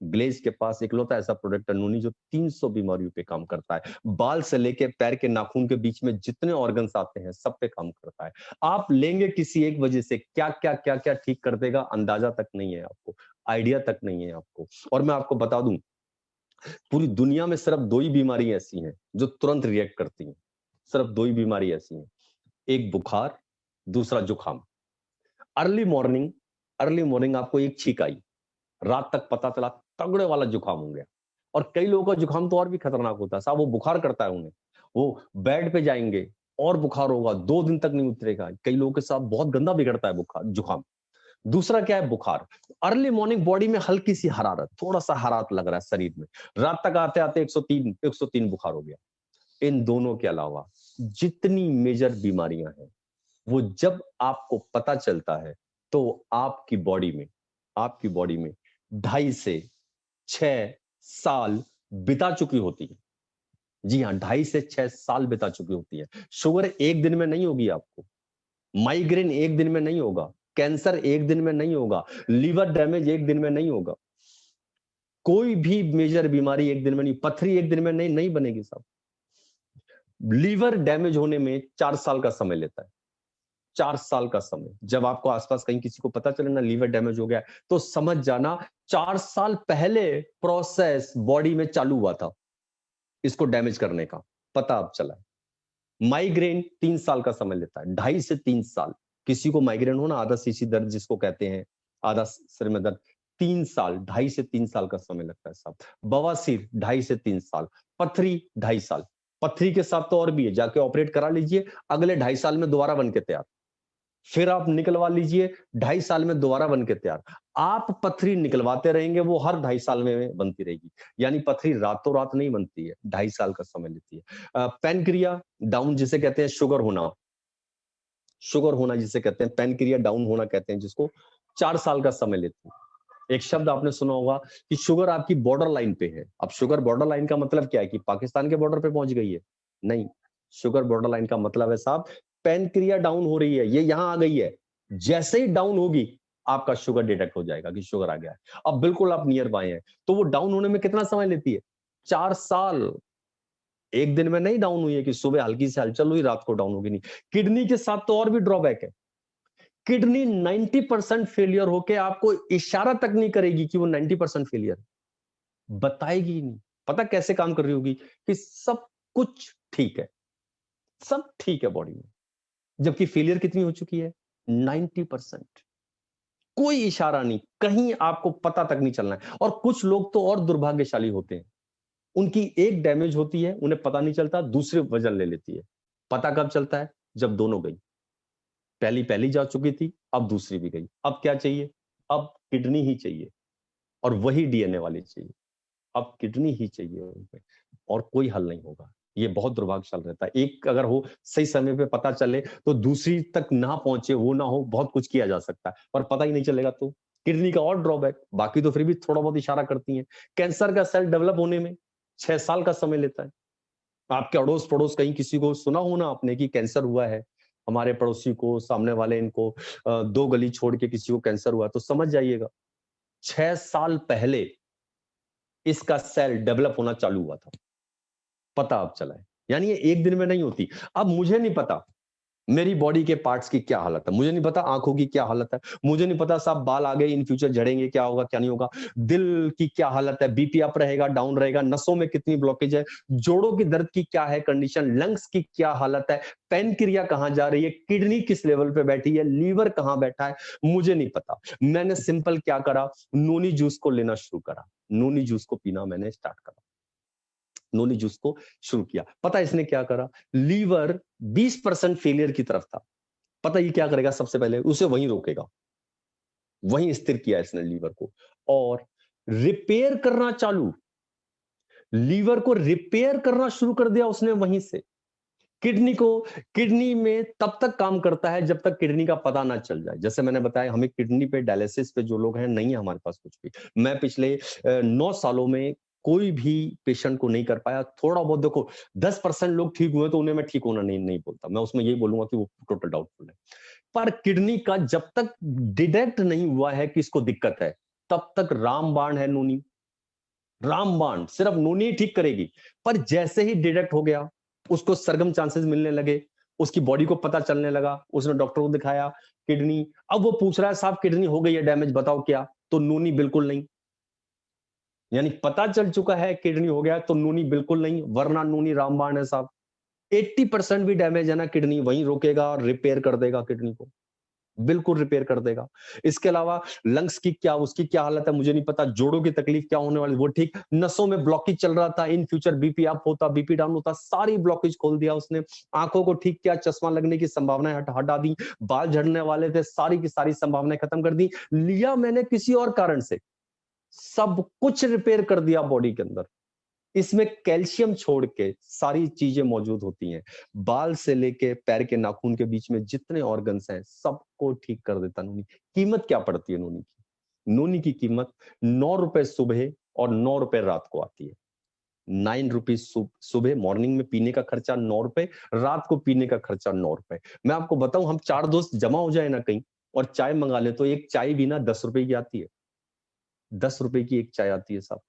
ग्लेज के पास इकलौता ऐसा प्रोडक्ट है नोनी जो 300 बीमारियों पे काम करता है। बाल से लेके पैर के नाखून के बीच में जितने ऑर्गन्स आते हैं सब पे काम करता है। आप लेंगे किसी एक वजह से, क्या क्या क्या क्या ठीक कर देगा अंदाजा तक नहीं है आपको, आइडिया तक नहीं है आपको। और मैं आपको बता दूं, पूरी दुनिया में सिर्फ 2 ही बीमारी ऐसी हैं जो तुरंत रिएक्ट करती हैं। सिर्फ 2 ही बीमारी ऐसी हैं, एक बुखार, दूसरा जुकाम। अर्ली मॉर्निंग, अर्ली मॉर्निंग आपको एक छींक आई, रात तक पता चला तगड़े वाला जुकाम हो गया। और कई लोगों का जुकाम तो और भी खतरनाक होता है साहब, वो बुखार करता है उन्हें, वो बेड पे जाएंगे और बुखार होगा, 2 दिन तक नहीं उतरेगा। कई लोगों के साथ बहुत गंदा बिगड़ता है बुखार, जुकाम। दूसरा क्या है, बुखार। अर्ली मॉर्निंग बॉडी में हल्की सी हरारत, थोड़ा सा हरारत लग रहा है शरीर में, रात तक आते आते 103 बुखार हो गया। इन दोनों के अलावा जितनी मेजर बीमारियां हैं, वो जब आपको पता चलता है तो आपकी बॉडी में 2.5 से 6 साल बिता चुकी होती है। जी हाँ, 2.5 से 6 साल बिता चुकी होती है। शुगर एक दिन में नहीं होगी आपको, माइग्रेन एक दिन में नहीं होगा, कैंसर एक दिन में नहीं होगा, लीवर डैमेज एक दिन में नहीं होगा, कोई भी मेजर बीमारी एक दिन में नहीं, पथरी एक दिन में नहीं नहीं बनेगी साहब। लीवर डैमेज होने में 4 साल का समय लेता है, 4 साल का समय। जब आपको आसपास कहीं किसी को पता चले ना लीवर डैमेज हो गया है, तो समझ जाना 4 साल पहले प्रोसेस बॉडी में चालू हुआ था इसको डैमेज करने का, पता अब चला है। माइग्रेन 3 साल का समय लेता है, 2.5 से 3 साल। किसी को माइग्रेन हो ना, आधा सीसी दर्द जिसको कहते हैं, आधा सिर में दर्द, 3 साल, 2.5 से 3 साल का समय लगता है साहब। बवासीर 2.5 से 3 साल, पथरी 2.5 साल। पथरी के साथ तो और भी है, जाके ऑपरेट करा लीजिए, अगले 2.5 साल में दोबारा बन के तैयार। फिर आप निकलवा लीजिए, 2.5 साल में दोबारा बन के तैयार। आप पथरी निकलवाते रहेंगे, वो हर 2.5 साल में बनती रहेगी। यानी पथरी रातों रात नहीं बनती है, 2.5 साल का समय लेती है। पैनक्रिया डाउन जिसे कहते हैं, शुगर होना जिसे कहते हैं, पैनक्रिया डाउन होना कहते हैं जिसको, 4 साल का समय लेती है। एक शब्द आपने सुना होगा कि शुगर आपकी बॉर्डर लाइन पे है। अब शुगर बॉर्डर लाइन का मतलब क्या है कि पाकिस्तान के बॉर्डर पे पहुंच गई है? नहीं, शुगर बॉर्डर लाइन का मतलब है साहब, पैनक्रिया डाउन हो रही है, ये यहां आ गई है, जैसे ही डाउन होगी आपका शुगर डिटेक्ट हो जाएगा कि शुगर आ गया है। अब बिल्कुल आप नियर बाय हैं, तो वो डाउन होने में कितना समय लेती है? 4 साल। एक दिन में नहीं डाउन हुई है कि सुबह हल्की से हलचल हुई रात को डाउन होगी, नहीं। किडनी के साथ तो और भी ड्रॉबैक है। किडनी 90% फेलियर होके आपको इशारा तक नहीं करेगी कि वो 90% फेलियर है, बताएगी ही नहीं। पता कैसे काम कर रही होगी कि सब कुछ ठीक है, सब ठीक है बॉडी में, जबकि फेलियर कितनी हो चुकी है? 90%। कोई इशारा नहीं, कहीं आपको पता तक नहीं चलना है। और कुछ लोग तो और दुर्भाग्यशाली होते हैं, उनकी एक डैमेज होती है, उन्हें पता नहीं चलता, दूसरी वजन ले लेती है। पता कब चलता है? जब दोनों गई। पहली पहली जा चुकी थी, अब दूसरी भी गई। अब क्या चाहिए? अब किडनी ही चाहिए, और वही डीएनए वाली चाहिए। अब किडनी ही चाहिए उनको, और कोई हल नहीं होगा। ये बहुत दुर्भाग्यशाली रहता है। एक अगर हो, सही समय पे पता चले, तो दूसरी तक ना पहुंचे, वो ना हो, बहुत कुछ किया जा सकता है, पर पता ही नहीं चलेगा तो किडनी का और ड्रॉबैक। बाकी तो फिर भी थोड़ा बहुत इशारा करती हैं। कैंसर का सेल डेवलप होने में 6 साल का समय लेता है। आपके अड़ोस पड़ोस कहीं किसी को सुना हो ना आपने कि कैंसर हुआ है, हमारे पड़ोसी को, सामने वाले इनको, 2 गली छोड़ के किसी को कैंसर हुआ, तो समझ जाइएगा 6 साल पहले इसका सेल डेवलप होना चालू हुआ था। पता अब चला है। यानी ये एक दिन में नहीं होती। अब मुझे नहीं पता मेरी बॉडी के पार्ट्स की क्या हालत है, मुझे नहीं पता आंखों की क्या हालत है, मुझे नहीं पता साहब बाल आ गए, इन फ्यूचर झड़ेंगे, क्या होगा क्या नहीं होगा, दिल की क्या हालत है, बीपी अप रहेगा डाउन रहेगा, नसों में कितनी ब्लॉकेज है, जोड़ों की दर्द की क्या है कंडीशन, लंग्स की क्या हालत है, पेनक्रिया कहां जा रही है, किडनी किस लेवल पे बैठी है, लीवर कहां बैठा है, मुझे नहीं पता। मैंने सिंपल क्या करा, नोनी जूस को लेना शुरू करा, नोनी जूस को पीना मैंने स्टार्ट करा, नोनी जूस को शुरू किया। पता इसने क्या करा, लीवर 20% फेलियर की तरफ था। पता ये क्या करेगा, सबसे पहले उसे वहीं रोकेगा, वहीं स्थिर किया इसने लीवर को, और रिपेयर करना चालू, लीवर को रिपेयर करना शुरू कर दिया उसने वहीं से। किडनी को, किडनी में तब तक काम करता है जब तक किडनी का पता ना चल जाए। जैसे मैंने बताया, हमें किडनी पे डायलिसिस पे जो लोग हैं, नहीं है हमारे पास कुछ भी। मैं पिछले 9 सालों में कोई भी पेशेंट को नहीं कर पाया। थोड़ा बहुत देखो 10% लोग ठीक हुए तो उन्हें मैं ठीक होना नहीं बोलता, मैं उसमें यही बोलूंगा कि वो टोटल डाउटफुल है। पर किडनी का जब तक डिटेक्ट नहीं हुआ है कि इसको दिक्कत है, तब तक रामबाण है नूनी, रामबाण सिर्फ नूनी ही ठीक करेगी। पर जैसे ही डिटेक्ट हो गया, उसको सरगम चांसेस मिलने लगे, उसकी बॉडी को पता चलने लगा, उसने डॉक्टर को दिखाया किडनी, अब वो पूछ रहा है साहब किडनी हो गई है डैमेज, बताओ क्या, तो नूनी बिल्कुल नहीं। यानी पता चल चुका है किडनी हो गया, तो नूनी बिल्कुल नहीं, वरना नूनी रामबाण है साहब। 80% भी डैमेज है ना किडनी, वहीं रोकेगा और रिपेयर कर देगा किडनी को, बिल्कुल रिपेयर कर देगा। इसके अलावा लंग्स की क्या, उसकी क्या हालत है मुझे नहीं पता, जोड़ों की तकलीफ क्या होने वाली वो ठीक, नसों में ब्लॉकेज चल रहा था, इन फ्यूचर बीपी अप होता बीपी डाउन होता, सारी ब्लॉकेज खोल दिया उसने। आंखों को ठीक किया, चश्मा लगने की संभावनाएं हटा दी, बाल झड़ने वाले थे सारी की सारी संभावनाएं खत्म कर दी, लिया मैंने किसी और कारण से, सब कुछ रिपेयर कर दिया बॉडी के अंदर। इसमें कैल्शियम छोड़ के सारी चीजें मौजूद होती हैं, बाल से लेके पैर के नाखून के बीच में जितने ऑर्गन्स हैं सबको ठीक कर देता नूनी। कीमत क्या पड़ती है नूनी की? नूनी की कीमत 9 रुपए सुबह और 9 रुपए रात को आती है। 9 रुपीज सुबह मॉर्निंग में पीने का खर्चा 9 रुपए, रात को पीने का खर्चा 9 रुपए। मैं आपको बताऊं, हम 4 दोस्त जमा हो जाए ना कहीं और चाय मंगा ले, तो एक चाय भी ना 10 रुपए की आती है, 10 रुपए की एक चाय आती है साहब।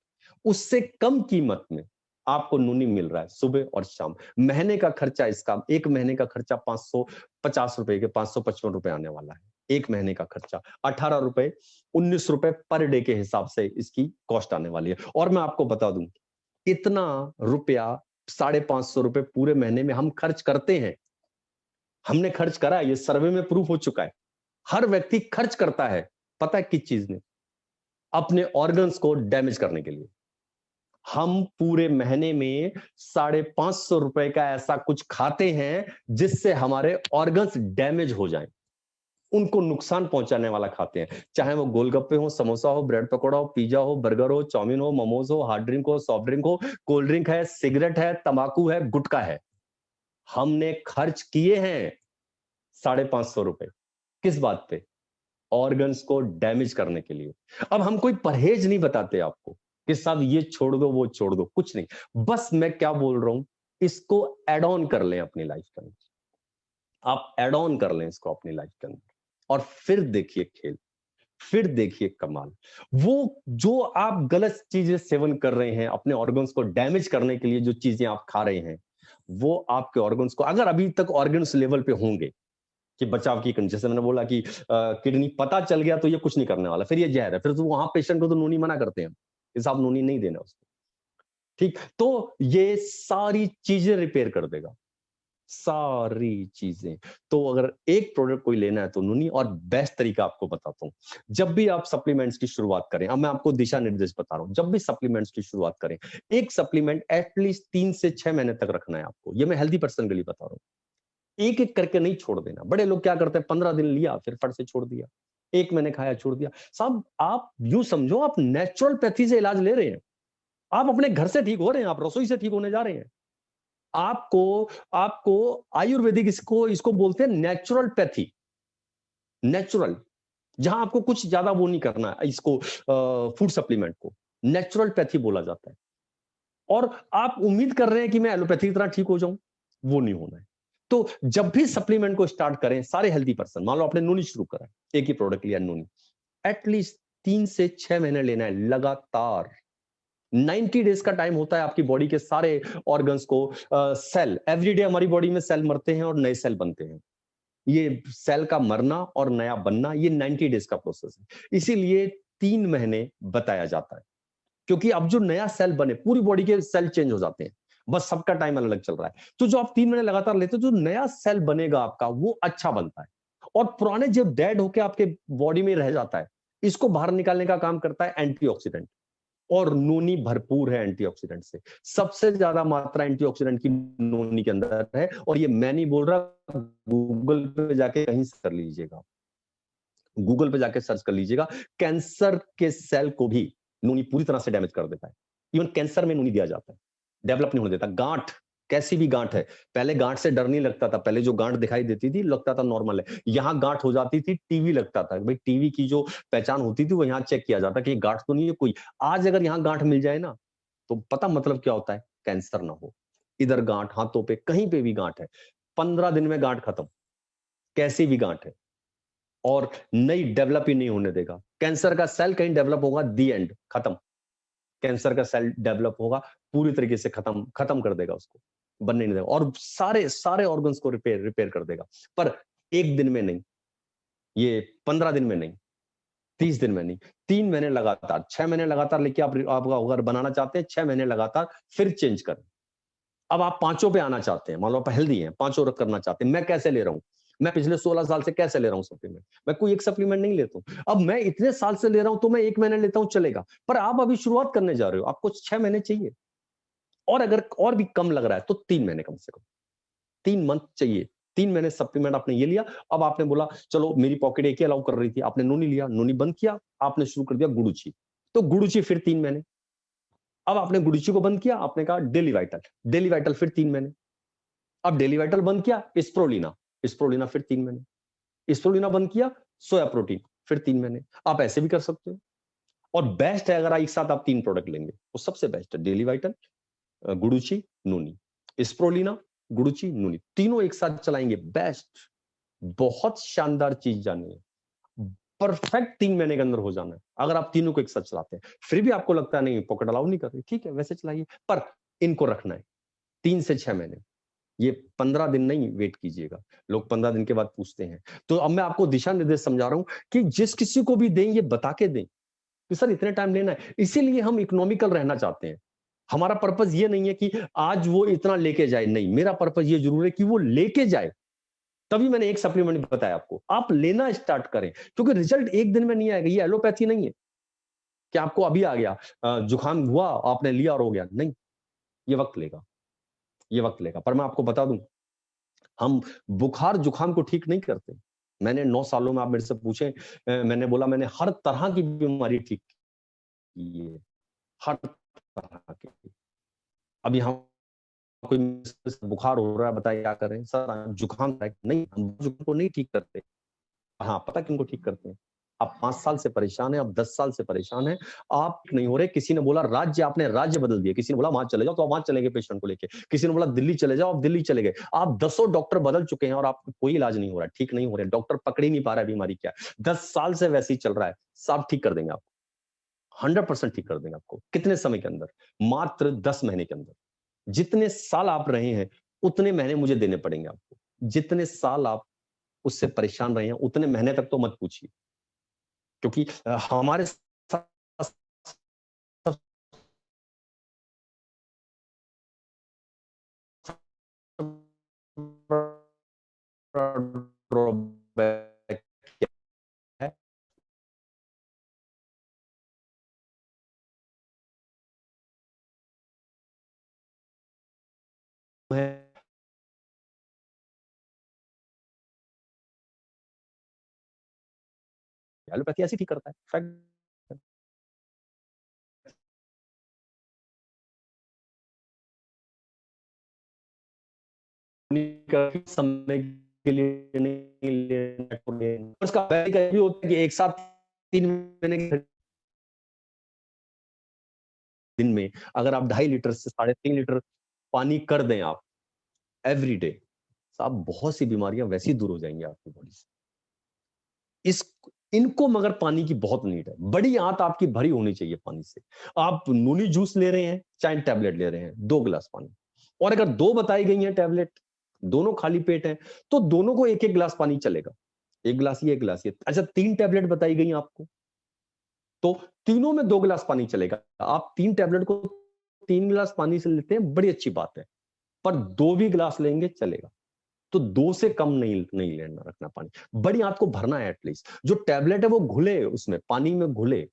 उससे कम कीमत में आपको नूनी मिल रहा है सुबह और शाम। महीने का खर्चा इसका, एक महीने का खर्चा 550 रुपए के 555 रुपए आने वाला है। एक महीने का खर्चा 18 रुपए 19 रुपए पर डे के हिसाब से इसकी कॉस्ट आने वाली है। और मैं आपको बता दूं, इतना रुपया 550 रुपए पूरे महीने में हम खर्च करते हैं, हमने खर्च करा है, ये सर्वे में प्रूफ हो चुका है। हर व्यक्ति खर्च करता है, पता है किस चीज में? अपने ऑर्गन्स को डैमेज करने के लिए। हम पूरे महीने में 550 रुपए का ऐसा कुछ खाते हैं जिससे हमारे ऑर्गन्स डैमेज हो जाएं, उनको नुकसान पहुंचाने वाला खाते हैं। चाहे वो गोलगप्पे हो, समोसा हो, ब्रेड पकौड़ा हो, पिज्जा हो, बर्गर हो, चाउमीन हो, मोमोज हो, हार्ड ड्रिंक हो, सॉफ्ट ड्रिंक हो, कोल्ड ड्रिंक है, सिगरेट है, तंबाकू है, गुटखा है, हमने खर्च किए हैं 550 रुपए। किस बात पे? ऑर्गन्स को डैमेज करने के लिए। अब हम कोई परहेज नहीं बताते आपको कि साहब ये छोड़ दो वो छोड़ दो, कुछ नहीं। बस मैं क्या बोल रहा हूं, इसको एड ऑन कर लें अपनी लाइफ के अंदर, आप एड ऑन कर लें इसको अपनी लाइफ के अंदर, और फिर देखिए खेल, फिर देखिए कमाल। वो जो आप गलत चीजें सेवन कर रहे हैं, अपने ऑर्गन्स को डैमेज करने के लिए जो चीजें आप खा रहे हैं, वो आपके ऑर्गन्स को, अगर अभी तक ऑर्गन्स लेवल पे होंगे, कि बचाव की कंडीशन, जैसे मैंने बोला कि किडनी पता चल गया तो ये कुछ नहीं करने वाला, फिर ये जहर है, फिर तो वहां पेशेंट को तो नूनी मना करते हैं कि साहब नूनी नहीं देना उसको। ठीक, तो ये सारी चीजें रिपेयर कर देगा, सारी चीजें। तो अगर एक प्रोडक्ट कोई लेना है तो नूनी। और बेस्ट तरीका आपको बताता हूं, जब भी आप सप्लीमेंट्स की शुरुआत करें, अब मैं आपको दिशा निर्देश बता रहा हूं, जब भी सप्लीमेंट्स की शुरुआत करें, एक सप्लीमेंट एटलीस्ट 3 से 6 महीने तक रखना है आपको। ये मैं हेल्दी पर्सन के लिए बता रहा हूं, एक एक करके नहीं छोड़ देना। बड़े लोग क्या करते हैं, 15 दिन लिया फिर फट से छोड़ दिया, 1 महीने खाया छोड़ दिया। साहब आप यूं समझो, आप नेचुरलपैथी से इलाज ले रहे हैं, आप अपने घर से ठीक हो रहे हैं, आप रसोई से ठीक होने जा रहे हैं। आपको आपको आयुर्वेदिक, इसको इसको बोलते हैं नेचुरलपैथी, नेचुरल, जहां आपको कुछ ज्यादा वो नहीं करना है, इसको फूड सप्लीमेंट को नेचुरलपैथी बोला जाता है। और आप उम्मीद कर रहे हैं कि मैं एलोपैथी की तरह ठीक हो जाऊं, वो नहीं होना है। तो जब भी सप्लीमेंट को स्टार्ट करें, सारे हेल्दी पर्सन, मान लो आपने नूनी शुरू करा, एक ही प्रोडक्ट लिया नूनी, एटलीस्ट 3 से 6 महीने लेना है लगातार। 90 डेज का टाइम होता है आपकी बॉडी के सारे ऑर्गन्स को, सेल, एवरीडे हमारी बॉडी में सेल मरते हैं और नए सेल बनते हैं। ये सेल का मरना और नया बनना, ये 90 डेज का प्रोसेस है। इसीलिए 3 महीने बताया जाता है, क्योंकि अब जो नया सेल बने, पूरी बॉडी के सेल चेंज हो जाते हैं, बस सबका टाइम अलग अलग चल रहा है। तो जो आप 3 महीने लगातार लेते हो, जो नया सेल बनेगा आपका वो अच्छा बनता है। और पुराने जब डेड होके आपके बॉडी में रह जाता है, इसको बाहर निकालने का काम करता है एंटीऑक्सीडेंट। और नूनी भरपूर है एंटीऑक्सीडेंट से, सबसे ज्यादा मात्रा एंटीऑक्सीडेंट की नूनी के अंदर है। और ये मैं नहीं बोल रहा, गूगल पे जाके कहीं कर लीजिएगा, गूगल पे जाके सर्च कर लीजिएगा। कैंसर के सेल को भी नूनी पूरी तरह से डैमेज कर देता है। इवन कैंसर में नूनी दिया जाता है, डेवलप नहीं होने देता। गांठ, कैसी भी गांठ है, पहले गांठ से डर नहीं लगता था, पहले जो गांठ दिखाई देती थी लगता था नॉर्मल है। यहां गांठ हो जाती थी, टीवी लगता था, भाई टीवी की जो पहचान होती थी वो यहाँ चेक किया जाता कि गांठ तो नहीं है कोई। आज अगर यहाँ गांठ मिल जाए ना, तो पता मतलब क्या होता है, कैंसर ना हो। इधर गांठ, हाथों पे, कहीं पे भी गांठ है, 15 दिन में गांठ खत्म, कैसी भी गांठ है। और नई डेवलप ही नहीं होने देगा। कैंसर का सेल कहीं डेवलप होगा, दी एंड, खत्म। कैंसर का सेल डेवलप होगा, पूरी तरीके से खत्म खत्म कर देगा उसको, बनने नहीं देगा। और सारे सारे ऑर्गन्स को रिपेयर रिपेयर कर देगा। पर एक दिन में नहीं, ये 15 दिन में नहीं, 30 दिन में नहीं, 3 महीने लगातार, 6 महीने लगातार लेके आप अगर बनाना चाहते हैं, 6 महीने लगातार, फिर चेंज करें। अब आप पांचों पे आना चाहते हैं, मान लो आप हेल्दी हैं, पांचों रख करना चाहते हैं, मैं कैसे ले रहा हूं, मैं पिछले 16 साल से कैसे ले रहा हूं सप्लीमेंट, मैं कोई एक सप्लीमेंट नहीं लेता हूं। अब मैं इतने साल से ले रहा हूं तो मैं 1 महीने लेता हूं चलेगा, पर आप अभी शुरुआत करने जा रहे हो, आपको 6 महीने चाहिए। और अगर और भी कम लग रहा है तो 3 महीने कम से कम, 3 मंथ चाहिए। 3 महीने सप्लीमेंट आपने ये लिया, अब आपने बोला चलो मेरी पॉकेट एक ही अलाउ कर रही थी, आपने नूनी लिया, नूनी बंद किया, आपने शुरू कर दिया गुडुची, तो गुडुची फिर 3 महीने। अब आपने गुडुची को बंद किया, आपने कहा डेली वाइटल, डेली वाइटल फिर 3 महीने। अब डेली वाइटल बंद किया, स्प्रोलिना, स्प्रोलिना फिर 3 महीने। स्प्रोलिना बंद किया, सोया प्रोटीन फिर 3 महीने। आप ऐसे भी कर सकते हो। और बेस्ट है अगर एक साथ आप 3 प्रोडक्ट लेंगे, वो सबसे बेस्ट है। डेली वाइटल, गुडुची, नूनी, स्प्रोलिना, गुडुची, नूनी, तीनों एक साथ चलाएंगे, बेस्ट। बहुत शानदार चीज जानी है, परफेक्ट 3 महीने के अंदर हो जाना है अगर आप तीनों को एक साथ चलाते हैं। फिर भी आपको लगता है नहीं पॉकेट अलाउ नहीं कर रही, ठीक है वैसे चलाइए, पर इनको रखना है 3 से 6 महीने। ये 15 दिन नहीं वेट कीजिएगा, लोग 15 दिन के बाद पूछते हैं। तो अब मैं आपको दिशा निर्देश समझा रहा हूं कि जिस किसी को भी दें ये बता के दें कि सर इतने टाइम लेना है। इसीलिए हम इकोनॉमिकल रहना चाहते हैं। हमारा पर्पस ये नहीं है कि आज वो इतना लेके जाए, नहीं, मेरा पर्पस ये जरूर है कि वो लेके जाए। तभी मैंने एक सप्लीमेंट बताया आपको, आप लेना स्टार्ट करें, क्योंकि रिजल्ट एक दिन में नहीं आएगा। ये एलोपैथी नहीं है कि आपको अभी आ गया, जुकाम हुआ आपने लिया और हो गया, नहीं, ये वक्त लेगा, ये वक्त लेगा। पर मैं आपको बता दूं, हम बुखार जुकाम को ठीक नहीं करते। मैंने 9 सालों में, आप मेरे से पूछें, मैंने बोला मैंने हर तरह की बीमारी ठीक की है, हर तरह की। अब यहाँ कोई बुखार हो रहा है, बताइए क्या करें सर, जुकाम है, नहीं, हम जुकाम को नहीं ठीक करते। हाँ, पता किनको ठीक करते हैं, आप 5 साल से परेशान है, आप 10 साल से परेशान है, आप नहीं हो रहे। किसी ने बोला राज्य, आपने राज्य बदल दिया, किसी ने बोला वहां चले जाओ, तो आप वहां चलेंगे पेशेंट को लेके, किसी ने बोला दिल्ली चले जाओ, आप दिल्ली चले गए। आप 10 डॉक्टर बदल चुके हैं और आपको कोई इलाज नहीं हो रहा है, ठीक नहीं हो रहे, डॉक्टर पकड़ ही नहीं पा रहा है बीमारी क्या है। 10 साल से वैसे ही चल रहा है, सब ठीक कर देंगे आपको, 100% ठीक कर देंगे आपको। कितने समय के अंदर? मात्र 10 महीने के अंदर। जितने साल आप रहे हैं उतने महीने मुझे देने पड़ेंगे आपको, जितने साल आप, उससे परेशान रहे हैं, उतने महीने तक तो मत पूछिए, क्योंकि हमारे साथ ड्रॉबैक है, एलोपैथी ऐसी ठीक करता है, फैक्ट। समय के लिए नहीं लेना, उसका भी होता है कि एक साथ 3 महीने के दिन में अगर आप 2.5 लीटर से 3.5 लीटर पानी कर दें आप एवरी डे, तो आप बहुत सी बीमारियां वैसी दूर हो जाएंगी आपकी बॉडी से। इस इनको मगर पानी की बहुत नीड है, बड़ी आंत आपकी भरी होनी चाहिए पानी से। आप नूनी जूस ले रहे हैं चाहे टैबलेट ले रहे हैं, 2 गिलास पानी, और अगर 2 बताई गई हैं टैबलेट, दोनों खाली पेट है, तो दोनों को 1-1 गिलास पानी चलेगा, 1 गिलास ये 1 गिलास ये। अच्छा 3 टैबलेट बताई गई आपको, तो तीनों में 2 गिलास पानी चलेगा। आप 3 टैबलेट को 3 गिलास पानी से लेते हैं, बड़ी अच्छी बात है, पर 2 भी गिलास लेंगे चलेगा। तो 2 से कम नहीं लेना, रखना पानी, बड़ी आंत को भरना है एटलीस्ट। जो टैबलेट है वो घुले, उसमें पानी में घुले।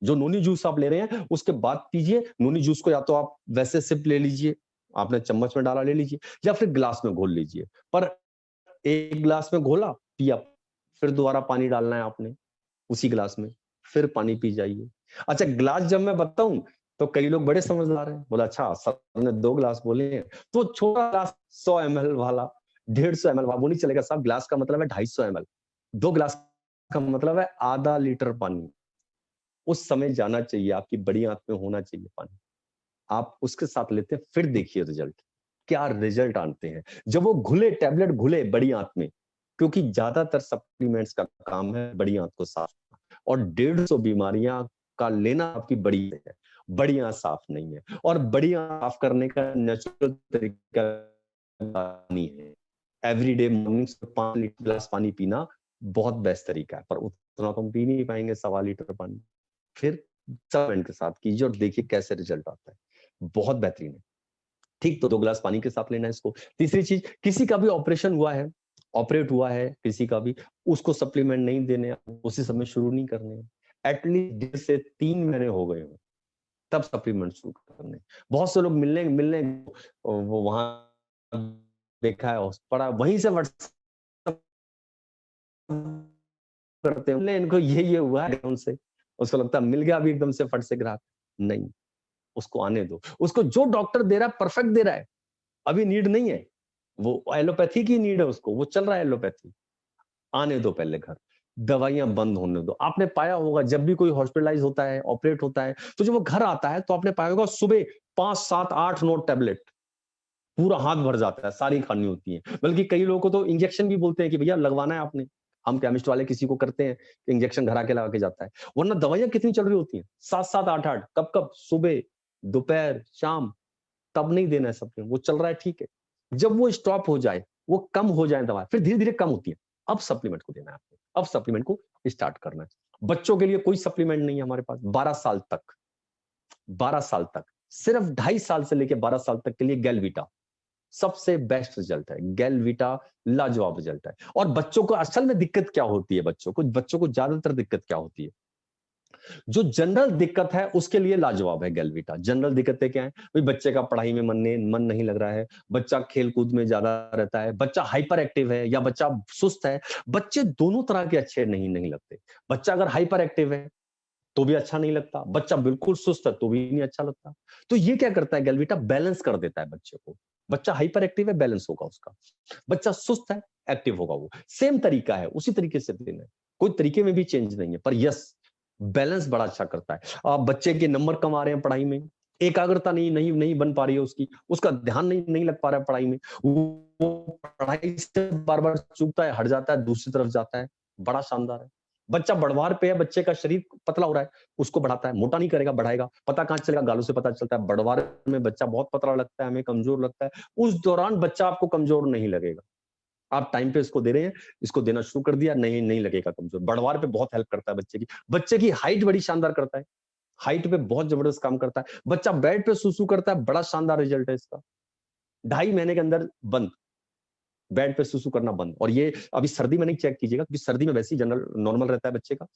जो नोनी जूस आप ले रहे हैं उसके बाद पीजिए, नोनी जूस को या तो आप वैसे सिप ले लीजिए, आपने चम्मच में डाला ले लीजिए, या फिर गिलास में घोल लीजिए। पर 1 गिलास में घोला पिया, फिर दोबारा पानी डालना है आपने उसी गिलास में, फिर पानी पी जाइए। अच्छा गिलास जब मैं बताऊं तो कई लोग बड़े समझदार हैं, बोला अच्छा सर ने 2 गिलास बोले हैं, तो छोटा गिलास 100 ml वाला, 150 ml वाला वो नहीं चलेगा साहब। गिलास का मतलब है 250 ml, 2 गिलास का मतलब है ½ लीटर पानी। उस समय जाना चाहिए, आपकी बड़ी आंत में होना चाहिए पानी, आप उसके साथ लेते हैं, फिर देखिए रिजल्ट, क्या रिजल्ट आते हैं जब वो घुले, टैबलेट घुले बड़ी आंत में। क्योंकि ज्यादातर सप्लीमेंट्स का काम है बड़ी आंत को साफ करना, और 150 बीमारियां का लेना आपकी बड़ी है, बड़ी आंत साफ नहीं है। और बड़ी आंत साफ करने का नेचुरल तरीका पानी है। एवरीडे मॉर्निंग से 5 गिलास पानी पीना बहुत बेस्ट तरीका है, पर उतना तो हम पी नहीं पाएंगे, 1.25 लीटर पानी। फिर सप्लीमेंट के साथ कीजिए और देखिए कैसे रिजल्ट आता है, बहुत बेहतरीन है। ठीक, तो 2 गिलास पानी के साथ लेना है इसको। तीसरी चीज, किसी का भी ऑपरेशन हुआ है, ऑपरेट हुआ है किसी का भी, उसको सप्लीमेंट नहीं देने, उसी समय शुरू नहीं करने, एटलीस्ट 1.5 से 3 महीने हो गए हो तब सप्लीमेंट शुरू करने। बहुत से लोग मिलने मिलने वो वहां देखा है पड़ा, वहीं से व्हाट्सएप करते हैं, इनको ये हुआ है उनसे, उसको लगता है मिल गया अभी एकदम से फट से ग्राहक। नहीं, उसको आने दो, उसको जो डॉक्टर दे रहा है परफेक्ट दे रहा है, अभी नीड नहीं है, वो एलोपैथी की नीड है उसको, वो चल रहा है एलोपैथी, आने दो पहले घर, दवाइयां बंद होने दो। आपने पाया होगा जब भी कोई हॉस्पिटलाइज होता है, ऑपरेट होता है, तो जब वो घर आता है तो आपने पाया होगा सुबह 5 7 8 9 टैबलेट, पूरा हाथ भर जाता है, सारी खानी होती है। बल्कि कई लोगों को तो इंजेक्शन भी बोलते हैं कि भैया लगवाना है आपने, हम केमिस्ट वाले किसी को करते हैं इंजेक्शन घर आके लगा के जाता है। वरना दवाइयां कितनी चल रही होती हैं, 7 7 8 8, कब कब, सुबह दोपहर शाम, तब नहीं देना है सप्लीमेंट, वो चल रहा है ठीक है। जब वो स्टॉप हो जाए, वो कम हो जाए दवा, फिर धीरे धीरे कम होती है, अब सप्लीमेंट को देना है आपको, अब सप्लीमेंट को स्टार्ट करना है। बच्चों के लिए कोई सप्लीमेंट नहीं है हमारे पास, 12 साल तक, 12 साल तक, सिर्फ 2.5 साल से लेकर 12 साल तक के लिए गैलवीटा सबसे बेस्ट रिजल्ट है, गैलवीटा लाजवाब रिजल्ट है। और बच्चों को असल में दिक्कत क्या होती है, बच्चों को ज्यादातर दिक्कत क्या होती है, जो जनरल दिक्कत है उसके लिए लाजवाब है गैलवीटा। जनरल दिक्कतें क्या है भाई, बच्चे का पढ़ाई में मन नहीं लग रहा है, बच्चा खेल कूद में ज्यादा रहता है, बच्चा हाइपर एक्टिव है या बच्चा सुस्त है। बच्चे दोनों तरह के अच्छे नहीं लगते। बच्चा अगर हाइपर एक्टिव है तो भी अच्छा नहीं लगता, बच्चा बिल्कुल सुस्त है तो भी नहीं अच्छा लगता। तो ये क्या करता है गैलवीटा, बैलेंस कर देता है बच्चे को। बच्चा हाइपर एक्टिव है, बैलेंस होगा उसका, बच्चा सुस्त है, एक्टिव होगा वो। सेम तरीका है, उसी तरीके से देना है, कोई तरीके में भी चेंज नहीं है, पर यस बैलेंस बड़ा अच्छा करता है। बच्चे के नंबर कम आ रहे हैं पढ़ाई में, एकाग्रता नहीं बन पा रही है उसकी, उसका ध्यान नहीं लग पा रहा है पढ़ाई में, वो पढ़ाई से बार बार चूकता है, हट जाता है, दूसरी तरफ जाता है, बड़ा शानदार है। बच्चा बढ़वार पे है, बच्चे का शरीर पतला हो रहा है, उसको बढ़ाता है, मोटा नहीं करेगा, बढ़ाएगा। पता कहां चलेगा, गालों से पता चलता है। बढ़वार में बच्चा बहुत पतला लगता है, हमें कमजोर लगता है, उस दौरान बच्चा आपको कमजोर नहीं लगेगा, आप टाइम पे इसको दे रहे हैं, इसको देना शुरू कर दिया, नहीं नहीं लगेगा कमजोर। बढ़वार पे बहुत हेल्प करता है बच्चे की हाइट बड़ी शानदार करता है, हाइट पे बहुत जबरदस्त काम करता है। बच्चा बेड पे सुसु करता है, बड़ा शानदार रिजल्ट है इसका, 2.5 महीने के अंदर बंद, बेड पे सुसु करना बंद। और ये अभी सर्दी में नहीं चेक कीजिएगा, क्योंकि सर्दी में वैसे ही जनरल नॉर्मल रहता है बच्चे का।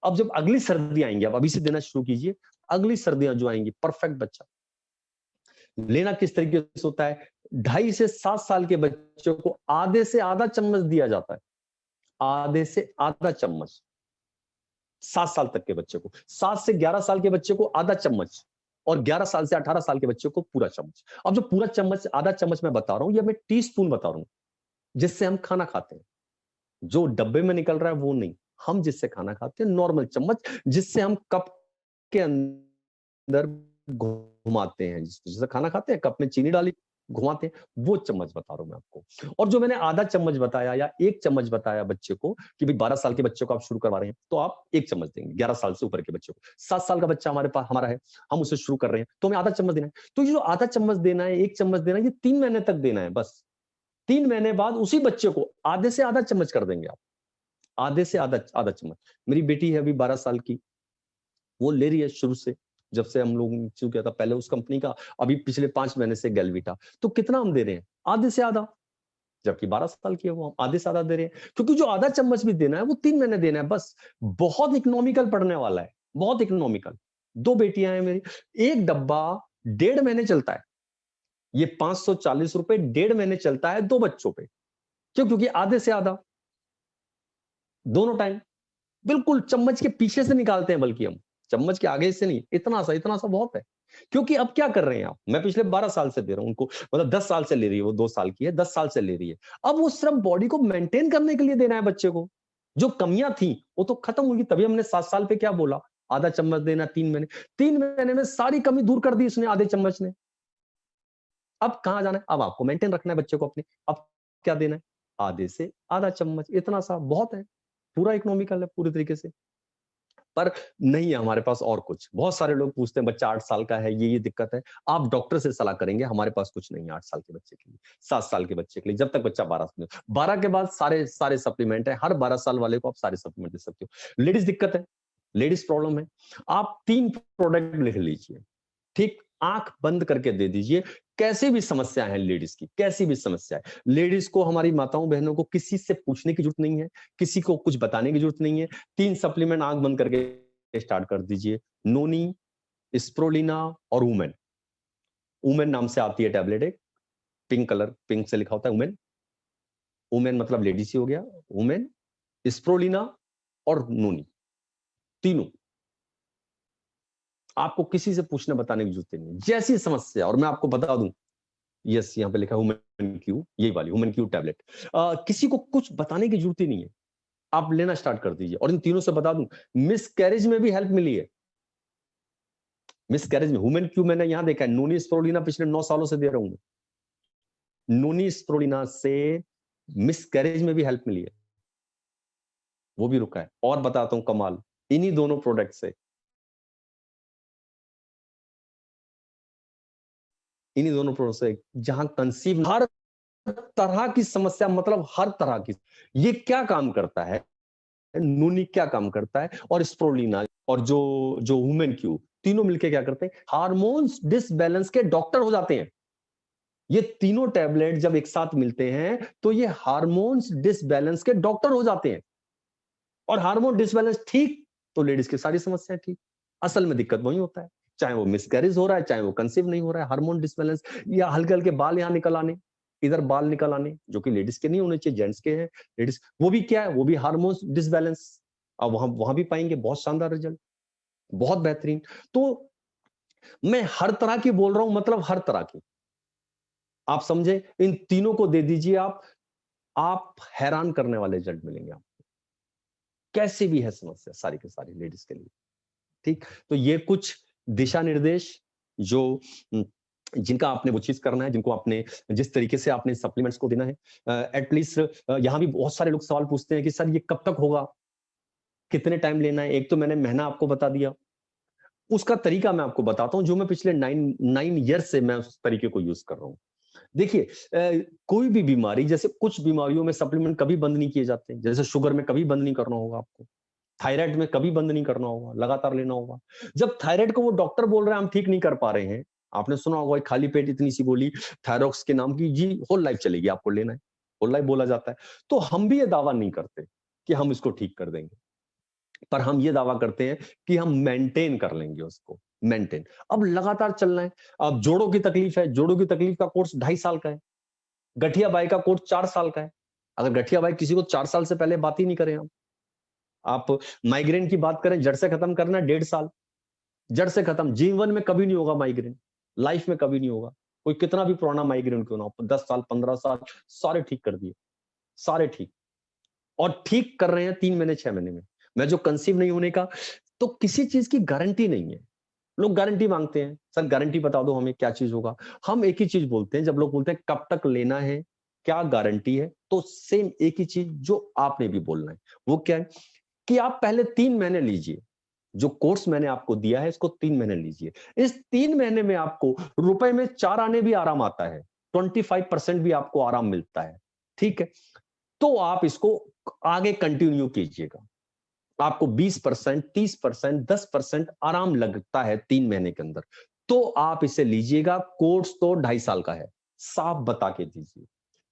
अब जब अगली सर्दी आएंगी, अब अभी से देना शुरू कीजिए, अगली सर्दियां जो आएंगी, परफेक्ट बच्चा। लेना किस तरीके से होता है, 2.5 से 7 साल के बच्चों को आधे से आधा चम्मच दिया जाता है, आधे से आधा चम्मच 7 साल तक के बच्चे को, 7 से 11 साल के बच्चे को आधा चम्मच, और 11 साल से 18 साल के बच्चे को पूरा चम्मच। अब जो पूरा चम्मच आधा चम्मच मैं बता रहा हूं, ये मैं टीस्पून बता रहा हूं, जिससे हम खाना खाते हैं। जो डब्बे में निकल रहा है वो नहीं, हम जिससे खाना खाते हैं नॉर्मल चम्मच, जिससे हम कप के अंदर घुमाते हैं, जिससे खाना खाते हैं, कप में चीनी डाली घुमाते हैं, वो चम्मच बता रहा हूं मैं आपको। और जो मैंने आधा चम्मच बताया या 1 चम्मच बताया बच्चे को, कि भाई 12 साल के बच्चे को आप शुरू करवा रहे हैं, तो आप 1 चम्मच देंगे 11 साल से ऊपर के बच्चे को। 7 साल का बच्चा हमारे पास हमारा है, हम उसे शुरू कर रहे हैं, तो हमें आधा चम्मच देना है। तो ये जो आधा चम्मच देना है, 1 चम्मच देना है, ये 3 महीने तक देना है बस। 3 महीने बाद उसी बच्चे को आधे से आधा चम्मच कर देंगे आप, आधे से आधा आधा चम्मच। मेरी बेटी है अभी 12 साल की, वो ले रही है शुरू से, जब से हम लोग शुरू किया था, पहले उस कंपनी का, अभी पिछले 5 महीने से गैलविटा। तो कितना हम दे रहे हैं, आधे से आधा, जबकि 12 साल की है वो, हम आधे से आधा दे रहे हैं। क्योंकि जो आधा चम्मच भी देना है वो 3 महीने देना है बस। बहुत इकोनॉमिकल पड़ने वाला है, बहुत इकोनॉमिकल। 2 बेटियां हैं मेरी, एक डब्बा 1.5 महीने चलता है, ये 540 रुपए 1.5 महीने चलता है 2 बच्चों पे। क्यों, क्योंकि आधे से आधा दोनों टाइम, बिल्कुल चम्मच के पीछे से निकालते हैं, बल्कि हम चम्मच के आगे से नहीं, इतना सा बहुत है। क्योंकि अब क्या कर रहे हैं आप, मैं पिछले 12 साल से दे रहा हूं उनको, मतलब 10 साल से ले रही है, वो 2 साल की है, 10 साल से ले रही है। अब वो सिर्फ बॉडी को मेंटेन करने के लिए देना है बच्चे को, जो कमियां थी वो तो खत्म होगी। तभी हमने 7 साल पे क्या बोला, आधा चम्मच देना 3 महीने, 3 महीने में सारी कमी दूर कर दी उसने, आधे चम्मच ने। अब कहां जाना है, अब आपको मेंटेन रखना है बच्चे को अपने। अब क्या देना है, आधे से आधा चम्मच, इतना सा बहुत है, पूरा इकोनॉमिकल है पूरी तरीके से। पर नहीं है हमारे पास और कुछ। बहुत सारे लोग पूछते हैं बच्चा 8 साल का है, ये दिक्कत है, आप डॉक्टर से सलाह करेंगे, हमारे पास कुछ नहीं है 8 साल के बच्चे के लिए, 7 साल के बच्चे के लिए, जब तक बच्चा 12 के बाद सारे सप्लीमेंट है, हर 12 साल वाले को आप सारे सप्लीमेंट दे सकते हो। लेडीज दिक्कत है, लेडीज प्रॉब्लम है, आप 3 प्रोडक्ट लिख लीजिए, ठीक, आंख बंद करके दे दीजिए। कैसी भी समस्या है लेडीज की, कैसी भी समस्या है, लेडीज को, हमारी माताओं बहनों को किसी से पूछने की जरूरत नहीं है, किसी को कुछ बताने की जरूरत नहीं है। 3 सप्लीमेंट आंख बंद करके स्टार्ट कर दीजिए, नोनी, स्प्रोलिना और वुमेन। वुमेन नाम से आती है टैबलेट, एक पिंक कलर, पिंक से लिखा होता है वुमेन, वुमेन मतलब लेडीज ही हो गया, वुमेन, स्प्रोलिना और नोनी, तीनों। आपको किसी से पूछने बताने की जरूरत नहीं है, जैसी समस्या। और मैं आपको बता दूं, यस यहाँ पे लिखा ह्यूमन क्यू, यही वाली ह्यूमन क्यू टैबलेट, किसी को कुछ बताने की जरूरत ही नहीं है, आप लेना स्टार्ट कर दीजिए। और इन तीनों से बता दूं, मिस कैरेज में भी हेल्प मिली है, मिस कैरेज में ह्यूमन क्यू मैंने यहां देखा है, नोनी स्प्रोलिना पिछले 9 सालों से दे रहा हूं मैं, नोनी स्प्रोलिना से मिस कैरेज में भी हेल्प मिली है, वो भी रुका है। और बताता हूं कमाल, इन्हीं दोनों प्रोडक्ट से, इन्हीं दोनों प्रोडक्ट से जहां कंसीव, हर तरह की समस्या, मतलब हर तरह की, ये क्या काम करता है, नूनी क्या काम करता है, और स्प्रोलिना और जो जो वुमेन क्यू, तीनों मिलके क्या करते हैं, हार्मोन्स डिसबैलेंस के डॉक्टर हो जाते हैं। ये तीनों टैबलेट जब एक साथ मिलते हैं तो ये हार्मोन्स डिसबैलेंस के डॉक्टर हो जाते हैं। और हार्मोन डिसबैलेंस ठीक, तो लेडीज की सारी समस्याएं ठीक। असल में दिक्कत वही होता है, चाहे वो मिसकैरेज हो रहा है, चाहे वो कंसीव नहीं हो रहा है, हार्मोन डिसबैलेंस, या हल्के हल्के बाल यहाँ निकल आने, इधर बाल निकल आने, जो कि लेडीज के नहीं होने चाहिए, जेंट्स के हैं। लेडीज वो भी क्या है, वो भी हार्मोन डिसबैलेंस, अब वहां वहां भी पाएंगे बहुत शानदार रिजल्ट, बहुत बेहतरीन। तो मैं हर तरह की बोल रहा हूं, मतलब हर तरह की, आप समझे, इन तीनों को दे दीजिए आप हैरान करने वाले रिजल्ट मिलेंगे आपको, कैसे भी है समस्या, सारी की सारी लेडीज के लिए। ठीक, तो ये कुछ दिशा निर्देश जो जिनका आपने वो चीज करना है, जिनको आपने जिस तरीके से आपने सप्लीमेंट्स को देना है। एटलीस्ट यहाँ भी बहुत सारे लोग सवाल पूछते हैं कि सर ये कब तक होगा, कितने टाइम लेना है। एक तो मैंने महीना आपको बता दिया, उसका तरीका मैं आपको बताता हूँ, जो मैं पिछले 9 ईयर से मैं उस तरीके को यूज कर रहा हूँ। देखिए कोई भी बीमारी, जैसे कुछ बीमारियों में सप्लीमेंट कभी बंद नहीं किए जाते, जैसे शुगर में कभी बंद नहीं करना होगा आपको, थायराइड में कभी बंद नहीं करना होगा, लगातार लेना होगा। जब थायराइड को वो डॉक्टर बोल रहे हैं हम ठीक नहीं कर पा रहे हैं, आपने सुना होगा एक खाली पेट इतनी सी गोली थायरॉक्स के नाम की, जी होल लाइफ चलेगी, आपको लेना है, होल लाइफ बोला जाता है। तो हम भी ये दावा नहीं करते कि हम इसको ठीक कर देंगे, पर हम ये दावा करते हैं कि हम मेंटेन कर लेंगे उसको, मेंटेन। अब लगातार चलना है। अब जोड़ों की तकलीफ है, जोड़ों की तकलीफ का कोर्स 2.5 साल का है, गठिया बाई का कोर्स 4 साल का है। अगर गठिया बाई किसी को 4 साल से पहले बात ही नहीं करें आप माइग्रेन की बात करें, जड़ से खत्म करना 1.5 साल, जड़ से खत्म, जीवन में कभी नहीं होगा माइग्रेन, लाइफ में कभी नहीं होगा। कोई कितना भी पुराना माइग्रेन क्यों ना हो, 10 साल 15 साल, सारे ठीक कर दिए, सारे ठीक। और ठीक कर रहे हैं 3 महीने 6 महीने में। मैं जो कंसीव नहीं होने का, तो किसी चीज की गारंटी नहीं है। लोग गारंटी मांगते हैं, सर गारंटी बता दो हमें क्या चीज होगा। हम एक ही चीज बोलते हैं, जब लोग बोलते हैं कब तक लेना है, क्या गारंटी है, तो सेम एक ही चीज जो आपने भी बोलना है, वो क्या है कि आप पहले 3 महीने लीजिए, जो कोर्स मैंने आपको दिया है इसको 3 महीने लीजिए। इस 3 महीने में आपको रुपए में 4 आने भी आराम आता है, 25% भी आपको आराम मिलता है, ठीक है। तो आप इसको आगे कंटिन्यू कीजिएगा, आपको 20%, 30%, 10% आराम लगता है 3 महीने के अंदर, तो आप इसे लीजिएगा। कोर्स तो 2.5 साल का है, साफ बता के दीजिए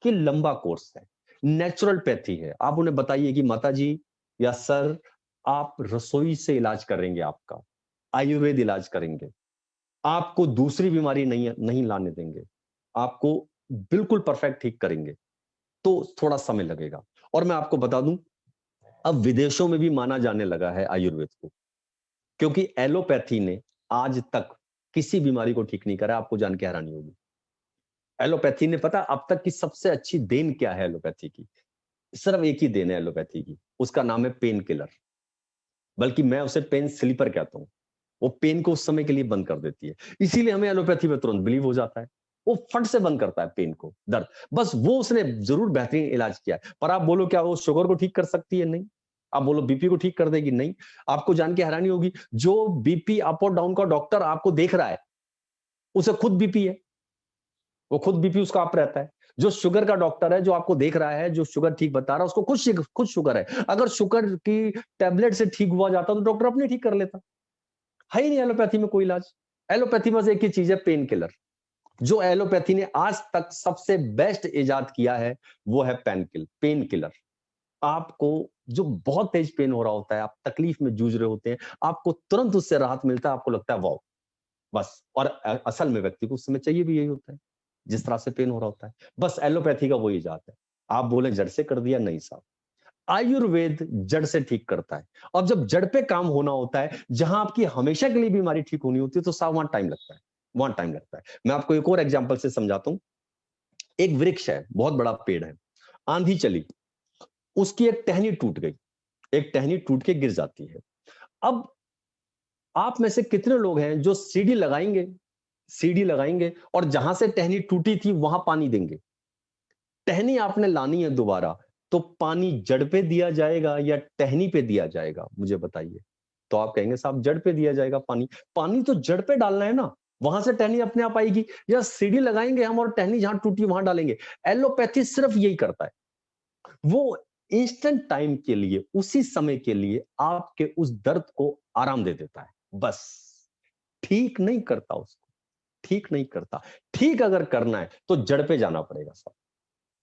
कि लंबा कोर्स है, नेचुरल पैथी है। आप उन्हें बताइए कि माता जी या सर आप रसोई से इलाज करेंगे, आपका आयुर्वेद इलाज करेंगे, आपको दूसरी बीमारी नहीं नहीं लाने देंगे, आपको बिल्कुल परफेक्ट ठीक करेंगे, तो थोड़ा समय लगेगा। और मैं आपको बता दूं, अब विदेशों में भी माना जाने लगा है आयुर्वेद को, क्योंकि एलोपैथी ने आज तक किसी बीमारी को ठीक नहीं करा। आपको जान के हैरानी होगी, एलोपैथी ने, पता अब तक की सबसे अच्छी देन क्या है एलोपैथी की? सिर्फ एक ही देन है एलोपैथी की, उसका नाम है पेन किलर। बल्कि मैं उसे पेन स्लीपर कहता हूं। वो पेन को उस समय के लिए बंद कर देती है, इसीलिए हमें एलोपैथी में तुरंत बिलीव हो जाता है। वो फट से बंद करता है पेन को, दर्द। बस वो उसने जरूर बेहतरीन इलाज किया है, पर आप बोलो क्या वो शुगर को ठीक कर सकती है? नहीं। आप बोलो बीपी को ठीक कर देगी? नहीं। आपको जान के हैरानी होगी, जो बीपी अप और डाउन का डॉक्टर आपको देख रहा है, उसे खुद बीपी है, वो खुद बीपी उसका अप रहता है। जो शुगर का डॉक्टर है, जो आपको देख रहा है, जो शुगर ठीक बता रहा है, उसको खुद शुगर है। अगर शुगर की टेबलेट से ठीक हुआ जाता तो डॉक्टर अपने ठीक कर लेता। है ही नहीं एलोपैथी में कोई इलाज। एलोपैथी में एक ही चीज है, पेन किलर। जो एलोपैथी ने आज तक सबसे बेस्ट इजाद किया है, वो है पेन किलर। आपको जो बहुत तेज पेन हो रहा होता है, आप तकलीफ में जूझ रहे होते हैं, आपको तुरंत उससे राहत मिलता है, आपको लगता है वाओ, बस। और असल में व्यक्ति को उस समय चाहिए भी यही होता है, जिस तरह से पेन हो रहा होता है। बस एलोपैथी का वही इजाद है। आप बोले जड़ से कर दिया, नहीं साहब, आयुर्वेद जड़ से ठीक करता है। और जब जड़ पे काम होना होता है, जहां आपकी हमेशा के लिए बीमारी ठीक होनी होती है, तो साहब वहां टाइम लगता है, वहां टाइम लगता है। मैं आपको एक और एग्जांपल से समझाता हूं। एक वृक्ष है, बहुत बड़ा पेड़ है, आंधी चली, उसकी एक टहनी टूट गई, एक टहनी टूट के गिर जाती है। अब आप में से कितने लोग हैं जो सीढ़ी लगाएंगे, सीढ़ी लगाएंगे और जहां से टहनी टूटी थी वहां पानी देंगे? टहनी आपने लानी है दोबारा, तो पानी जड़ पे दिया जाएगा या टहनी पे दिया जाएगा, मुझे बताइए। तो आप कहेंगे साहब जड़ पे दिया जाएगा पानी। पानी तो जड़ पे डालना है ना, वहां से टहनी अपने आप आएगी, या सीढ़ी लगाएंगे हम और टहनी जहां टूटी वहां डालेंगे? एलोपैथी सिर्फ यही करता है, वो इंस्टेंट टाइम के लिए, उसी समय के लिए आपके उस दर्द को आराम दे देता है, बस। ठीक नहीं करता उसको, ठीक नहीं करता। ठीक अगर करना है तो जड़ पे जाना पड़ेगा साहब,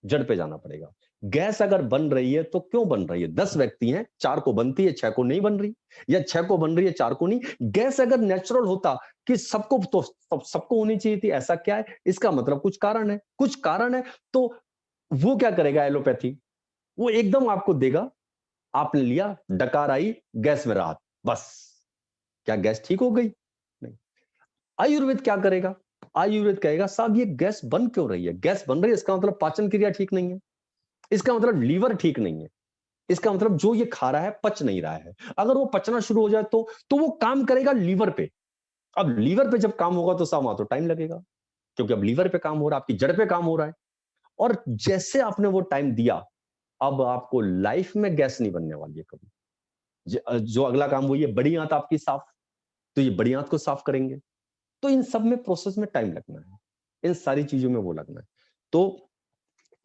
जड़ पे जाना पड़ेगा। गैस अगर बन रही है तो क्यों बन रही है? 10 व्यक्ति हैं, 4 को बनती है, 6 को नहीं बन रही, या 6 को बन रही है, 4 को नहीं। गैस अगर नेचुरल होता कि सबको, तो सबको होनी चाहिए थी, ऐसा क्या है? इसका मतलब कुछ कारण है, कुछ कारण है। तो वो क्या करेगा एलोपैथी? वो एकदम आपको देगा, आपने लिया, डकार आई, गैस में राहत, बस। क्या गैस ठीक हो गई? नहीं। आयुर्वेद क्या करेगा? आयुर्वेद कहेगा साहब ये गैस बन क्यों रही है? गैस बन रही है, इसका मतलब पाचन क्रिया ठीक नहीं है, इसका मतलब लीवर ठीक नहीं है, इसका मतलब जो ये खा रहा है पच नहीं रहा है। अगर वो पचना शुरू हो जाए तो वो काम करेगा लीवर पे। अब लीवर पे जब काम होगा तो साहब वहां तो टाइम लगेगा, क्योंकि अब लीवर पे काम हो रहा है, आपकी जड़ पे काम हो रहा है। और जैसे आपने वो टाइम दिया, अब आपको लाइफ में गैस नहीं बनने वाली है कभी। जो अगला काम वो, ये बड़ी आंत आपकी साफ, तो ये बड़ी आंत को साफ करेंगे। तो इन सब में प्रोसेस में टाइम लगना है, इन सारी चीजों में वो लगना है। तो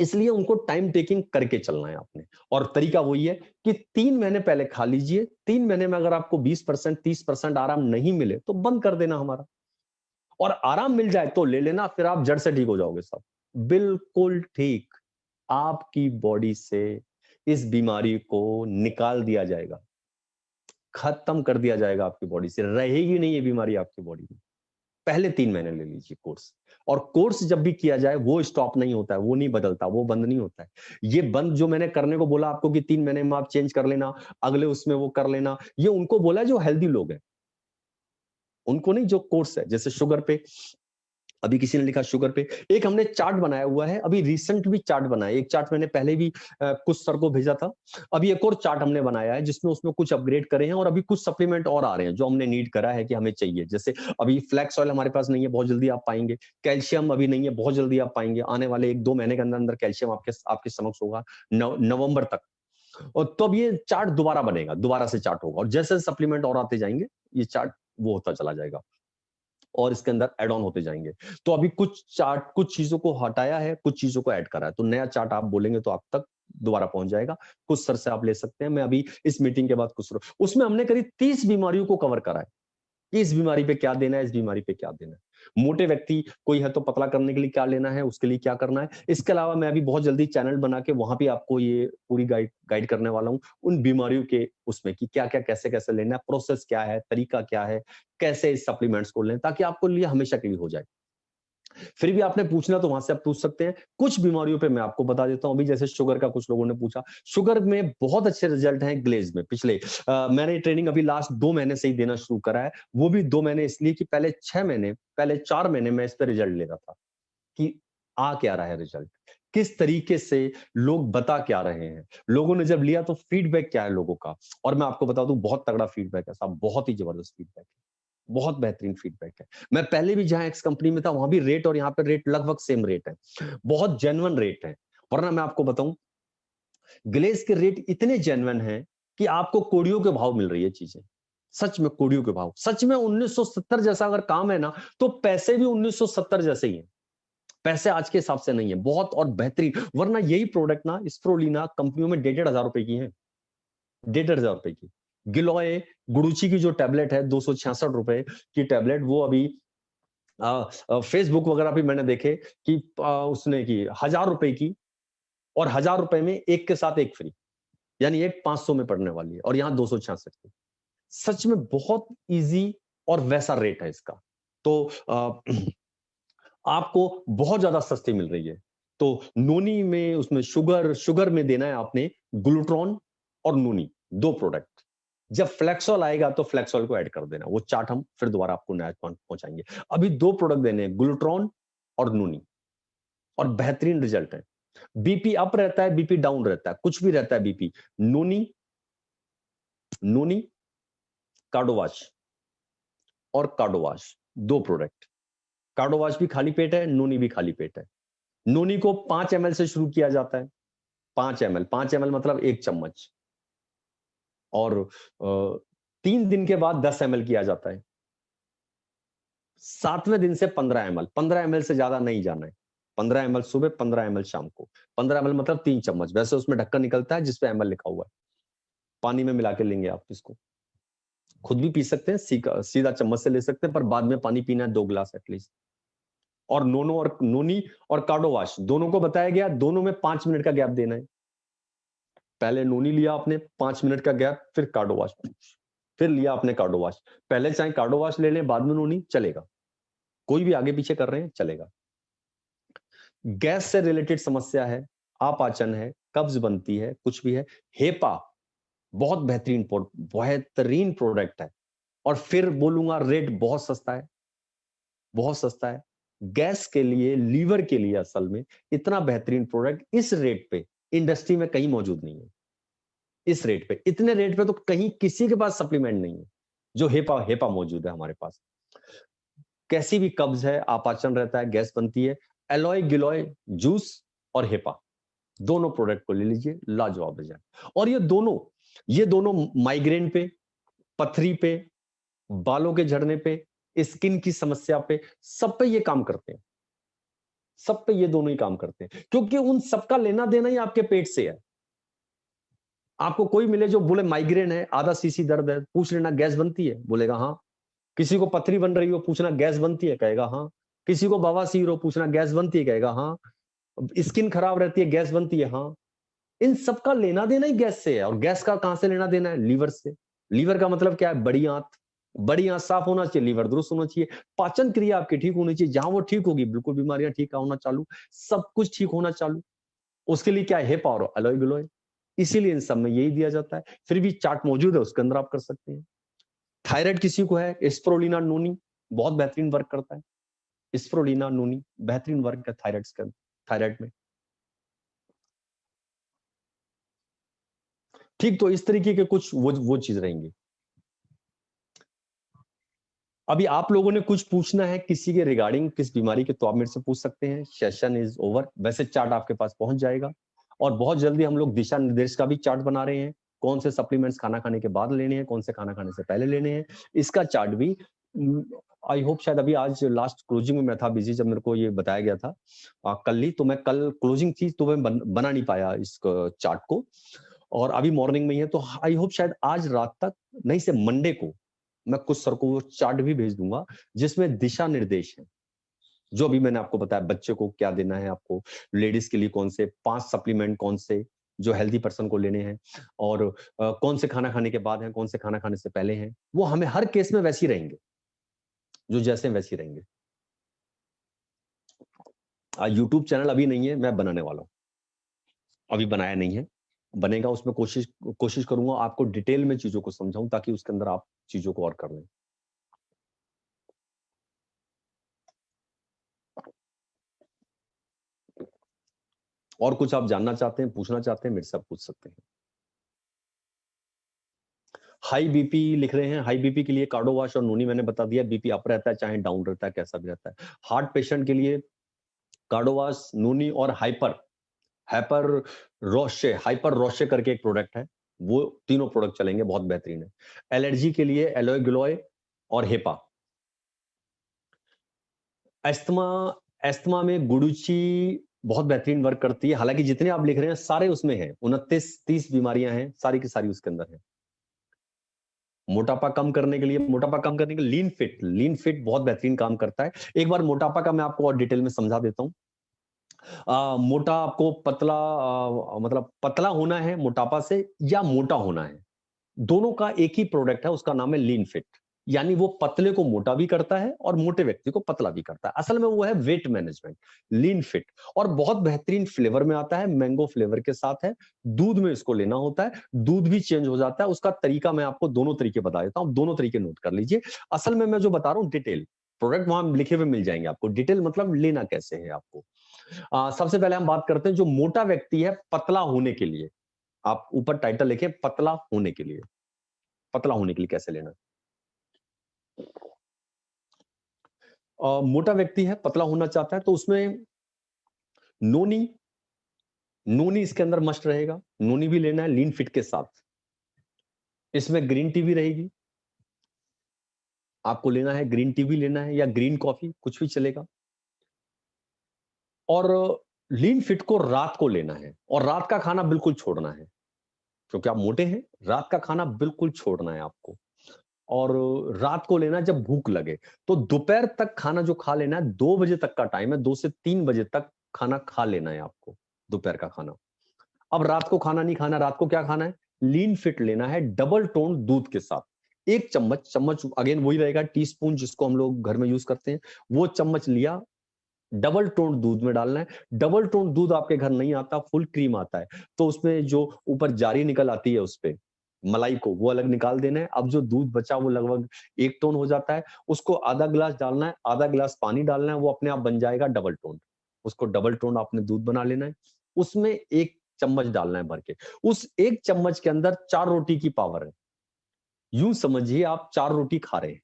इसलिए उनको टाइम टेकिंग करके चलना है आपने, और तरीका वही है कि 3 महीने पहले खा लीजिए। 3 महीने में अगर आपको 20% 30% आराम नहीं मिले तो बंद कर देना हमारा, और आराम मिल जाए तो ले लेना, फिर आप जड़ से ठीक हो जाओगे सब, बिल्कुल ठीक। आपकी बॉडी से इस बीमारी को निकाल दिया जाएगा, खत्म कर दिया जाएगा, आपकी बॉडी से रहेगी नहीं ये बीमारी आपकी बॉडी में। पहले 3 महीने ले लीजिए कोर्स, और कोर्स जब भी किया जाए वो स्टॉप नहीं होता है, वो नहीं बदलता, वो बंद नहीं होता है। ये बंद जो मैंने करने को बोला आपको कि 3 महीने में आप चेंज कर लेना, अगले उसमें वो कर लेना, ये उनको बोला है जो हेल्दी लोग हैं, उनको नहीं जो कोर्स है। जैसे शुगर पे, अभी किसी ने लिखा शुगर पे, एक हमने चार्ट बनाया हुआ है, अभी रिसेंट भी चार्ट बनाया, एक चार्ट मैंने पहले भी कुछ सर को भेजा था, अभी एक और चार्ट हमने बनाया है जिसमें उसमें कुछ अपग्रेड करे हैं, और अभी कुछ सप्लीमेंट और आ रहे हैं जो हमने नीड करा है कि हमें चाहिए। जैसे अभी फ्लैक्स ऑयल हमारे पास नहीं है, बहुत जल्दी आप पाएंगे। कैल्शियम अभी नहीं है, बहुत जल्दी आप पाएंगे, आने वाले 1-2 महीने के अंदर अंदर कैल्शियम आपके समक्ष होगा, नवंबर तक। और तब ये चार्ट दोबारा बनेगा, दोबारा से चार्ट होगा, और जैसे सप्लीमेंट और आते जाएंगे ये चार्ट वो होता चला जाएगा, और इसके अंदर एड ऑन होते जाएंगे। तो अभी कुछ चार्ट, कुछ चीजों को हटाया है, कुछ चीजों को ऐड करा है, तो नया चार्ट आप बोलेंगे तो आप तक दोबारा पहुंच जाएगा। कुछ सर से आप ले सकते हैं, मैं अभी इस मीटिंग के बाद कुछ उसमें हमने करीब 30 बीमारियों को कवर करा है कि इस बीमारी पे क्या देना है, इस बीमारी पे क्या देना है। मोटे व्यक्ति कोई है तो पतला करने के लिए क्या लेना है, उसके लिए क्या करना है। इसके अलावा मैं अभी बहुत जल्दी चैनल बना के वहां पे आपको ये पूरी गाइड करने वाला हूँ उन बीमारियों के उसमें कि क्या क्या कैसे कैसे लेना है, प्रोसेस क्या है, तरीका क्या है, कैसे इस सप्लीमेंट्स को लें, ताकि आपको लिए हमेशा के लिए हो जाए। फिर भी आपने पूछना तो वहां से आप पूछ सकते हैं। कुछ बीमारियों पे मैं आपको बता देता हूं, अभी जैसे शुगर का कुछ लोगों ने पूछा, शुगर में बहुत अच्छे रिजल्ट हैं ग्लेज में। पिछले मैंने ट्रेनिंग अभी लास्ट 2 महीने से ही देना शुरू करा है, वो भी 2 महीने इसलिए कि पहले 6 महीने, पहले 4 महीने में इस पर रिजल्ट ले रहा था कि आ क्या रहा है रिजल्ट, किस तरीके से लोग बता क्या रहे हैं, लोगों ने जब लिया तो फीडबैक क्या है लोगों का। और मैं आपको बता दूं बहुत तगड़ा फीडबैक है साहब, बहुत ही जबरदस्त फीडबैक है, बहुत बेहतरीन फीडबैक है। मैं पहले भी जहां एक्स कंपनी में था वहां भी रेट और यहाँ पे रेट लगभग सेम रेट है, बहुत जेन्युइन रेट है। वरना मैं आपको बताऊं ग्लेज के रेट इतने जेन्युइन हैं कि आपको कोड़ियों के भाव मिल रही है चीजें, सच में कोड़ियों के भाव। सच में 1970 जैसा अगर काम है ना तो पैसे भी 1970 जैसे ही हैं, पैसे आज के हिसाब से नहीं है, बहुत और बेहतरीन। वरना यही प्रोडक्ट ना स्प्रोलीना कंपनियों में 1,500 रुपए की है, 1,500 रुपए की। गिलोय गुडुची की जो टैबलेट है 266 रुपए की टैबलेट, वो अभी फेसबुक वगैरह पे मैंने देखे कि उसने की 1,000 रुपए की, और 1,000 रुपए में एक के साथ एक फ्री, यानी एक 500 में पड़ने वाली है, और यहाँ 266 की। सच में बहुत इजी और वैसा रेट है इसका, तो आपको बहुत ज्यादा सस्ती मिल रही है। तो नोनी में उसमें शुगर में देना है आपने ग्लूट्रॉन और नोनी, 2 प्रोडक्ट। जब फ्लेक्सॉल आएगा तो फ्लेक्सॉल को ऐड कर देना, वो चार्ट हम फिर दोबारा आपको नया पहुंचाएंगे। अभी 2 प्रोडक्ट देने हैं, ग्लूट्रॉन और नोनी, और बेहतरीन रिजल्ट है। बीपी अप रहता है, बीपी डाउन रहता है, कुछ भी रहता है बीपी, नोनी, नोनी कार्डोवाश और कार्डोवाश, 2 प्रोडक्ट। कार्डोवाश भी खाली पेट है, नोनी भी खाली पेट है। नोनी को 5 ml से शुरू किया जाता है, 5 ml, 5 ml मतलब 1 चम्मच, और 3 दिन के बाद 10 ml किया जाता है, 7वें दिन से 15 ml, 15 ml से ज्यादा नहीं जाना है। 15 ml सुबह, 15 ml शाम को। 15 ml मतलब 3 चम्मच, वैसे उसमें ढक्कन निकलता है जिसपे ml लिखा हुआ है, पानी में मिला के लेंगे आप इसको। खुद भी पी सकते हैं, सीधा चम्मच से ले सकते हैं, पर बाद में पानी पीना है 2 गिलास एटलीस्ट। और नोनी और कार्डोवाश दोनों को बताया गया, दोनों में 5 मिनट का गैप देना है। पहले नोनी लिया आपने 5 मिनट का गैप, फिर कार्डोवाश, फिर लिया आपने कार्डोवाश। पहले चाहे कार्डोवाश ले लें बाद में नोनी, चलेगा, कोई भी आगे पीछे कर रहे हैं चलेगा। गैस से रिलेटेड समस्या है, आपाचन है, कब्ज बनती है, कुछ भी है, हेपा बहुत बेहतरीन प्रोडक्ट है। और फिर बोलूंगा रेट बहुत सस्ता है, बहुत सस्ता है। गैस के लिए, लीवर के लिए असल में इतना बेहतरीन प्रोडक्ट इस रेट पे इंडस्ट्री में कहीं मौजूद नहीं है। इस रेट पे, इतने रेट पे तो कहीं किसी के पास सप्लीमेंट नहीं है जो हेपा हेपा मौजूद है हमारे पास। कैसी भी कब्ज है, आपाचन रहता है, गैस बनती है, एलॉय गिलॉय जूस और हेपा, दोनों प्रोडक्ट को ले लीजिए, लाजवाब रिजल्ट। और ये दोनों माइग्रेन पे, पथरी पे, बालों के झड़ने पे, स्किन की समस्या पे, सब पे ये काम करते हैं। सब पे ये दोनों ही काम करते हैं, क्योंकि उन सबका लेना देना ही आपके पेट से है। आपको कोई मिले जो बोले माइग्रेन है, आधा सीसी दर्द है, पूछ लेना गैस बनती है, बोलेगा हाँ। किसी को पथरी बन रही हो, पूछना गैस बनती है, कहेगा हाँ। किसी को बवासीर हो, पूछना गैस बनती है, कहेगा हाँ। स्किन खराब रहती है, गैस बनती है, हाँ। इन सबका लेना देना ही गैस से है। और गैस का कहां से लेना देना है? लीवर से। लीवर का मतलब क्या है? बड़ी आंत। बड़ी आंत साफ होना चाहिए, लीवर दुरुस्त होना चाहिए, पाचन क्रिया आपकी ठीक होनी चाहिए। जहां वो ठीक होगी, बिल्कुल बीमारियां ठीक होना चालू, सब कुछ ठीक होना चालू। उसके लिए क्या है? हेपा और एलोय गिलोय। इसीलिए इन सब में यही दिया जाता है। फिर भी चार्ट मौजूद है, उसके अंदर आप कर सकते हैं। थायराइड किसी को है, स्प्रोलिना नोनी बहुत बेहतरीन वर्क करता है। स्प्रोलिना नोनी बेहतरीन वर्क है थायराइड के, थायराइड में। ठीक, तो इस तरीके के कुछ वो चीज रहेंगी। अभी आप लोगों ने कुछ पूछना है किसी के रिगार्डिंग किस बीमारी के, तो आप मेरे से पूछ सकते हैं। Session is over. वैसे चार्ट आपके पास पहुंच जाएगा, और बहुत जल्दी हम लोग दिशा निर्देश का भी चार्ट बना रहे हैं। कौन से सप्लीमेंट्स खाना खाने के बाद लेने हैं, कौन से खाना खाने से पहले लेने हैं, इसका चार्ट भी। आई होप शायद अभी आज लास्ट क्लोजिंग में मैं था बिजी, जब मेरे को ये बताया गया था कल ही, तो मैं कल क्लोजिंग थी तो मैं बना नहीं पाया इस चार्ट को, और अभी मॉर्निंग में ही है। तो आई होप शायद आज रात तक, नहीं से मंडे को मैं कुछ सर को वो चार्ट भी भेज दूंगा, जिसमें दिशा निर्देश है, जो अभी मैंने आपको बताया। बच्चे को क्या देना है आपको, लेडीज के लिए कौन से 5 सप्लीमेंट, कौन से जो हेल्दी पर्सन को लेने हैं, और कौन से खाना खाने के बाद हैं, कौन से खाना खाने से पहले हैं, वो हमें हर केस में वैसे ही रहेंगे, जो जैसे वैसे ही रहेंगे। यूट्यूब चैनल अभी नहीं है, मैं बनाने वाला हूँ, अभी बनाया नहीं है, बनेगा। उसमें कोशिश करूंगा आपको डिटेल में चीजों को समझाऊं, ताकि उसके अंदर आप चीजों को और कर लें। और कुछ आप जानना चाहते हैं, पूछना चाहते हैं, मेरे से आप पूछ सकते हैं। हाई बीपी लिख रहे हैं। हाई बीपी के लिए कार्डोवाश और नोनी मैंने बता दिया। बीपी अप रहता है चाहे डाउन रहता है, कैसा भी रहता है। हार्ट पेशेंट के लिए कार्डोवाश, नोनी और हाइपर रोशे, हाइपर रोशे करके एक प्रोडक्ट है, वो तीनों प्रोडक्ट चलेंगे, बहुत बेहतरीन है। एलर्जी के लिए एलोय गिलोय और हेपा। एस्थमा, एस्थमा में गुडुची बहुत बेहतरीन वर्क करती है। हालांकि जितने आप लिख रहे हैं सारे उसमें हैं, 29-30 बीमारियां हैं, सारी की सारी उसके अंदर है। मोटापा कम करने के लिए, लीन फिट बहुत बेहतरीन काम करता है। एक बार मोटापा का मैं आपको और डिटेल में समझा देता हूँ। मोटा आपको पतला, मतलब पतला होना है मोटापा से, या मोटा होना है, दोनों का एक ही प्रोडक्ट है, उसका नाम है लीन फिट। यानी वो पतले को मोटा भी करता है और मोटे व्यक्ति को पतला भी करता है। असल में वो है वेट मैनेजमेंट, लीन फिट। और बहुत बेहतरीन फ्लेवर में आता है, मैंगो फ्लेवर के साथ है। दूध में इसको लेना होता है, दूध भी चेंज हो जाता है। उसका तरीका मैं आपको दोनों तरीके बता देता हूं, दोनों तरीके नोट कर लीजिए। असल में मैं जो बता रहा हूँ डिटेल, प्रोडक्ट वहां लिखे हुए मिल जाएंगे आपको। डिटेल मतलब लेना कैसे है आपको। सबसे पहले हम बात करते हैं जो मोटा व्यक्ति है पतला होने के लिए। आप ऊपर टाइटल लिखे पतला होने के लिए। पतला होने के लिए कैसे लेना। मोटा व्यक्ति है, पतला होना चाहता है, तो उसमें नोनी, नोनी इसके अंदर मस्ट रहेगा। नोनी भी लेना है लीन फिट के साथ। इसमें ग्रीन टी भी रहेगी, आपको लेना है ग्रीन टी भी लेना है, या ग्रीन कॉफी, कुछ भी चलेगा। और लीन फिट को रात को लेना है, और रात का खाना बिल्कुल छोड़ना है, क्योंकि आप मोटे हैं। रात का खाना बिल्कुल छोड़ना है आपको, और रात को लेना जब भूख लगे। तो दोपहर तक खाना जो खा लेना है, 2 बजे तक का टाइम है, 2 से 3 बजे तक खाना खा लेना है आपको, दोपहर का खाना। अब रात को खाना नहीं खाना। रात को क्या खाना है? लीन फिट लेना है डबल टोन दूध के साथ। 1 चम्मच, चम्मच अगेन वही रहेगा, टीस्पून जिसको हम लोग घर में यूज करते हैं, वो चम्मच लिया, डबल टोन दूध में डालना है। डबल टोन दूध आपके घर नहीं आता, फुल क्रीम आता है, तो उसमें जो ऊपर जारी निकल आती है, उस पे मलाई को वो अलग निकाल देना है। अब जो दूध बचा वो लगभग 1 टोन हो जाता है, उसको आधा गिलास डालना है, आधा गिलास पानी डालना है, वो अपने आप बन जाएगा डबल टोन। उसको डबल टोन आपने दूध बना लेना है। उसमें 1 चम्मच डालना है भर के। उस 1 चम्मच के अंदर 4 रोटी की पावर है। यूं समझिए आप 4 रोटी खा रहे हैं,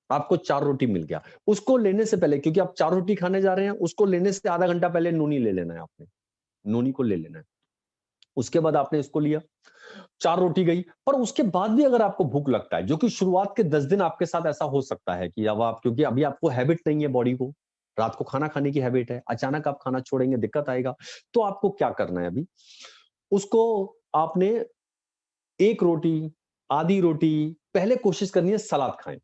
आपको 4 रोटी मिल गया। उसको लेने से पहले, क्योंकि आप 4 रोटी खाने जा रहे हैं, उसको लेने से आधा घंटा पहले नूनी ले लेना है आपने, नूनी को ले लेना है। उसके बाद आपने इसको लिया, 4 रोटी गई। पर उसके बाद भी अगर आपको भूख लगता है, जो कि शुरुआत के 10 दिन आपके साथ ऐसा हो सकता है कि अब आप, क्योंकि अभी आपको हैबिट नहीं है बॉडी को, रात को खाना खाने की हैबिट है, अचानक आप खाना छोड़ेंगे दिक्कत आएगा। तो आपको क्या करना है अभी, उसको आपने 1 रोटी, आधी रोटी, पहले कोशिश करनी है सलाद खाएँ।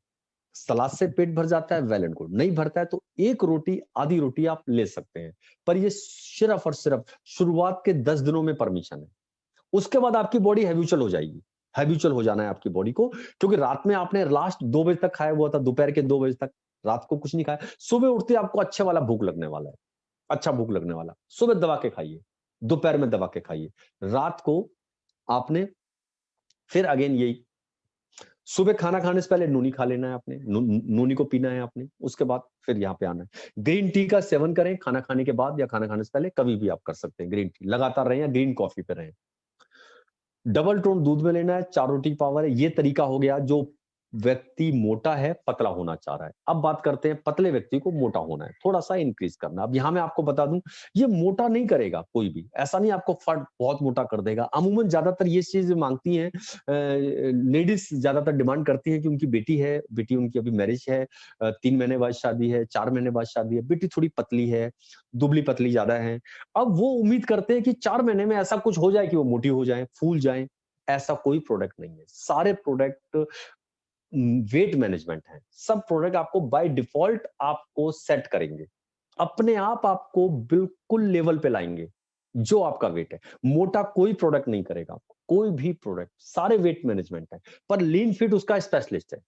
सलाद से पेट भर जाता है, वेल एंड गुड। नहीं भरता है तो 1 रोटी, आधी रोटी आप ले सकते हैं। पर ये सिर्फ और सिर्फ शुरुआत के 10 दिनों में परमिशन है। उसके बाद आपकी बॉडी हैबिचुअल हो जाएगी। हैबिचुअल हो जाना है आपकी बॉडी को, क्योंकि रात में आपने लास्ट 2 बजे तक खाया हुआ था, दोपहर के 2 बजे तक, रात को कुछ नहीं खाया। सुबह उठते ही आपको अच्छे वाला भूख लगने वाला है, अच्छा भूख लगने वाला। सुबह दबा के खाइए, दोपहर में दबा के खाइए। रात को आपने फिर अगेन यही, सुबह खाना खाने से पहले नूनी खा लेना है आपने, नूनी को पीना है आपने, उसके बाद फिर यहाँ पे आना है। ग्रीन टी का सेवन करें खाना खाने के बाद या खाना खाने से पहले, कभी भी आप कर सकते हैं। ग्रीन टी लगातार रहें या ग्रीन कॉफी पे रहें। डबल टोन दूध में लेना है, 4 रोटी पावर है। ये तरीका हो गया जो व्यक्ति मोटा है, पतला होना चाह रहा है। अब बात करते हैं पतले व्यक्ति को मोटा होना है, थोड़ा-सा इंक्रीज़ करना। अब यहाँ मैं आपको बता दूँ, ये मोटा नहीं करेगा कोई भी, ऐसा नहीं आपको फट बहुत मोटा कर देगा। अमूमन ज़्यादातर ये चीज़ माँगती हैं, लेडीज़ ज़्यादातर डिमांड करती हैं कि उनकी बेटी है, बेटी उनकी अभी मैरिज है, 3 महीने बाद शादी है, 4 महीने बाद शादी है, बेटी थोड़ी पतली है, दुबली-पतली ज़्यादा है। अब वो उम्मीद करते हैं कि 4 महीने में ऐसा कुछ हो जाए कि वो मोटी हो जाएँ, फूल जाएँ, ऐसा कोई प्रोडक्ट नहीं है। सारे प्रोडक्ट वेट मैनेजमेंट है। सब प्रोडक्ट आपको बाय डिफॉल्ट आपको सेट करेंगे। अपने आप आपको बिल्कुल लेवल पे लाएँगे, जो आपका वेट है। मोटा कोई प्रोडक्ट नहीं करेगा आपको, कोई भी प्रोडक्ट, सारे वेट मैनेजमेंट है। पर लीन फिट उसका स्पेशलिस्ट है।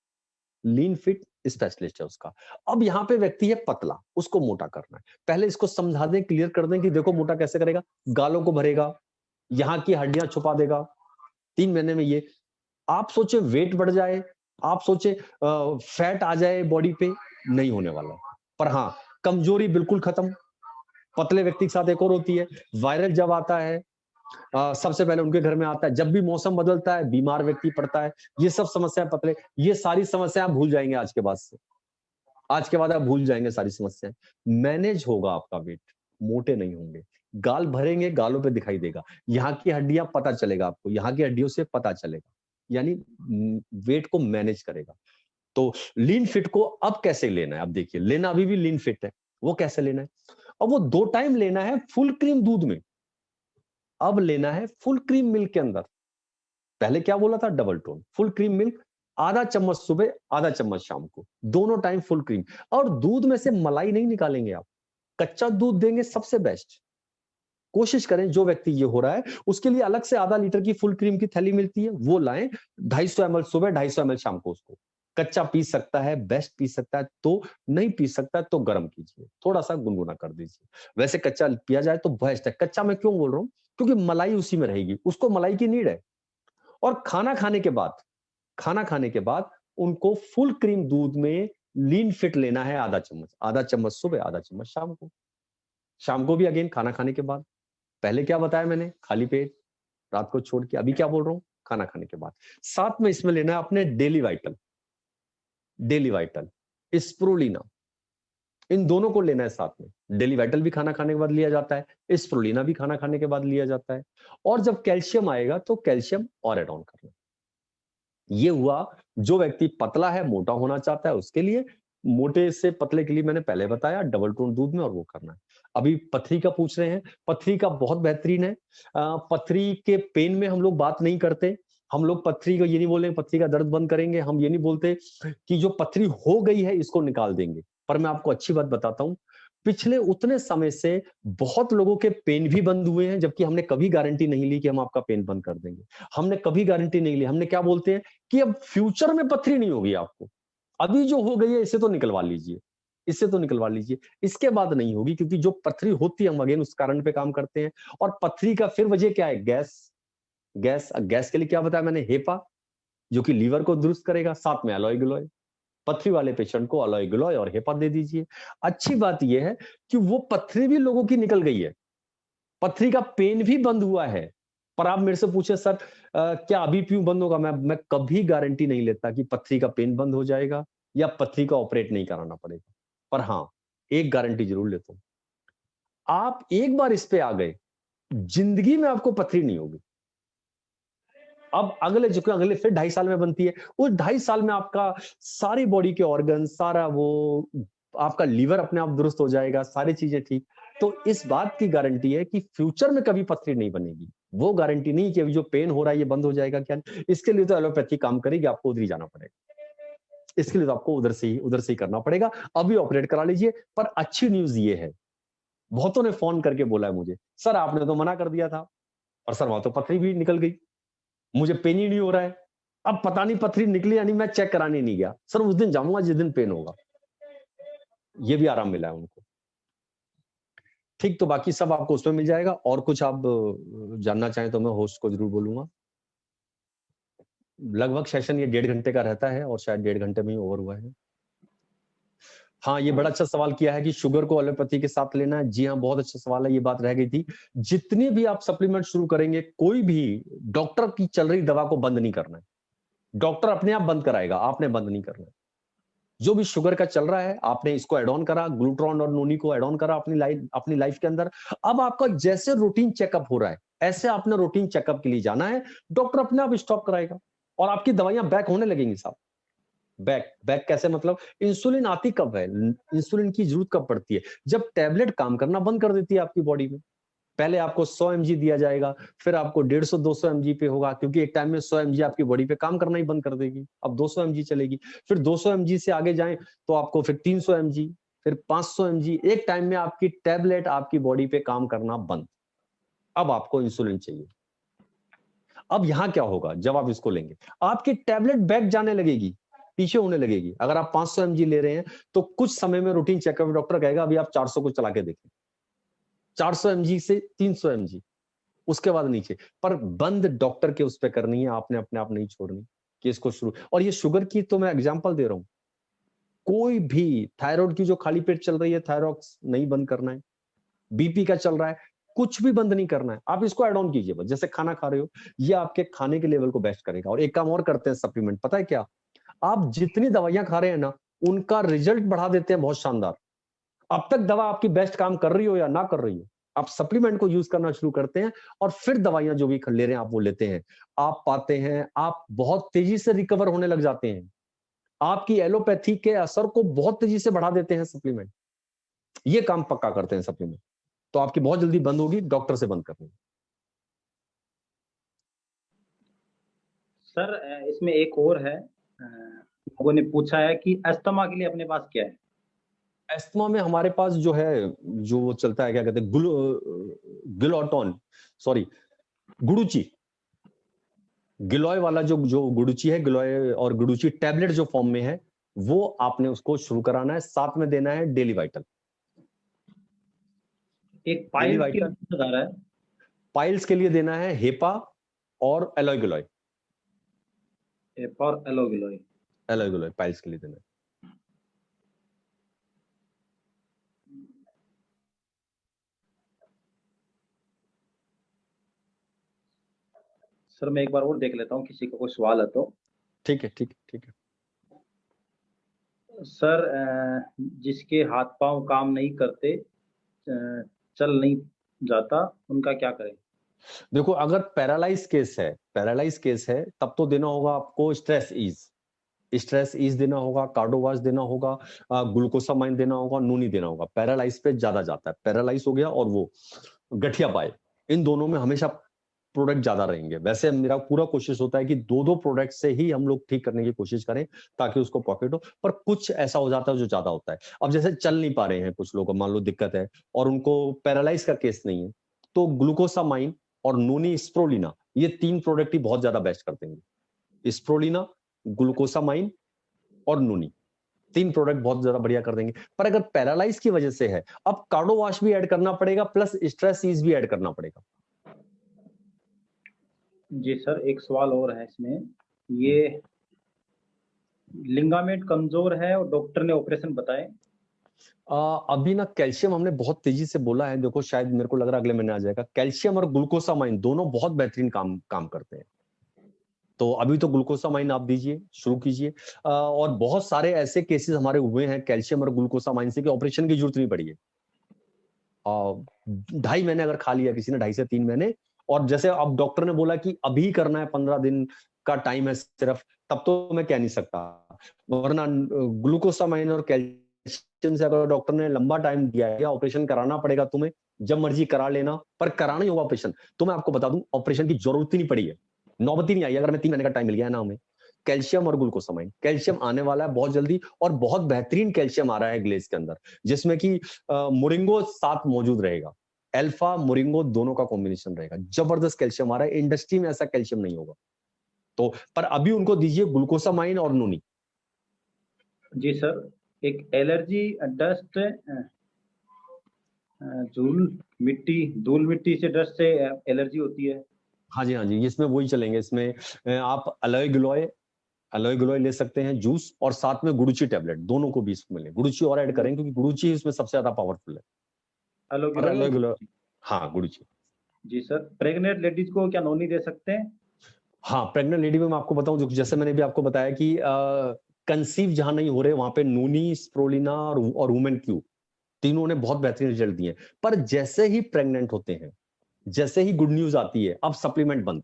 लीन फिट स्पेशलिस्ट है उसका। अब यहाँ पे व्यक्ति है पतला, उसको मोटा करना है। पहले इसको समझा दें, क्लियर कर दें कि देखो मोटा कैसे करेगा, गालों को भरेगा, यहाँ की हड्डियाँ छुपा देगा, 3 महीने में ये। आप सोचे वेट बढ़ जाए, आप सोचे फैट आ जाए बॉडी पे, नहीं होने वाला है। पर हाँ, कमजोरी बिल्कुल खत्म। पतले व्यक्ति के साथ एक और होती है, वायरल जब आता है, सबसे पहले उनके घर में आता है। जब भी मौसम बदलता है, बीमार व्यक्ति पड़ता है, ये सब समस्याएँ पतले, ये सारी समस्या आप भूल जाएँगे आज के बाद से। आज के बाद आप भूल जाएँगे सारी समस्याएँ। मैनेज होगा आपका वेट, मोटे नहीं होंगे। गाल भरेंगे, गालों पे दिखाई देगा। यहाँ की हड्डियाँ पता चलेगा आपको, यहाँ की हड्डियों से पता चलेगा। यानी वेट को मैनेज करेगा। तो लीन फिट को अब कैसे लेना है? अब देखिए, लेना अभी भी लीन फिट है। वो कैसे लेना है? अब वो 2 टाइम लेना है फुल क्रीम दूध में। अब लेना है फुल क्रीम मिल्क के अंदर। पहले क्या बोला था? Double tone. Full cream milk, आधा चम्मच सुबह, आधा चम्मच शाम को। दोनों टाइम फुल क्रीम। और दूध में से मलाई नहीं निकालेंगे आप। कच्चा दूध देंगे सबसे बेस्ट। कोशिश करें, जो व्यक्ति ये हो रहा है, उसके लिए अलग से आधा लीटर की फुल क्रीम की थैली मिलती है, वो लाएँ। 250 एमएल सुबह, 250 एमएल शाम को उसको। कच्चा पी सकता है, बेस्ट पी सकता है तो, नहीं पी सकता है तो गर्म कीजिए, थोड़ा-सा गुनगुना कर दीजिए। वैसे कच्चा पिया जाए तो बेस्ट है। कच्चा मैं क्यों बोल रहा हूँ? क्योंकि मलाई उसी में रहेगी, उसको मलाई की नीड है। और खाना खाने के बाद उनको फुल क्रीम दूध में लीन फिट लेना है आधा चम्मच सुबह, आधा चम्मच शाम को। शाम को भी अगेन खाना खाने के बाद। पहले क्या बताया मैंने? खाली पेट, रात को छोड़ के। अभी क्या बोल रहा हूँ? खाना खाने के बाद। साथ में इसमें लेना है अपने डेली वाइटल, स्प्रुलिना, इन दोनों को लेना है साथ में। डेली वाइटल भी खाना खाने के बाद लिया जाता है, स्प्रुलिना भी खाना खाने के बाद लिया जाता है। और जब कैल्शियम आएगा तो कैल्शियम और ऐड ऑन करना। ये हुआ जो व्यक्ति पतला है, मोटा होना चाहता है उसके लिए। मोटे से पतले के लिए मैंने पहले बताया डबल टोन दूध में, और वो करना है। अभी पथरी का पूछ रहे हैं, पथरी का बहुत बेहतरीन है। पथरी के पेन में हम लोग बात नहीं करते। हम लोग पथरी को ये नहीं बोलेंगे पथरी का दर्द बंद करेंगे, हम ये नहीं बोलते कि जो पथरी हो गई है इसको निकाल देंगे। पर मैं आपको अच्छी बात बताता हूँ, पिछले उतने समय से बहुत लोगों के पेन भी बंद हुए हैं, जबकि हमने कभी गारंटी नहीं ली कि हम आपका पेन बंद कर देंगे। हमने कभी गारंटी नहीं ली। हमने क्या बोलते हैं कि अब फ्यूचर में पथरी नहीं होगी आपको। अभी जो हो गई है इसे तो निकलवा लीजिए, इससे तो निकलवा लीजिए। इसके बाद नहीं होगी, क्योंकि जो पथरी होती है हम अगेन उस कारण पे काम करते हैं। और पथरी का फिर वजह क्या है? गैस के लिए क्या बताया मैंने? हेपा, जो कि लीवर को दुरुस्त करेगा, साथ में एलॉय गिलॉय। पथरी वाले पेशेंट को एलॉय गिलॉय और हेपा दे दीजिए। अच्छी बात यह है कि वो पथरी भी लोगों की निकल गई है, पथरी का पेन भी बंद हुआ है। पर आप मेरे से पूछे सर क्या अभी पीऊं बंद होगा? मैं कभी गारंटी नहीं लेता कि पथरी का पेन बंद हो जाएगा या पथरी का ऑपरेट नहीं कराना पड़ेगा। पर हाँ, एक गारंटी जरूर लेता हूं, आप एक बार इस पे आ गए, जिंदगी में आपको पथरी नहीं होगी। अब अगले फिर 2.5 साल में बनती है। उस 2.5 साल में आपका सारी बॉडी के ऑर्गन, सारा वो आपका लीवर अपने आप दुरुस्त हो जाएगा, सारी चीजें ठीक। तो इस बात की गारंटी है कि फ्यूचर में कभी पथरी नहीं बनेगी। वो गारंटी नहीं कि अभी जो पेन हो रहा है ये बंद हो जाएगा क्या। इसके लिए तो एलोपैथी काम करेगी, आपको उधर ही जाना पड़ेगा। इसके लिए तो आपको उधर से ही करना पड़ेगा। अभी ऑपरेट करा लीजिए। पर अच्छी न्यूज ये है, बहुतों ने फोन करके बोला है मुझे, सर आपने तो मना कर दिया था और सर वहां तो पथरी भी निकल गई, मुझे पेन ही नहीं हो रहा है। अब पता नहीं पथरी निकली या नहीं, मैं चेक कराने नहीं गया। सर उस दिन जाऊंगा जिस दिन पेन होगा। ये भी आराम मिला है उनको। ठीक, तो बाकी सब आपको उसमें मिल जाएगा। और कुछ आप जानना चाहें तो मैं होस्ट को जरूर बोलूंगा। लगभग सेशन ये 1.5 घंटे का रहता है और शायद 1.5 घंटे में ही ओवर हुआ है। हाँ, ये बड़ा अच्छा सवाल किया है कि शुगर को एलोपैथी के साथ लेना है। जी हाँ, बहुत अच्छा सवाल है, ये बात रह गई थी। जितनी भी आप सप्लीमेंट शुरू करेंगे, कोई भी डॉक्टर की चल रही दवा को बंद नहीं करना है। डॉक्टर अपने आप बंद कराएगा, आपने बंद नहीं करना है। जो भी शुगर का चल रहा है, आपने इसको एड ऑन करा, ग्लूट्रॉन और नोनी को एड ऑन करा अपनी लाइफ के अंदर। अब आपका जैसे रूटीन चेकअप हो रहा है, ऐसे आपने रूटीन चेकअप के लिए जाना है। डॉक्टर अपने आप स्टॉप कराएगा और आपकी दवाइयां बैक होने लगेंगी साहब। बैक बैक कैसे, मतलब इंसुलिन आती कब है, इंसुलिन की जरूरत कब पड़ती है, जब टैबलेट काम करना बंद कर देती है आपकी बॉडी में। पहले आपको 100 mg दिया जाएगा, फिर आपको 150-200 mg पे होगा, क्योंकि एक टाइम में 100 mg आपकी बॉडी पे काम करना ही बंद कर देगी। अब 200 mg चलेगी, फिर 200 mg से आगे जाएं तो आपको फिर 300 mg, फिर 500 mg। एक टाइम में आपकी टैबलेट आपकी बॉडी पे काम करना बंद। अब आपको इंसुलिन चाहिए। अब यहां क्या होगा, जब आप इसको लेंगे, आपकी टैबलेट बैक जाने लगेगी, पीछे होने लगेगी। अगर आप 500 mg ले रहे हैं तो कुछ समय में रूटीन चेकअप डॉक्टर कहेगा अभी आप 400 को चला के देखें। 400 mg से 300 mg, उसके बाद नीचे। पर बंद डॉक्टर के उस पर करनी है, आपने अपने आप नहीं छोड़नी कि इसको शुरू। और ये शुगर की तो मैं एग्जांपल दे रहा हूं। कोई भी थायराइड की जो खाली पेट चल रही है, थायरॉक्स नहीं बंद करना है। बीपी का चल रहा है, कुछ भी बंद नहीं करना है। आप इसको एड ऑन कीजिए बस, जैसे खाना खा रहे हो, ये आपके खाने के लेवल को बेस्ट करेगा। और एक काम और करते हैं सप्लीमेंट, पता है क्या, आप जितनी दवाइयां खा रहे हैं ना, उनका रिजल्ट बढ़ा देते हैं बहुत शानदार। अब तक दवा आपकी बेस्ट काम कर रही हो या ना कर रही हो, आप सप्लीमेंट को यूज करना शुरू करते हैं और फिर दवाइयां जो भी ले रहे हैं आप वो लेते हैं, आप पाते हैं आप बहुत तेजी से रिकवर होने लग जाते हैं। आपकी एलोपैथी के असर को बहुत तेजी से बढ़ा देते हैं सप्लीमेंट। ये काम पक्का करते हैं सप्लीमेंट। तो आपकी बहुत जल्दी बंद होगी, डॉक्टर से बंद करनी। सर इसमें एक और है, लोगों ने पूछा है कि अस्थमा के लिए अपने पास क्या है। एस्थमा में हमारे पास जो है, जो वो चलता है, क्या कहते हैं, गिलोटॉन, सॉरी, गुडुची। गिलोय वाला जो जो गुडुची है, गिलोय और गुडुची टैबलेट जो फॉर्म में है, वो आपने उसको शुरू कराना है। साथ में देना है डेली वाइटल। एक डेली पाइल्स के वाइटल, लिए बता रहा है। पाइल्स के लिए देना है हेपा और एलोय गिलोय। फॉर एलोगिलोई। एलोय गिलोय पाइल्स के लिए देना है। सर मैं एक बार और देख लेता हूँ, किसी का कोई सवाल है तो। ठीक है, ठीक है, ठीक है। सर जिसके हाथ पांव काम नहीं करते, चल नहीं जाता, उनका क्या करें। देखो, अगर पैरालाइज केस है तब तो देना होगा आपको स्ट्रेस ईज देना होगा, कार्डोवास देना होगा, ग्लूकोसामाइन देना होगा, नूनी देना होगा। पैरालाइज पे ज्यादा जाता है, पैरालाइज हो गया और वो गठिया पाए, इन दोनों में हमेशा प्रोडक्ट ज्यादा रहेंगे। वैसे मेरा पूरा कोशिश होता है कि 2-2 प्रोडक्ट से ही हम लोग ठीक करने की कोशिश करें ताकि उसको पॉकेट हो। पर कुछ ऐसा हो जाता है जो ज्यादा होता है। अब जैसे चल नहीं पा रहे हैं कुछ लोग, मान लो दिक्कत है और उनको पैरालाइज का केस नहीं है, तो ग्लूकोसामाइन और नोनी स्प्रोलिना, ये 3 प्रोडक्ट ही बहुत ज्यादा बेस्ट कर देंगे। स्प्रोलिना, ग्लूकोसामाइन और नोनी, 3 प्रोडक्ट बहुत ज्यादा बढ़िया कर देंगे। पर अगर पैरालाइज की वजह से है, अब कार्डोवाश भी ऐड करना पड़ेगा प्लस स्ट्रेस ईज भी ऐड करना पड़ेगा। जी सर, एक सवाल और है इसमें, ये लिंगामेट कमजोर है और डॉक्टर ने ऑपरेशन बताए। अभी ना कैल्शियम हमने बहुत तेजी से बोला है, देखो शायद मेरे को लग रहा है अगले महीने आ जाएगा। कैल्शियम और ग्लूकोसामाइन दोनों बहुत बेहतरीन काम करते हैं। तो अभी तो ग्लूकोसामाइन आप दीजिए, शुरू कीजिए। और बहुत सारे ऐसे केसेस हमारे हुए हैं कैल्शियम और ग्लूकोसामाइन से कि ऑपरेशन की जरूरत नहीं पड़ी है। 2.5 महीने अगर खा लिया किसी ने, 2.5 से 3 महीने, और जैसे अब डॉक्टर ने बोला कि अभी करना है, 15 दिन का टाइम है सिर्फ, तब तो मैं कह नहीं सकता। वरना ग्लूकोसामाइन और कैल्शियम कैल्शियम से अगर डॉक्टर ने लंबा टाइम दिया है, ऑपरेशन कराना पड़ेगा तुम्हें, जब मर्जी करा लेना, पर कराना ही होगा ऑपरेशन। तो मैं आपको बता दूं, ऑपरेशन की जरूरत ही नहीं पड़ी है, नौबत ही नहीं आई। अगर हमें 3 महीने का टाइम मिल गया है ना हमें, कैल्शियम और ग्लूकोसामाइन, कैल्शियम आने वाला है बहुत जल्दी, और बहुत बेहतरीन कैल्शियम आ रहा है ग्लेज के अंदर, जिसमें कि मोरिंगो साथ मौजूद रहेगा। अल्फा मोरिंगो दोनों का कॉम्बिनेशन रहेगा, जबरदस्त कैल्शियम आ रहा है, इंडस्ट्री में ऐसा कैल्शियम नहीं होगा। तो पर अभी उनको दीजिए ग्लूकोसामाइन और नूनी। जी सर, एक एलर्जी डस्ट, धूल मिट्टी से डस्ट से एलर्जी होती है। हाँ जी, हाँ जी, इसमें वही चलेंगे। इसमें आप अलोए ग्लोय ले सकते हैं जूस, और साथ में गुड़ुची टैबलेट, दोनों को भी इसमें लें। गुड़ुची और ऐड करें क्योंकि गुड़ुची इसमें सबसे ज्यादा पावरफुल है। और एलोवेरा अलोए और ग्लोय, हाँ गुड़ुची। जी सर, प्रेग्नेंट लेडीज को क्या नोनी दे सकते हैं? हाँ, प्रेग्नेंट लेडी में मैं आपको बताऊं, जो जैसे मैंने भी आपको बताया कि कंसीव जहां नहीं हो रहे वहां पे नूनी, स्प्रोलिना और वुमेन क्यू, तीनों ने बहुत बेहतरीन रिजल्ट दिए। पर जैसे ही प्रेग्नेंट होते हैं, जैसे ही गुड न्यूज आती है, अब सप्लीमेंट बंद।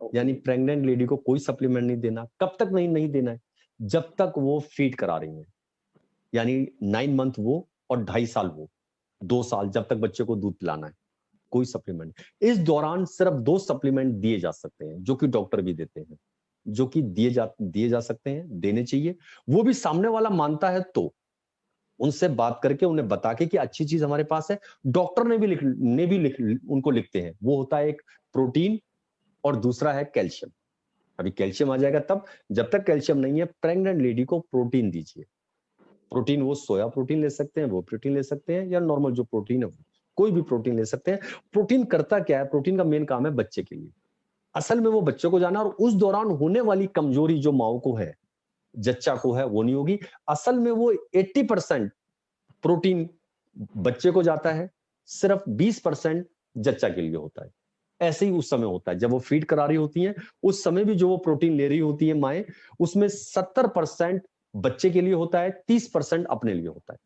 यानी प्रेग्नेंट लेडी को कोई सप्लीमेंट नहीं देना। कब तक नहीं देना है? जब तक वो फीड करा रही है, यानी 9 मंथ वो और 2.5 साल वो, 2 साल, जब तक बच्चे को दूध पिलाना है, कोई सप्लीमेंट। इस दौरान सिर्फ 2 सप्लीमेंट दिए जा सकते हैं, जो कि डॉक्टर भी देते हैं, जो कि दिए जा सकते हैं, देने चाहिए। वो भी सामने वाला मानता है तो, उनसे बात करके, उन्हें बता के कि अच्छी चीज हमारे पास है। डॉक्टर ने भी उनको लिखते हैं। वो होता है एक प्रोटीन, और दूसरा है कैल्शियम। अभी कैल्शियम आ जाएगा तब। जब तक कैल्शियम नहीं है, प्रेग्नेंट लेडी को प्रोटीन दीजिए। प्रोटीन वो सोया प्रोटीन ले सकते हैं, वो प्रोटीन ले सकते हैं, या नॉर्मल जो प्रोटीन है कोई भी प्रोटीन ले सकते हैं। प्रोटीन करता क्या है? प्रोटीन का मेन काम है बच्चे के लिए। असल में वो बच्चे को जाना, और उस दौरान होने वाली कमजोरी जो माओ को है, जच्चा को है, वो नहीं होगी। असल में वो 80% प्रोटीन बच्चे को जाता है, सिर्फ 20% जच्चा के लिए होता है। ऐसे ही उस समय होता है, जब वो फीड करा रही होती हैं, उस समय भी जो वो प्रोटीन ले रही होती है माए, उसमें 70% बच्चे के लिए होता है, 30% अपने लिए होता है।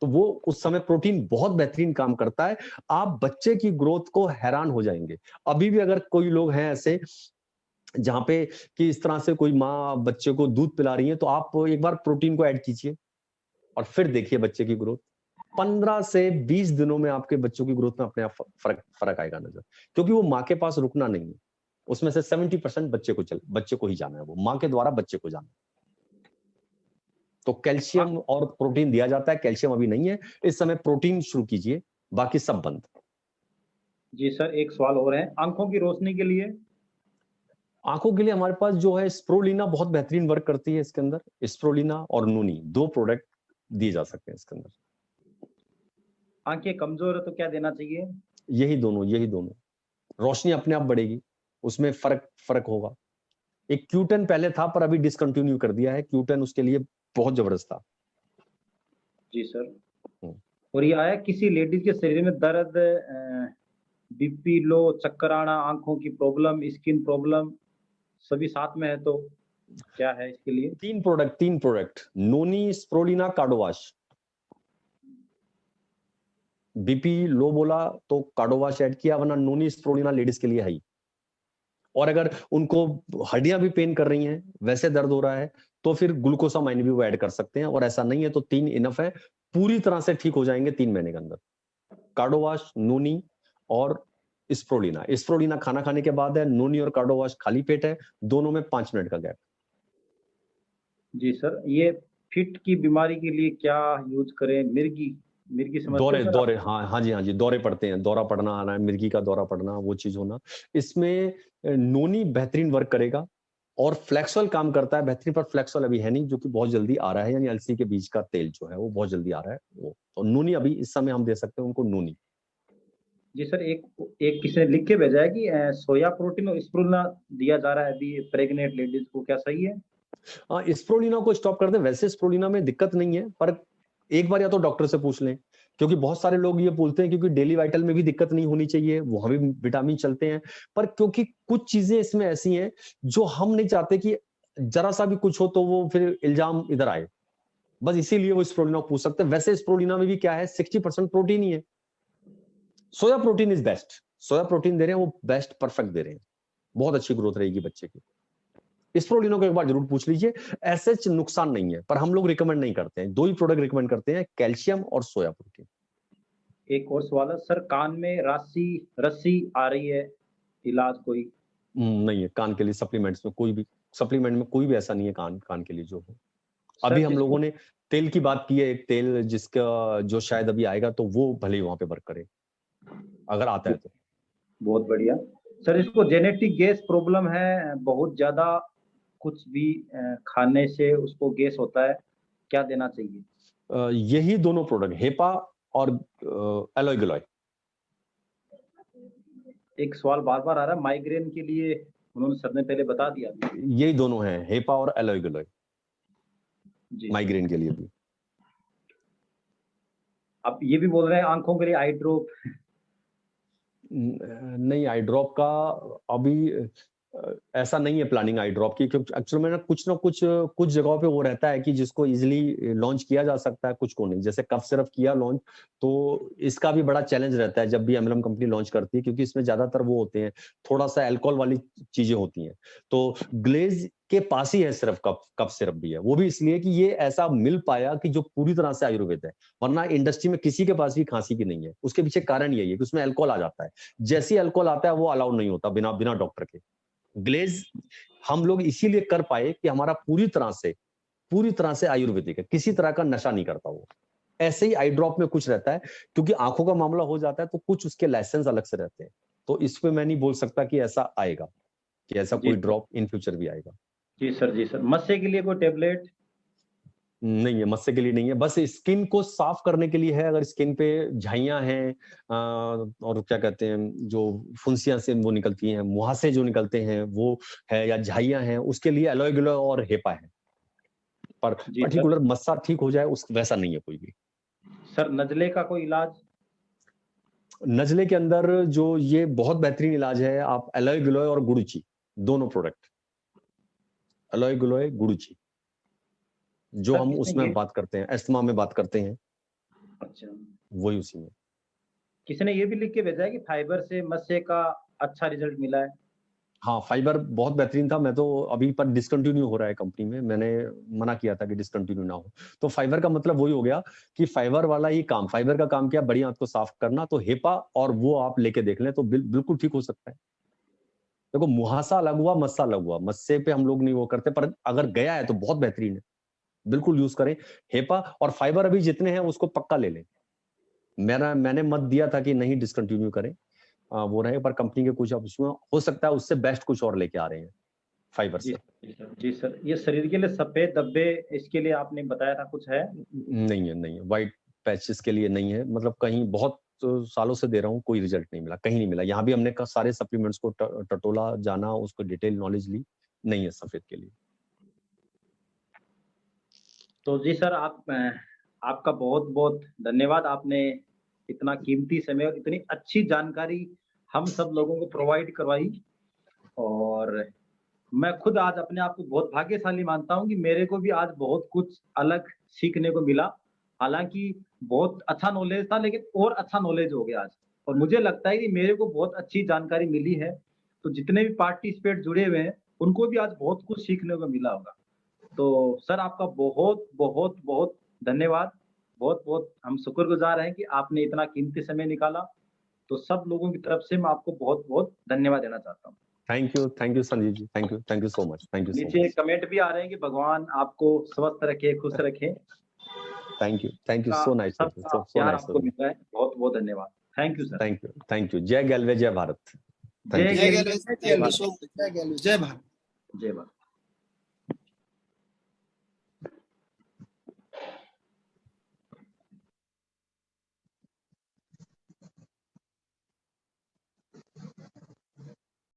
तो वो उस समय प्रोटीन बहुत बेहतरीन काम करता है। आप बच्चे की ग्रोथ को हैरान हो जाएंगे। अभी भी अगर कोई लोग हैं ऐसे जहां पे कि इस तरह से कोई माँ बच्चे को दूध पिला रही है, तो आप एक बार प्रोटीन को ऐड कीजिए और फिर देखिए बच्चे की ग्रोथ। 15 से 20 दिनों में आपके बच्चों की ग्रोथ में अपने आप फर्क आएगा नजर, क्योंकि वो माँ के पास रुकना नहीं है। उसमें से 70% बच्चे को ही जाना है, वो माँ के द्वारा बच्चे को जाना है। तो कैल्शियम और प्रोटीन दिया जाता है, कैल्शियम अभी नहीं है इस समय। प्रोटीन शुरू कीजिए, बाकी सब बंद। जी सर, एक सवाल और है, आंखों की रोशनी के लिए? आंखों के लिए हमारे पास जो है स्प्रोलिना बहुत बेहतरीन वर्क करती है इसके अंदर। स्प्रोलिना और नूनी, 2 प्रोडक्ट दिए जा सकते हैं इसके अंदर। आंखें कमजोर है तो क्या देना चाहिए? यही दोनों। रोशनी अपने आप बढ़ेगी, उसमें फर्क होगा। एक क्यूटेन पहले था, पर अभी डिसकंटिन्यू कर दिया है। क्यूटेन उसके लिए बहुत जबरदस्त था। जी सर। और ये आया किसी लेडीज के शरीर में दर्द, बीपी लो, चक्कर आना, आंखों की प्रॉब्लम, स्किन प्रॉब्लम सभी साथ में है, तो क्या है इसके लिए? 3 प्रोडक्ट, नोनी, स्प्रोलिना, कार्डोवाश। बीपी लो बोला तो कार्डोवाश ऐड किया, वरना नोनी स्प्रोलिना लेडीज के लिए है ही। और अगर उनको हड्डियां भी पेन कर रही हैं, वैसे दर्द हो रहा है, तो फिर ग्लूकोसामाइन भी वो ऐड कर सकते हैं। और ऐसा नहीं है तो 3 इनफ है, पूरी तरह से ठीक हो जाएंगे 3 महीने के अंदर। कार्डोवाश, नोनी और स्प्रोलिना खाना खाने के बाद है, नोनी और कार्डोवाश खाली पेट है, दोनों में 5 मिनट का गैप। जी सर, ये फिट की बीमारी के लिए क्या यूज करें? मिर्गी समझते हो सर? दौरे, हाँ जी, दौरे पड़ते हैं, दौरा पड़ना आना, मिर्गी का दौरा पड़ना, वो चीज होना। इसमें नोनी बेहतरीन वर्क करेगा, और फ्लेक्सोल काम करता है बेहतरीन। पर फ्लेक्सोल अभी है नहीं, जो कि बहुत जल्दी आ रहा है, यानी अलसी के बीज का तेल जो है वो बहुत जल्दी आ रहा है। वो तो नूनी अभी इस समय हम दे सकते हैं उनको, नूनी। जी सर, एक एक किसी ने लिख के भेजा है कि सोया प्रोटीन और स्प्रुलिना दिया जा रहा है अभी प्रेग्नेंट लेडीज को, क्या सही है? स्प्रोलिना को स्टॉप कर दे। वैसे स्प्रोलिना में दिक्कत नहीं है, पर एक बार या तो डॉक्टर से पूछ लें, क्योंकि बहुत सारे लोग ये बोलते हैं क्योंकि डेली वाइटल में भी दिक्कत नहीं होनी चाहिए, वहां भी विटामिन चलते हैं। पर क्योंकि कुछ चीजें इसमें ऐसी हैं जो हम नहीं चाहते कि जरा सा भी कुछ हो तो वो फिर इल्जाम इधर आए, बस इसीलिए वो स्प्रोलिना पूछ सकते हैं। वैसे स्प्रोलिना में भी क्या है, 60% प्रोटीन ही है। Soya protein is best, soya protein दे रहे हैं वो बेस्ट, परफेक्ट दे रहे हैं, बहुत अच्छी ग्रोथ रहेगी बच्चे की। स्प्रोलिनो को एक बार जरूर पूछ लीजिए। ऐसे नुकसान नहीं है, पर हम लोग रिकमेंड नहीं करते हैं। 2 ही प्रोडक्ट रिकमेंड करते हैं, कैल्शियम और सोया प्रोटीन। एक और सवाल है सर, कान में रस्सी आ रही है, इलाज कोई? नहीं है कान के लिए सप्लीमेंट्स में, कोई भी सप्लीमेंट में कोई भी ऐसा नहीं है कान के लिए जो हो। अभी हम लोगों ने तेल की बात की है, एक तेल जिसका जो शायद अभी आएगा, तो वो भले ही वहां पे वर्क करे अगर आता है तो। बहुत बढ़िया सर। इसको जेनेटिक गैस प्रॉब्लम है बहुत ज्यादा, कुछ भी खाने से उसको गैस होता है, क्या देना चाहिए? यही दोनों प्रोडक्ट, हेपा और एलोय गिलोय। एक सवाल बार बार आ रहा है माइग्रेन के लिए, उन्होंने सर ने पहले बता दिया। यही दोनों हैं, हेपा और एलोय गिलोय, माइग्रेन के लिए भी। अब ये भी बोल रहे हैं आंखों के लिए आई ड्रॉप? नहीं, आई ड्रॉप का अभी ऐसा नहीं है प्लानिंग आई ड्रॉप की, क्योंकि एक्चुअली में ना कुछ जगहों पे वो रहता है कि जिसको इजीली लॉन्च किया जा सकता है, कुछ को नहीं। जैसे कफ सिरप किया लॉन्च, तो इसका भी बड़ा चैलेंज रहता है जब भी एमएलएम कंपनी लॉन्च करती है, क्योंकि इसमें ज्यादातर वो होते हैं, थोड़ा सा अल्कोहल वाली चीजें होती हैं। तो ग्लेज के पास ही है सिर्फ कफ सिरप भी है, वो भी इसलिए कि ये ऐसा मिल पाया कि जो पूरी तरह से आयुर्वेद है, वरना इंडस्ट्री में किसी के पास भी खांसी की नहीं है। उसके पीछे कारण यही है कि उसमें अल्कोहल आ जाता है, जैसे अल्कोहल आता है वो अलाउड नहीं होता बिना डॉक्टर के। ग्लेज हम लोग इसीलिए कर पाए कि हमारा पूरी तरह से आयुर्वेदिक है, किसी तरह का नशा नहीं करता वो। ऐसे ही आई ड्रॉप में कुछ रहता है, क्योंकि आंखों का मामला हो जाता है तो कुछ उसके लाइसेंस अलग से रहते हैं। तो इस पे मैं नहीं बोल सकता कि ऐसा आएगा, कि ऐसा कोई ड्रॉप इन फ्यूचर भी आएगा। जी सर। मस्से के लिए कोई टेबलेट? नहीं है, मस्से के लिए नहीं है, बस स्किन को साफ करने के लिए है। अगर स्किन पे झाइयां हैं और क्या कहते हैं, जो फुंसियां से वो निकलती हैं, मुहासे जो निकलते हैं वो है, या झाइयां हैं, उसके लिए एलोय गिलोय और हेपा है। पर पर्टिकुलर मस्सा ठीक हो जाए उस वैसा नहीं है कोई भी। सर नजले का कोई इलाज? नजले के अंदर जो ये बहुत बेहतरीन इलाज है, आप एलोय गिलोय और गुड़ुचि, दोनों प्रोडक्ट, एलोय गिलोय गुड़ुचि, जो हम उसमें बात करते हैं, अस्थमा में बात करते हैं। अच्छा, वही उसी में। किसी ने ये भी लिख के भेजा है कि फाइबर से मस्से का अच्छा रिजल्ट मिला है। हाँ, फाइबर बहुत बेहतरीन था। मैं तो अभी पर डिसकंटिन्यू हो रहा है कंपनी में, मैंने मना किया था कि डिसकंटिन्यू ना हो। तो फाइबर का मतलब वही हो गया कि फाइबर वाला ही काम, फाइबर का काम क्या, बड़ी आंत को साफ करना। तो हेपा और वो आप लेके देख लें तो बिल्कुल ठीक हो सकता है। देखो, मुहासा अलग हुआ, मस्सा अलग हुआ। मस्से पे हम लोग नहीं वो करते, पर अगर गया है तो बहुत बेहतरीन है, बिल्कुल यूज करें। हेपा और फाइबर अभी जितने हैं उसको पक्का ले लें। मैंने मत दिया था कि नहीं डिसकंटिन्यू करें, वो रहे, पर कंपनी के कुछ अब उसमें हो सकता है उससे बेस्ट कुछ और लेके आ रहे हैं फाइबर से। जी सर। ये शरीर के लिए सफेद धब्बे, इसके लिए आपने बताया था कुछ है? नहीं है, व्हाइट पैचेस के लिए नहीं है। मतलब कहीं बहुत सालों से दे रहा हूँ, कोई रिजल्ट नहीं मिला, कहीं नहीं मिला। यहाँ भी हमने सारे सप्लीमेंट्स को टटोला, जाना, उसको डिटेल नॉलेज ली, नहीं है सफेद के लिए। तो जी सर, आपका बहुत बहुत धन्यवाद। आपने इतना कीमती समय और इतनी अच्छी जानकारी हम सब लोगों को प्रोवाइड करवाई, और मैं खुद आज अपने आप को बहुत भाग्यशाली मानता हूं कि मेरे को भी आज बहुत कुछ अलग सीखने को मिला। हालांकि बहुत अच्छा नॉलेज था, लेकिन और अच्छा नॉलेज हो गया आज, और मुझे लगता है कि मेरे को बहुत अच्छी जानकारी मिली है। तो जितने भी पार्टिसिपेट जुड़े हुए हैं उनको भी आज बहुत कुछ सीखने को मिला होगा। तो सर आपका बहुत बहुत बहुत धन्यवाद। बहुत बहुत हम शुक्रगुजार हैं कि आपने इतना कीमती समय निकाला। तो सब लोगों की तरफ से मैं आपको बहुत बहुत धन्यवाद देना चाहता हूँ। Thank you Sanjeev ji, thank you so much, thank you so much. नीचे कमेंट भी आ रहे हैं कि भगवान आपको स्वस्थ रखे, खुश रखे। Thank you so nice, so nice. आपको मिलता है, बहुत बहुत धन्यवाद। Thank you sir. Thank you. जय गैलवे, जय भारत। जय गैलवे, जय भारत। जय भारत। जय भारत।